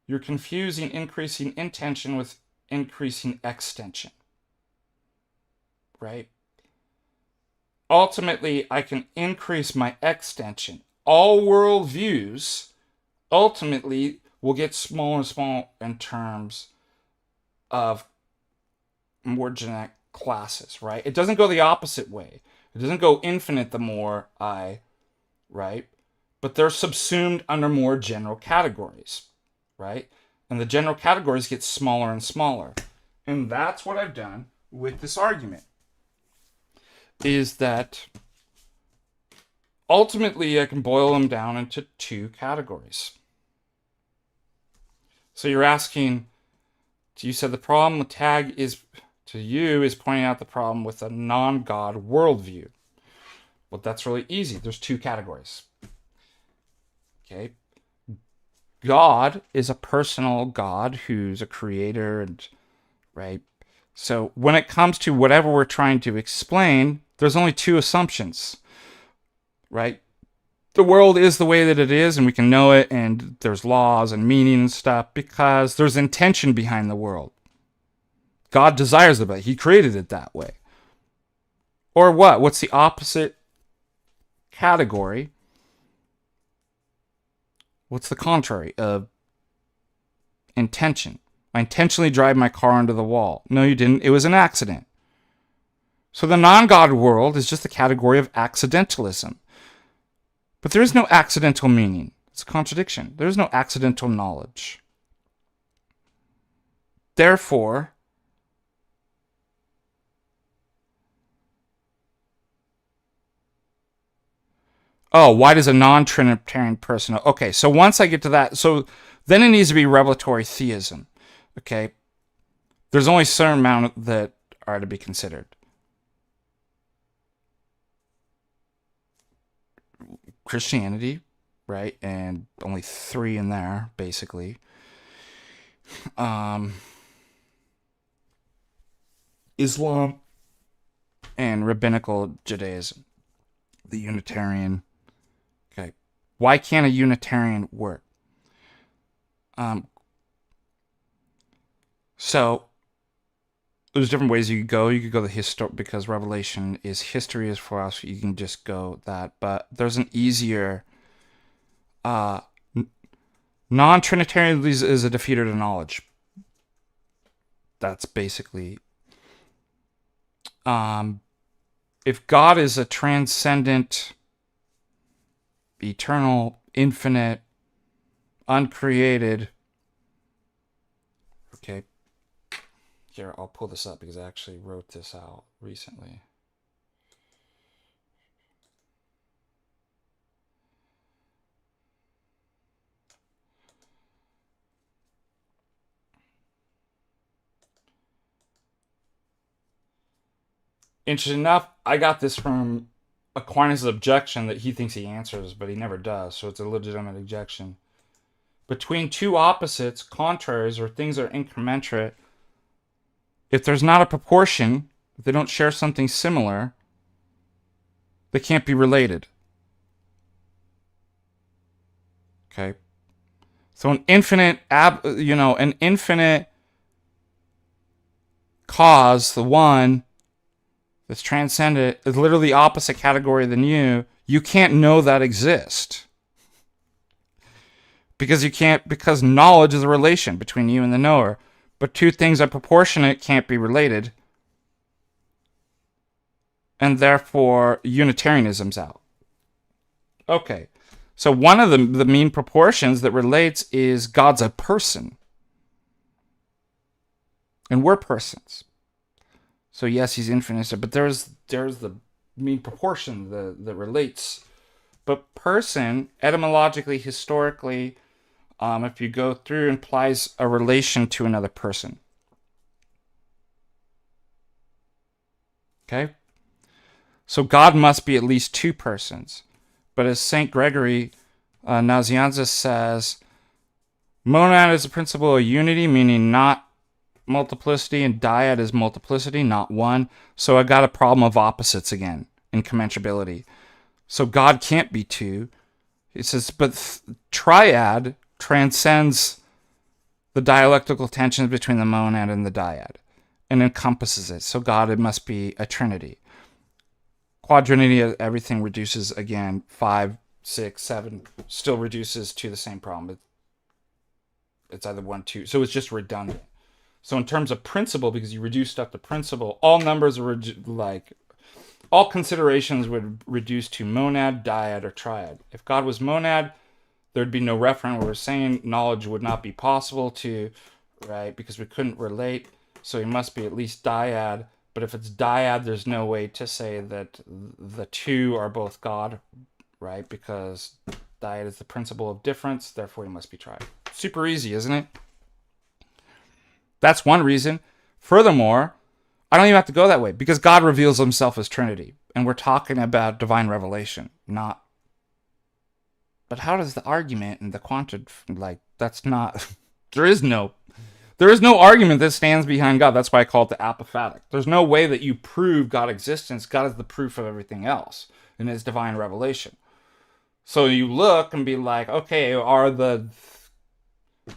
you're confusing increasing intention with increasing extension, right? Ultimately, I can increase my extension. All worldviews ultimately will get smaller and smaller in terms of more genetic classes, right? It doesn't go the opposite way. It doesn't go infinite the more I, right? But they're subsumed under more general categories, right? And the general categories get smaller and smaller. And that's what I've done with this argument. Is that ultimately I can boil them down into two categories. So you're asking, you said the problem with tag is, to you, is pointing out the problem with a non-God worldview. Well, that's really easy. There's two categories. Okay. God is a personal God who's a creator, and right. So when it comes to whatever we're trying to explain, there's only two assumptions, right? The world is the way that it is, and we can know it, and there's laws and meaning and stuff because there's intention behind the world. God desires it, but he created it that way. Or what? What's the opposite category? What's the contrary of intention? I intentionally drive my car into the wall. No, you didn't. It was an accident. So the non-God world is just the category of accidentalism. But there is no accidental meaning. It's a contradiction. There is no accidental knowledge. Therefore, why does a non-Trinitarian person... Okay, so once I get to that, so then it needs to be revelatory theism. Okay? There's only a certain amount that are to be considered. Christianity, right? And only 3 in there, basically. Islam and rabbinical Judaism. The Unitarian. Okay. Why can't a Unitarian work? So there's different ways you could go. You could go the history, because Revelation is history as for us. You can just go that. But there's an easier... non-Trinitarian is a defeater to knowledge. That's basically... if God is a transcendent, eternal, infinite, uncreated... Okay. Here, I'll pull this up because I actually wrote this out recently. Interesting enough, I got this from Aquinas' objection that he thinks he answers, but he never does, so it's a legitimate objection. Between two opposites, contraries, or things that are incommensurate, if there's not a proportion, if they don't share something similar, they can't be related. Okay? So an infinite cause, the one that's transcendent, is literally the opposite category than you. You can't know that exists. Because knowledge is a relation between you and the knower. But two things that are proportionate can't be related. And therefore, Unitarianism's out. Okay. So one of the mean proportions that relates is God's a person. And we're persons. So yes, he's infinite, but there's the mean proportion that relates. But person, etymologically, historically, if you go through, implies a relation to another person. Okay? So God must be at least two persons. But as St. Gregory Nazianzus says, monad is the principle of unity, meaning not multiplicity, and dyad is multiplicity, not one. So I got a problem of opposites again, incommensurability. So God can't be two. He says, but triad transcends the dialectical tensions between the monad and the dyad and encompasses it. So God, it must be a trinity. Quadrinity, everything reduces again, 5, 6, 7, still reduces to the same problem. It's either 1, 2. So it's just redundant. So in terms of principle, because you reduce stuff to principle, all numbers are all considerations would reduce to monad, dyad, or triad. If God was monad, there'd be no referent. We're saying knowledge would not be possible to, right? Because we couldn't relate. So he must be at least dyad. But if it's dyad, there's no way to say that the two are both God, right? Because dyad is the principle of difference, therefore he must be triad. Super easy, isn't it? That's one reason. Furthermore, I don't even have to go that way because God reveals himself as Trinity. And we're talking about divine revelation, not... But how does the argument and the quantity, that's not... There is no argument that stands behind God. That's why I call it the apophatic. There's no way that you prove God's existence. God is the proof of everything else in his divine revelation. So you look and be like, okay, are the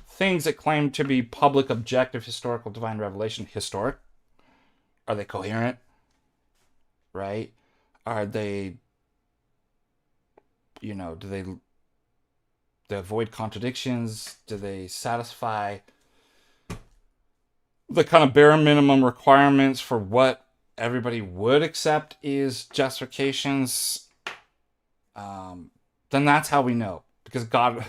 things that claim to be public, objective, historical, divine revelation historic? Are they coherent? Right? Are they, do they avoid contradictions? Do they satisfy the kind of bare minimum requirements for what everybody would accept is justifications? Then that's how we know. Because God...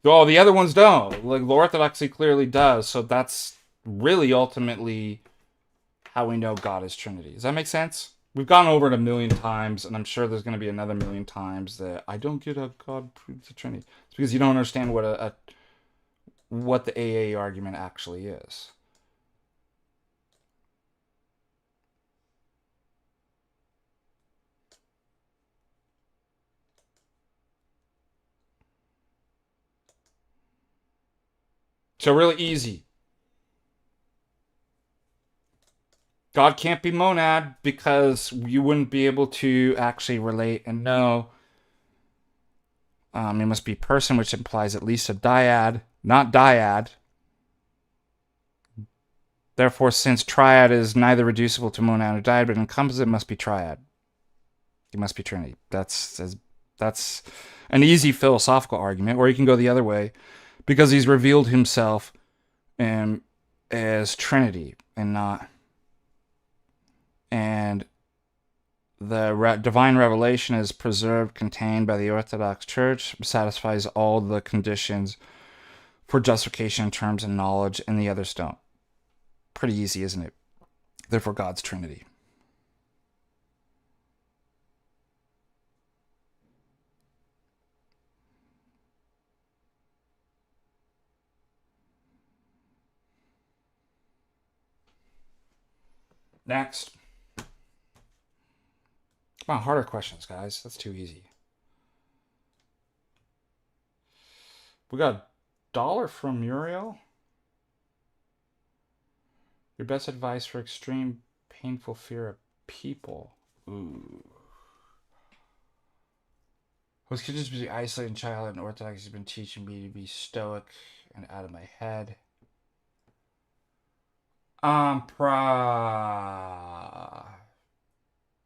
Well, the other ones don't. Like, the Orthodoxy clearly does. So that's really ultimately how we know God is Trinity. Does that make sense? We've gone over it a million times, and I'm sure there's going to be another million times that I don't get how God proves the Trinity. It's because you don't understand what the AA argument actually is. So really easy. God can't be monad because you wouldn't be able to actually relate and know. It must be person, which implies at least a dyad, not dyad. Therefore, since triad is neither reducible to monad or dyad, but encompasses it, must be triad. It must be Trinity. That's an easy philosophical argument, or you can go the other way, because he's revealed himself as Trinity and not... And the divine revelation is preserved, contained by the Orthodox Church, satisfies all the conditions for justification in terms of knowledge, and the others don't. Pretty easy, isn't it? Therefore, God's Trinity. Next. Come on, harder questions, guys. That's too easy. We got $1 from Muriel. Your best advice for extreme painful fear of people. Ooh. I was conditioned to be isolated child, and Orthodox has been teaching me to be stoic and out of my head.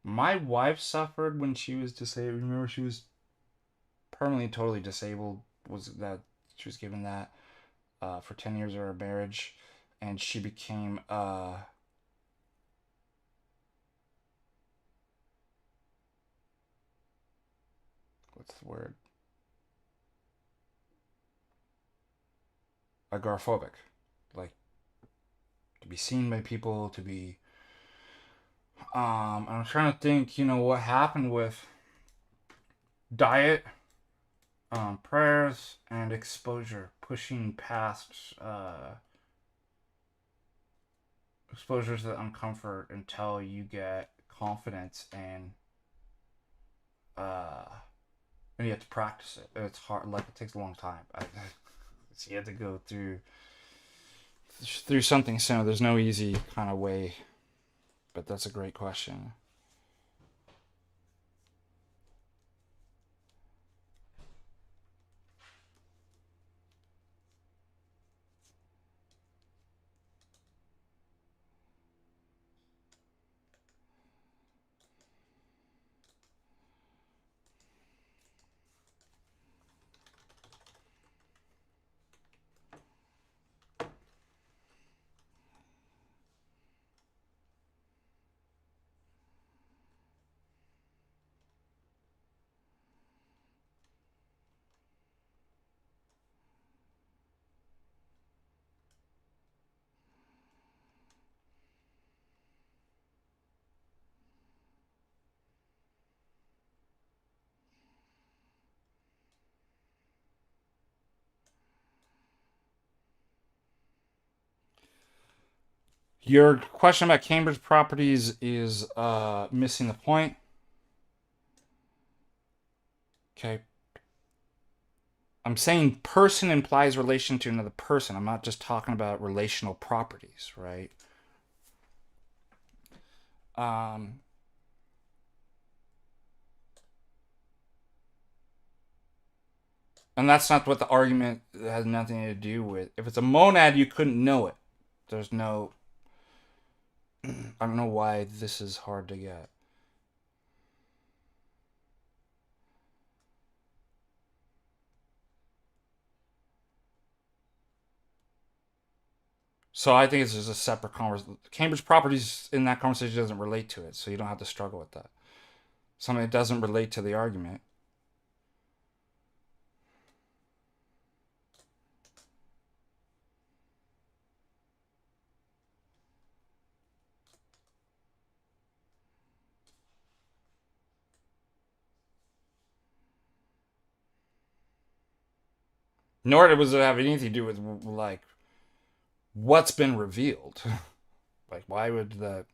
My wife suffered when she was disabled. Remember, she was permanently, totally disabled. She was given that for 10 years of her marriage, and she became what's the word? Agoraphobic, like to be seen by people, to be. I'm trying to think, what happened with diet. Prayers and exposure, pushing past exposure to the uncomfort until you get confidence and you have to practice it. It's hard, like it takes a long time. So you have to go through something similar. There's no easy kind of way, but that's a great question. Your question about Cambridge properties is missing the point. Okay. I'm saying person implies relation to another person. I'm not just talking about relational properties, right? And that's not what the argument has nothing to do with. If it's a monad, you couldn't know it. There's no. I don't know why this is hard to get. So I think it's just a separate conversation. Cambridge properties in that conversation doesn't relate to it, so you don't have to struggle with that. Something that doesn't relate to the argument. Nor does it have anything to do with like what's been revealed. Like why would that?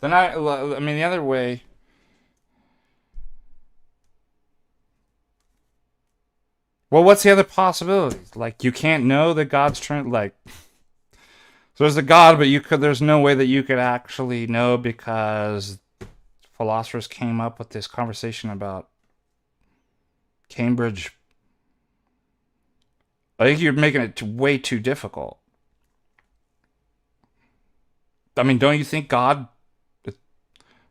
Then I mean, the other way. Well, what's the other possibilities? Like you can't know that God's trying. Like, so there's a God, but there's no way that you could actually know because philosophers came up with this conversation about Cambridge. I think you're making it way too difficult. I mean, don't you think God?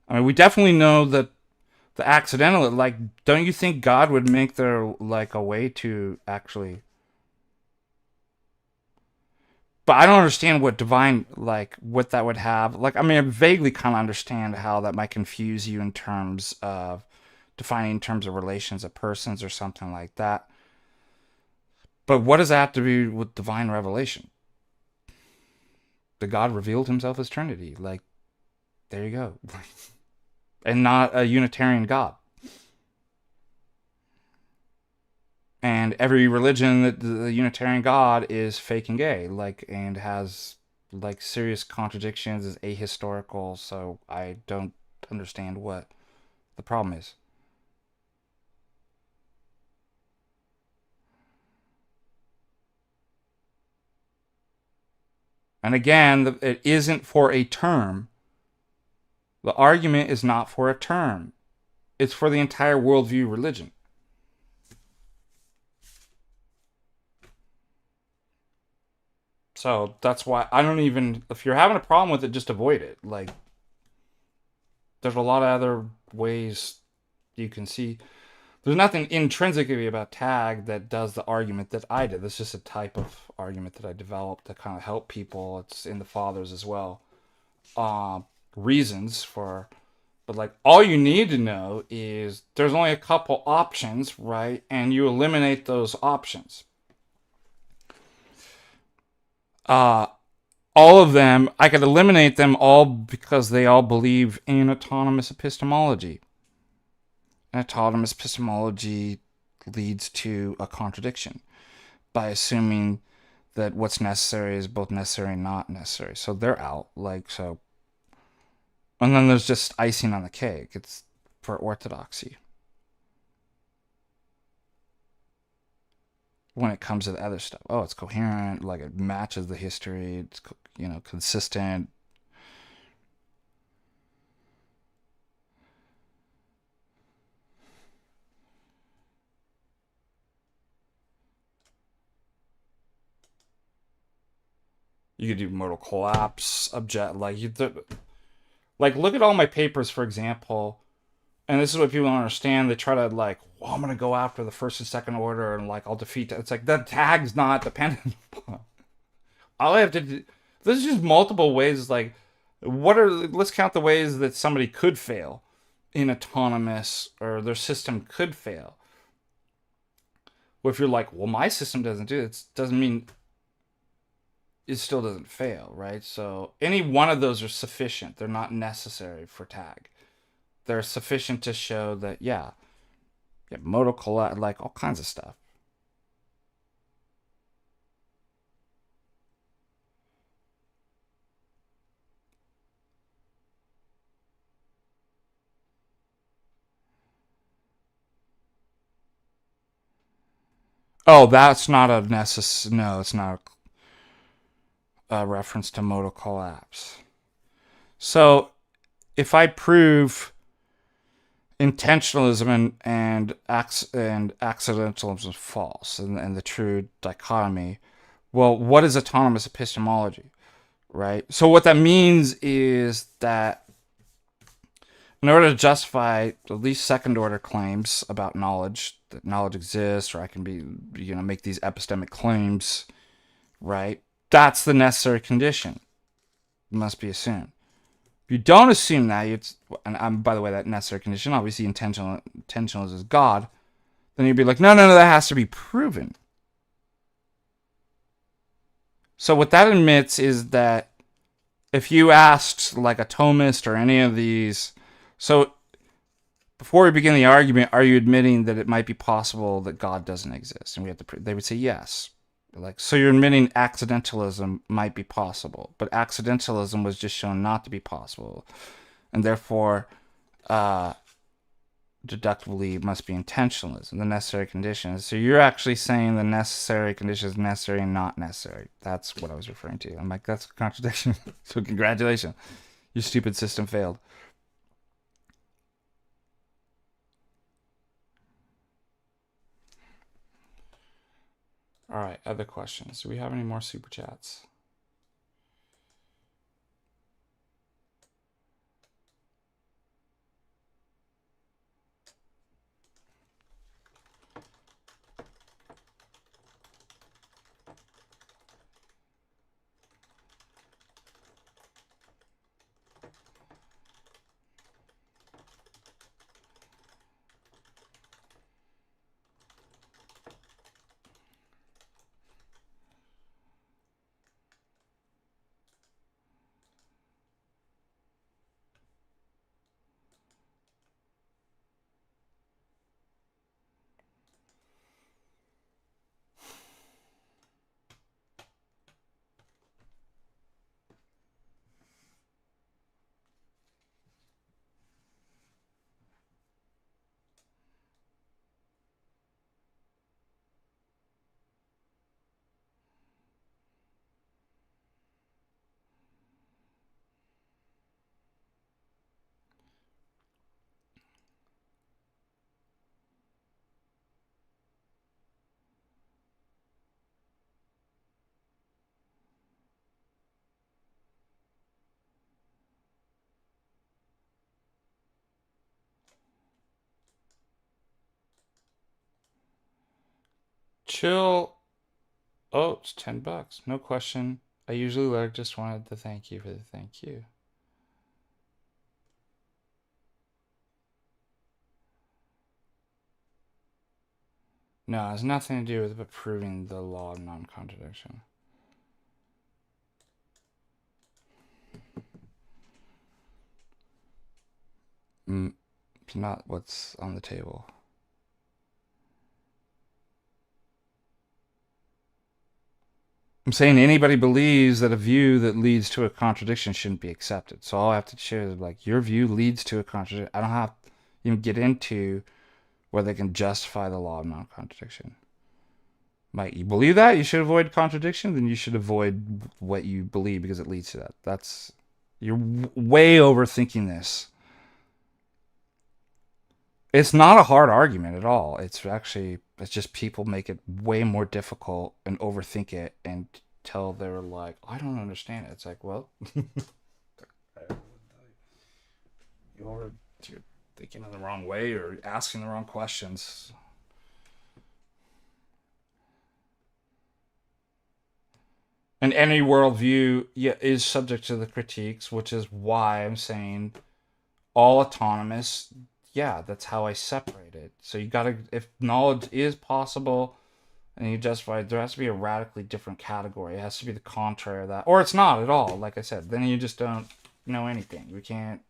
I mean, we definitely know that the accidental. Like, don't you think God would make there like a way to actually? But I don't understand what divine, like, what that would have. Like, I mean, I vaguely kind of understand how that might confuse you in terms of defining in terms of relations of persons or something like that. But what does that have to do with divine revelation? The God revealed himself as Trinity. Like, there you go. And not a Unitarian God. And every religion that the Unitarian God is fake and gay, like, and has like serious contradictions, is ahistorical. So I don't understand what the problem is. And again, it isn't for a term. The argument is not for a term. It's for the entire worldview religion. So that's why I don't even, if you're having a problem with it, just avoid it. Like, there's a lot of other ways you can see. There's nothing intrinsically about tag that does the argument that I did. That's just a type of argument that I developed to kind of help people. It's in the fathers as well. Reasons for, but like all you need to know is there's only a couple options, right? And you eliminate those options. All of them, I could eliminate them all because they all believe in autonomous epistemology. And autonomous epistemology leads to a contradiction by assuming that what's necessary is both necessary and not necessary. So they're out, like, so. And then there's just icing on the cake. It's for orthodoxy. When it comes to the other stuff, oh, it's coherent, like it matches the history, it's, consistent. You could do modal collapse, object, like look at all my papers, for example, and this is what people don't understand. They try to like, well, I'm gonna go after the first and second order, and like I'll defeat that. It's like that tag's not dependent upon. All I have to do, there's just multiple ways. Like, let's count the ways that somebody could fail in autonomous, or their system could fail. Well, if you're like, well, my system doesn't do it, doesn't mean it still doesn't fail, right? So any one of those are sufficient. They're not necessary for tag. They're sufficient to show that, yeah, modal collapse, like all kinds of stuff. Oh, that's not a no, it's not a reference to modal collapse. So if I prove intentionalism and accidentalism is false, and the true dichotomy, well, what is autonomous epistemology, right? So what that means is that in order to justify at least second order claims about knowledge, that knowledge exists, or I can be, make these epistemic claims, right? That's the necessary condition. It must be assumed. If you don't assume that, and by the way, that necessary condition, obviously intentional is God, then you'd be like, no, that has to be proven. So what that admits is that if you asked like a Thomist or any of these, so before we begin the argument, are you admitting that it might be possible that God doesn't exist? And we have to prove. They would say yes. Like, so you're admitting accidentalism might be possible, but accidentalism was just shown not to be possible, and therefore, deductively, it must be intentionalism, the necessary conditions. So you're actually saying the necessary condition is necessary and not necessary. That's what I was referring to. I'm like, that's a contradiction. So congratulations, your stupid system failed. All right, other questions. Do we have any more super chats? Chill. Oh, it's $10. No question. I usually lurk. Just wanted to thank you for the thank you. No, it has nothing to do with proving the law of non-contradiction. It's not what's on the table. I'm saying anybody believes that a view that leads to a contradiction shouldn't be accepted. So all I have to share is like, your view leads to a contradiction. I don't have to even get into whether they can justify the law of non-contradiction. Like, you believe that you should avoid contradiction, then you should avoid what you believe because it leads to that. You're way overthinking this. It's not a hard argument at all. It's just people make it way more difficult and overthink it until they're like, I don't understand it. It's like, well, you're thinking in the wrong way or asking the wrong questions. And any worldview is subject to the critiques, which is why I'm saying all autonomous. Yeah, that's how I separate it. So you gotta, if knowledge is possible and you justify it, there has to be a radically different category. It has to be the contrary of that. Or it's not at all, like I said. Then you just don't know anything. We can't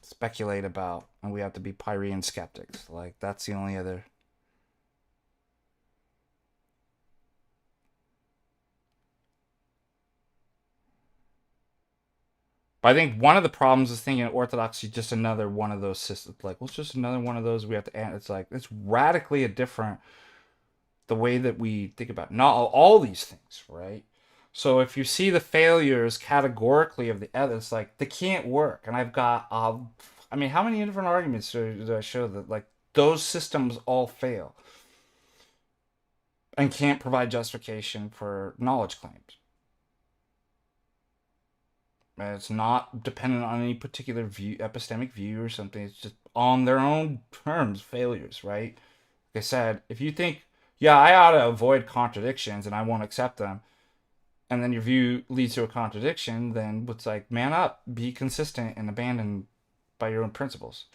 speculate about, and we have to be Pyrrhean skeptics. Like, that's the only other. But I think one of the problems is thinking orthodoxy just another one of those systems. Like, well, it's just another one of those we have to. It's like it's radically a different the way that we think about not all these things, right? So if you see the failures categorically of the other, it's like they can't work. And I've got, I mean, how many different arguments do I show that like those systems all fail and can't provide justification for knowledge claims? And it's not dependent on any particular view, epistemic view or something. It's just on their own terms, failures, right? Like I said, if you think, yeah, I ought to avoid contradictions and I won't accept them, and then your view leads to a contradiction, then it's like, man up, be consistent and abandon by your own principles.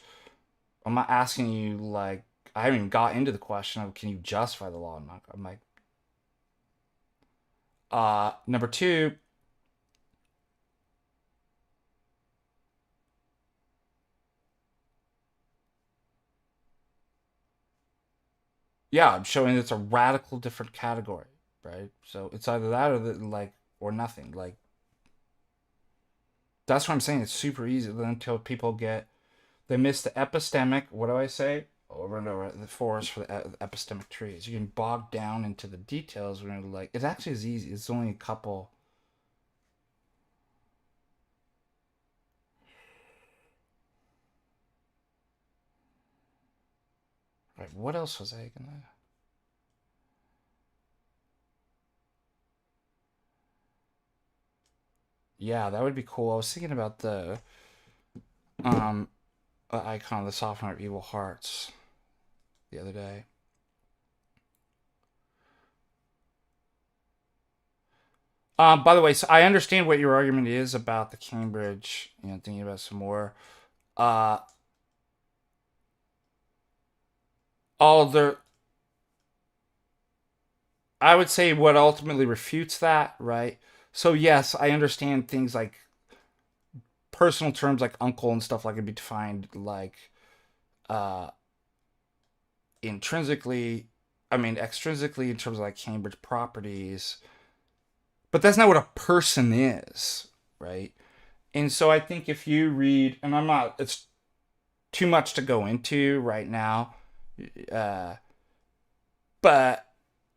I'm not asking you, like, I haven't even got into the question of can you justify the law? I'm like, number two, yeah, I'm showing it's a radical different category, right? So it's either that or like or nothing. Like that's what I'm saying. It's super easy until people they miss the epistemic. What do I say? Over and over the forest for the epistemic trees. You can bog down into the details when you're like it actually is easy. It's only a couple. Right. What else was I gonna? Yeah, that would be cool. I was thinking about the um icon of the softener of evil hearts the other day. By the way, so I understand what your argument is about the Cambridge, thinking about some more. Uh, all the, I would say what ultimately refutes that, right? So yes, I understand things like personal terms like uncle and stuff like it be defined like uh intrinsically, I mean extrinsically in terms of like Cambridge properties, but that's not what a person is, right? And so I think if you read, and it's too much to go into right now, uh, but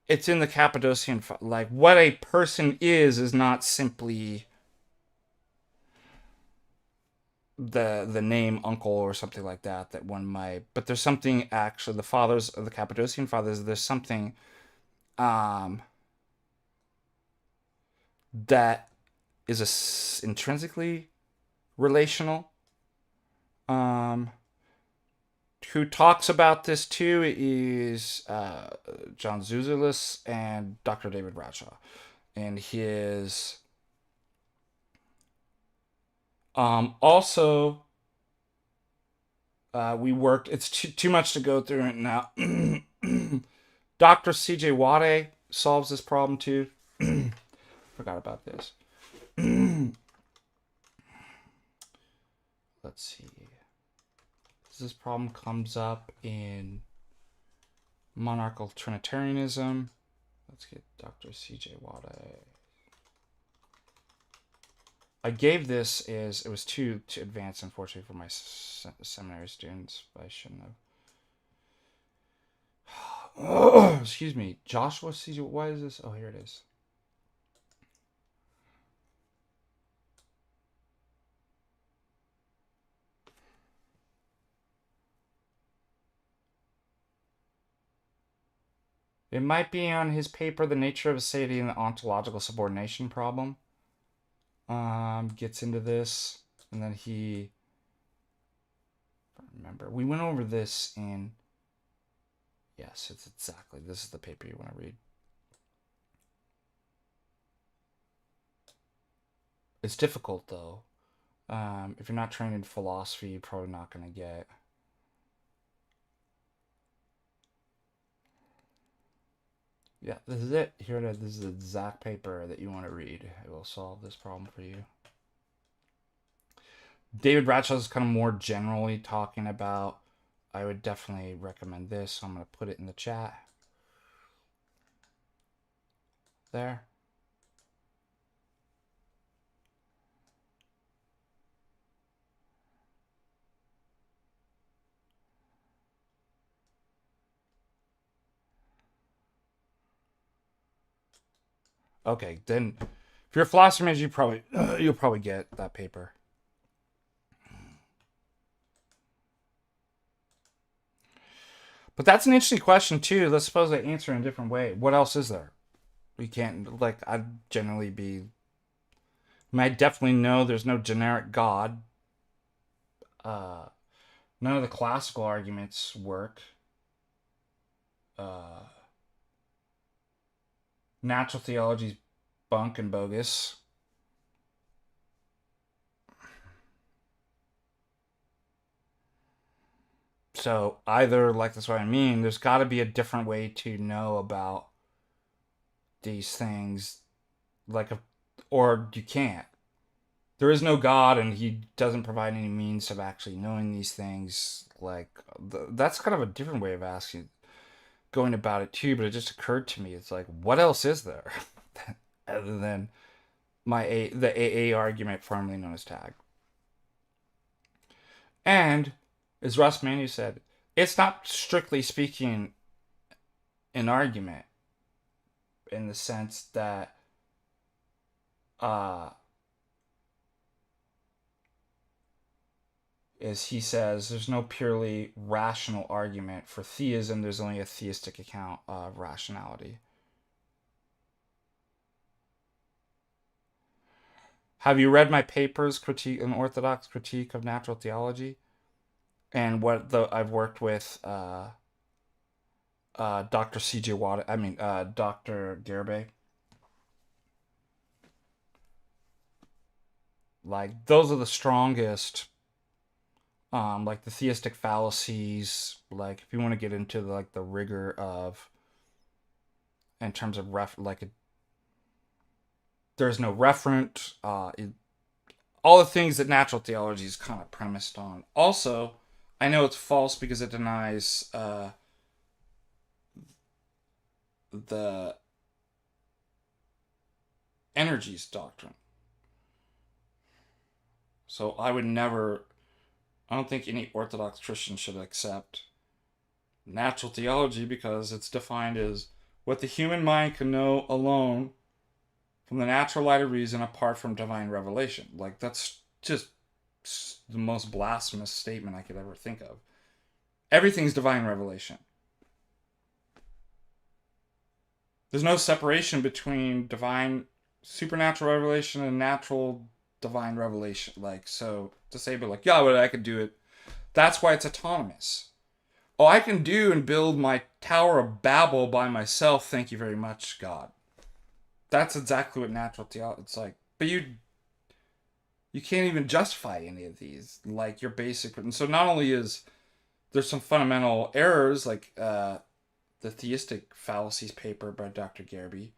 it's in the Cappadocian, like what a person is not simply the name uncle or something like that one might, but there's something actually the fathers of the Cappadocian fathers, there's something um that is intrinsically relational who talks about this too is John Zuzelis and Dr. David Bradshaw. And his... also, we worked... It's too much to go through it now. Dr. C.J. Wade solves this problem too. Forgot about this. Let's see. This problem comes up in monarchical Trinitarianism. Let's get Dr. C.J. Wade. I gave this as it was too advanced, unfortunately, for my seminary students. I shouldn't have. Excuse me, Joshua C.J. Why is this? Oh, here it is. It might be on his paper, The Nature of Aseity and the Ontological Subordination Problem. Gets into this, and then he... I don't remember. We went over this in... Yes, it's exactly. This is the paper you want to read. It's difficult, though. If you're not trained in philosophy, you're probably not going to get... Yeah, this is it. Here it is. This is the exact paper that you want to read. It will solve this problem for you. David Bradshaw is kind of more generally talking about... I would definitely recommend this. So I'm going to put it in the chat. There. Okay, then if you're a philosophy major, you'll probably get that paper. But that's an interesting question too. Let's suppose I answer in a different way. What else is there? We can't, like, I'd generally be... I mean, I definitely know there's no generic God. None of the classical arguments work. Natural theology's bunk and bogus. So either, like, that's what I mean, there's got to be a different way to know about these things, like, or you can't. There is no God, and he doesn't provide any means of actually knowing these things. Like, that's kind of a different way of asking, going about it too. But it just occurred to me, it's like, what else is there other than the AA argument, formerly known as tag? And as Russ Manu said, it's not strictly speaking an argument in the sense that as he says, there's no purely rational argument for theism. There's only a theistic account of rationality. Have you read my papers, An Orthodox Critique of Natural Theology? And what I've worked with Dr. C.J. Wade, Dr. Garibay. Like, those are the strongest, like the theistic fallacies. Like, if you want to get into the rigor of, in terms of there's no referent, all the things that natural theology is kind of premised on. Also, I know it's false because it denies the energies doctrine. So I don't think any Orthodox Christian should accept natural theology because it's defined as what the human mind can know alone from the natural light of reason apart from divine revelation. Like, that's just the most blasphemous statement I could ever think of. Everything's divine revelation. There's no separation between divine supernatural revelation and natural divine revelation. Like, so to say, but like, yeah, but I could do it. That's why it's autonomous. Oh, I can do and build my Tower of Babel by myself. Thank you very much, God. That's exactly what natural theology. It's like, but you can't even justify any of these, like your basic. And so not only is there's some fundamental errors, like the theistic fallacies paper by Dr. Garby.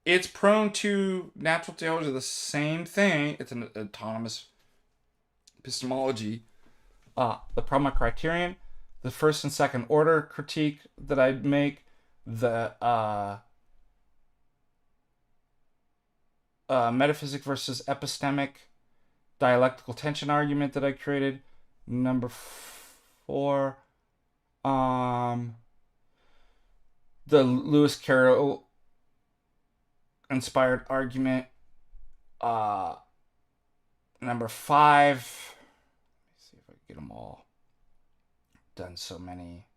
It's prone to natural theology, the same thing. It's an autonomous epistemology. The problematic criterion, the first and second order critique that I'd make, the metaphysic versus epistemic dialectical tension argument that I created. Number 4, the Lewis Carroll inspired argument. Number 5. Let me see if I can get them all. Done so many.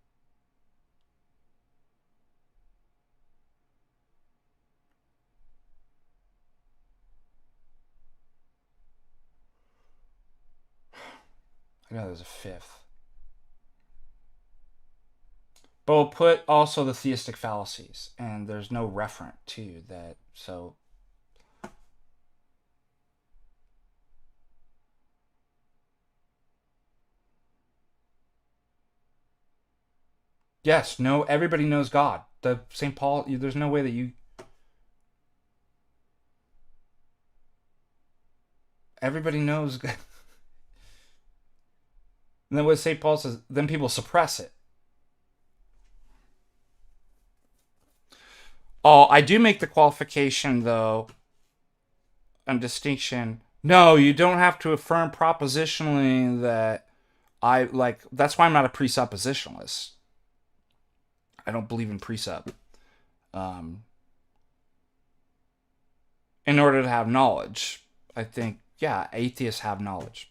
I know there's a 5th. But we'll put also the theistic fallacies, and there's no referent to that. So yes, no, everybody knows God. The St. Paul, there's no way that you. Everybody knows. And then what St. Paul says, then people suppress it. Oh, I do make the qualification, though, and distinction. No, you don't have to affirm propositionally that that's why I'm not a presuppositionalist. I don't believe in precept. In order to have knowledge, I think, yeah, atheists have knowledge.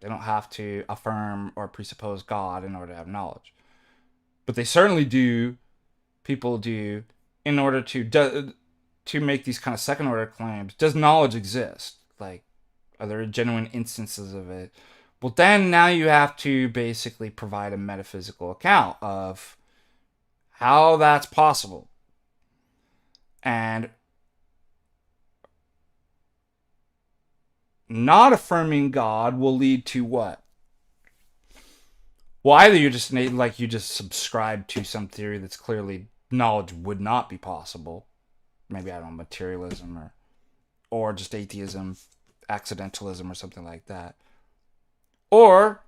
They don't have to affirm or presuppose God in order to have knowledge. But they certainly do, people do, in order to make these kind of second order claims. Does knowledge exist? Like, are there genuine instances of it? Well, then now you have to basically provide a metaphysical account of how that's possible. And not affirming God will lead to what? Well, either you just subscribe to some theory that's clearly knowledge would not be possible. Maybe, I don't know, materialism or just atheism, accidentalism, or something like that. Or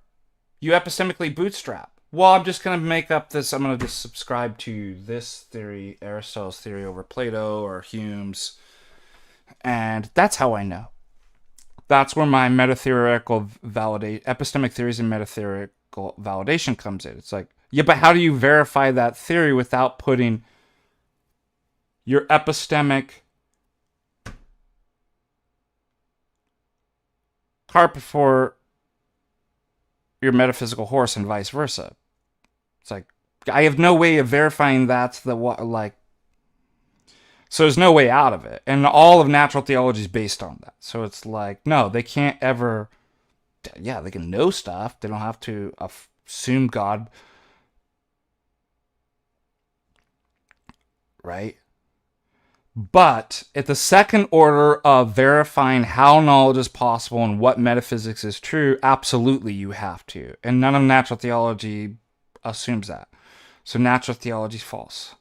you epistemically bootstrap. Well, I'm just going to make up this, I'm going to just subscribe to this theory, Aristotle's theory over Plato or Hume's. And that's how I know. That's where my metatheoretical epistemic theories and metatheoretical validation comes in. It's like, yeah, but how do you verify that theory without putting your epistemic cart before your metaphysical horse and vice versa? It's like, I have no way of verifying that's the what, like, so there's no way out of it. And all of natural theology is based on that. So it's like, no, they can't ever, yeah, they can know stuff. They don't have to assume God, right? But at the second order of verifying how knowledge is possible and what metaphysics is true, absolutely you have to. And none of natural theology assumes that. So natural theology is false.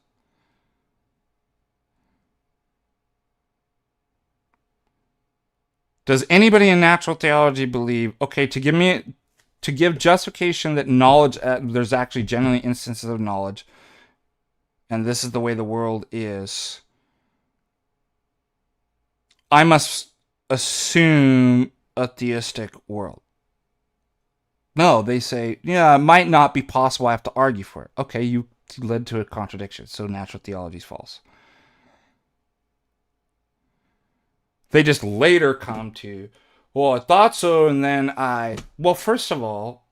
Does anybody in natural theology believe, okay, to give justification that knowledge, there's actually generally instances of knowledge, and this is the way the world is, I must assume a theistic world? No, they say, yeah, it might not be possible, I have to argue for it. Okay, you led to a contradiction, so natural theology is false. They just later come to, well, I thought so, and then well, first of all,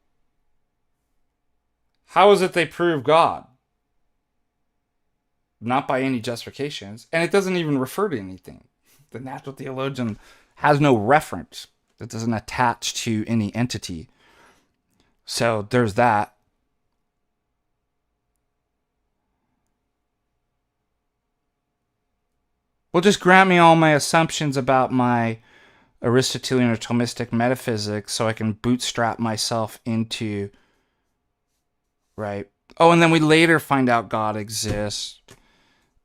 how is it they prove God? Not by any justifications, and it doesn't even refer to anything. The natural theologian has no reference. It doesn't attach to any entity. So there's that. Well, just grant me all my assumptions about my Aristotelian or Thomistic metaphysics so I can bootstrap myself into, right? Oh, and then we later find out God exists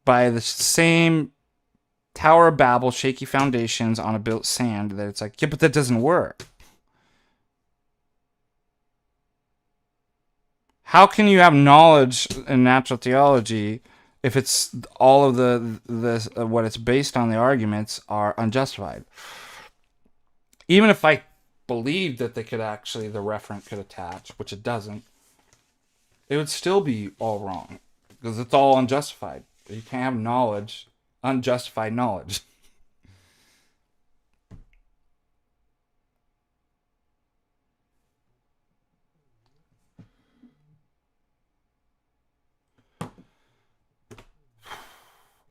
by the same Tower of Babel, shaky foundations on a built sand, that it's like, yeah, but that doesn't work. How can you have knowledge in natural theology if it's all of the what it's based on, the arguments are unjustified? Even if I believed that they could actually, the referent could attach, which it doesn't, it would still be all wrong because it's all unjustified. You can't have knowledge, unjustified knowledge.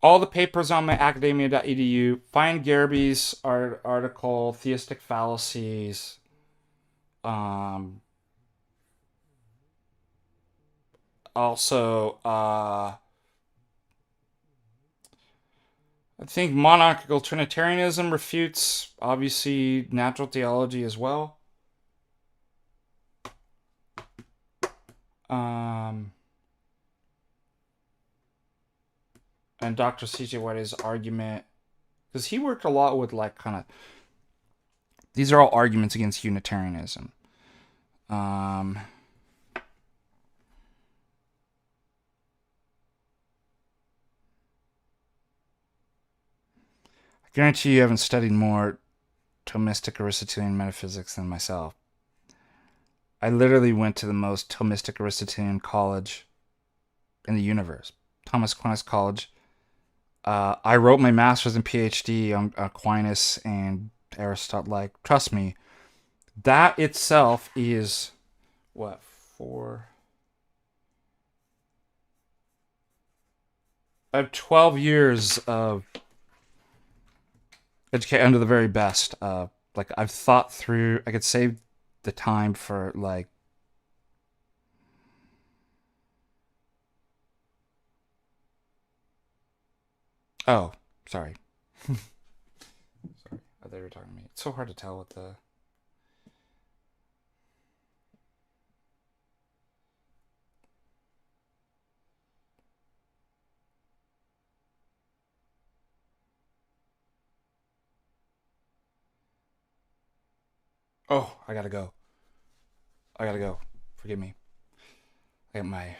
All the papers on my academia.edu. Find Garby's article, Theistic Fallacies. Also, I think monarchical Trinitarianism refutes, obviously, natural theology as well. And Dr. C.J. White's argument, because he worked a lot with like kind of, these are all arguments against Unitarianism. I guarantee you haven't studied more Thomistic Aristotelian metaphysics than myself. I literally went to the most Thomistic Aristotelian college in the universe, Thomas Aquinas College. I wrote my master's and PhD on Aquinas and Aristotle. Like, trust me, that itself is what, I have 12 years of educate under the very best. Like, I've thought through. I could save the time for like. Oh, sorry. Sorry, I thought you were talking to me. It's so hard to tell what the. Oh, I gotta go. Forgive me. I got my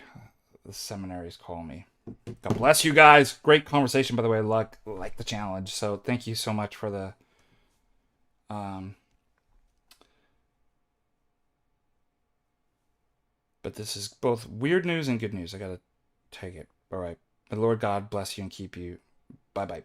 the seminary's calling me. God bless you guys. Great conversation, by the way. Like the challenge. So thank you so much for the but this is both weird news and good news. I gotta take it. All right. May the Lord God bless you and keep you. Bye bye.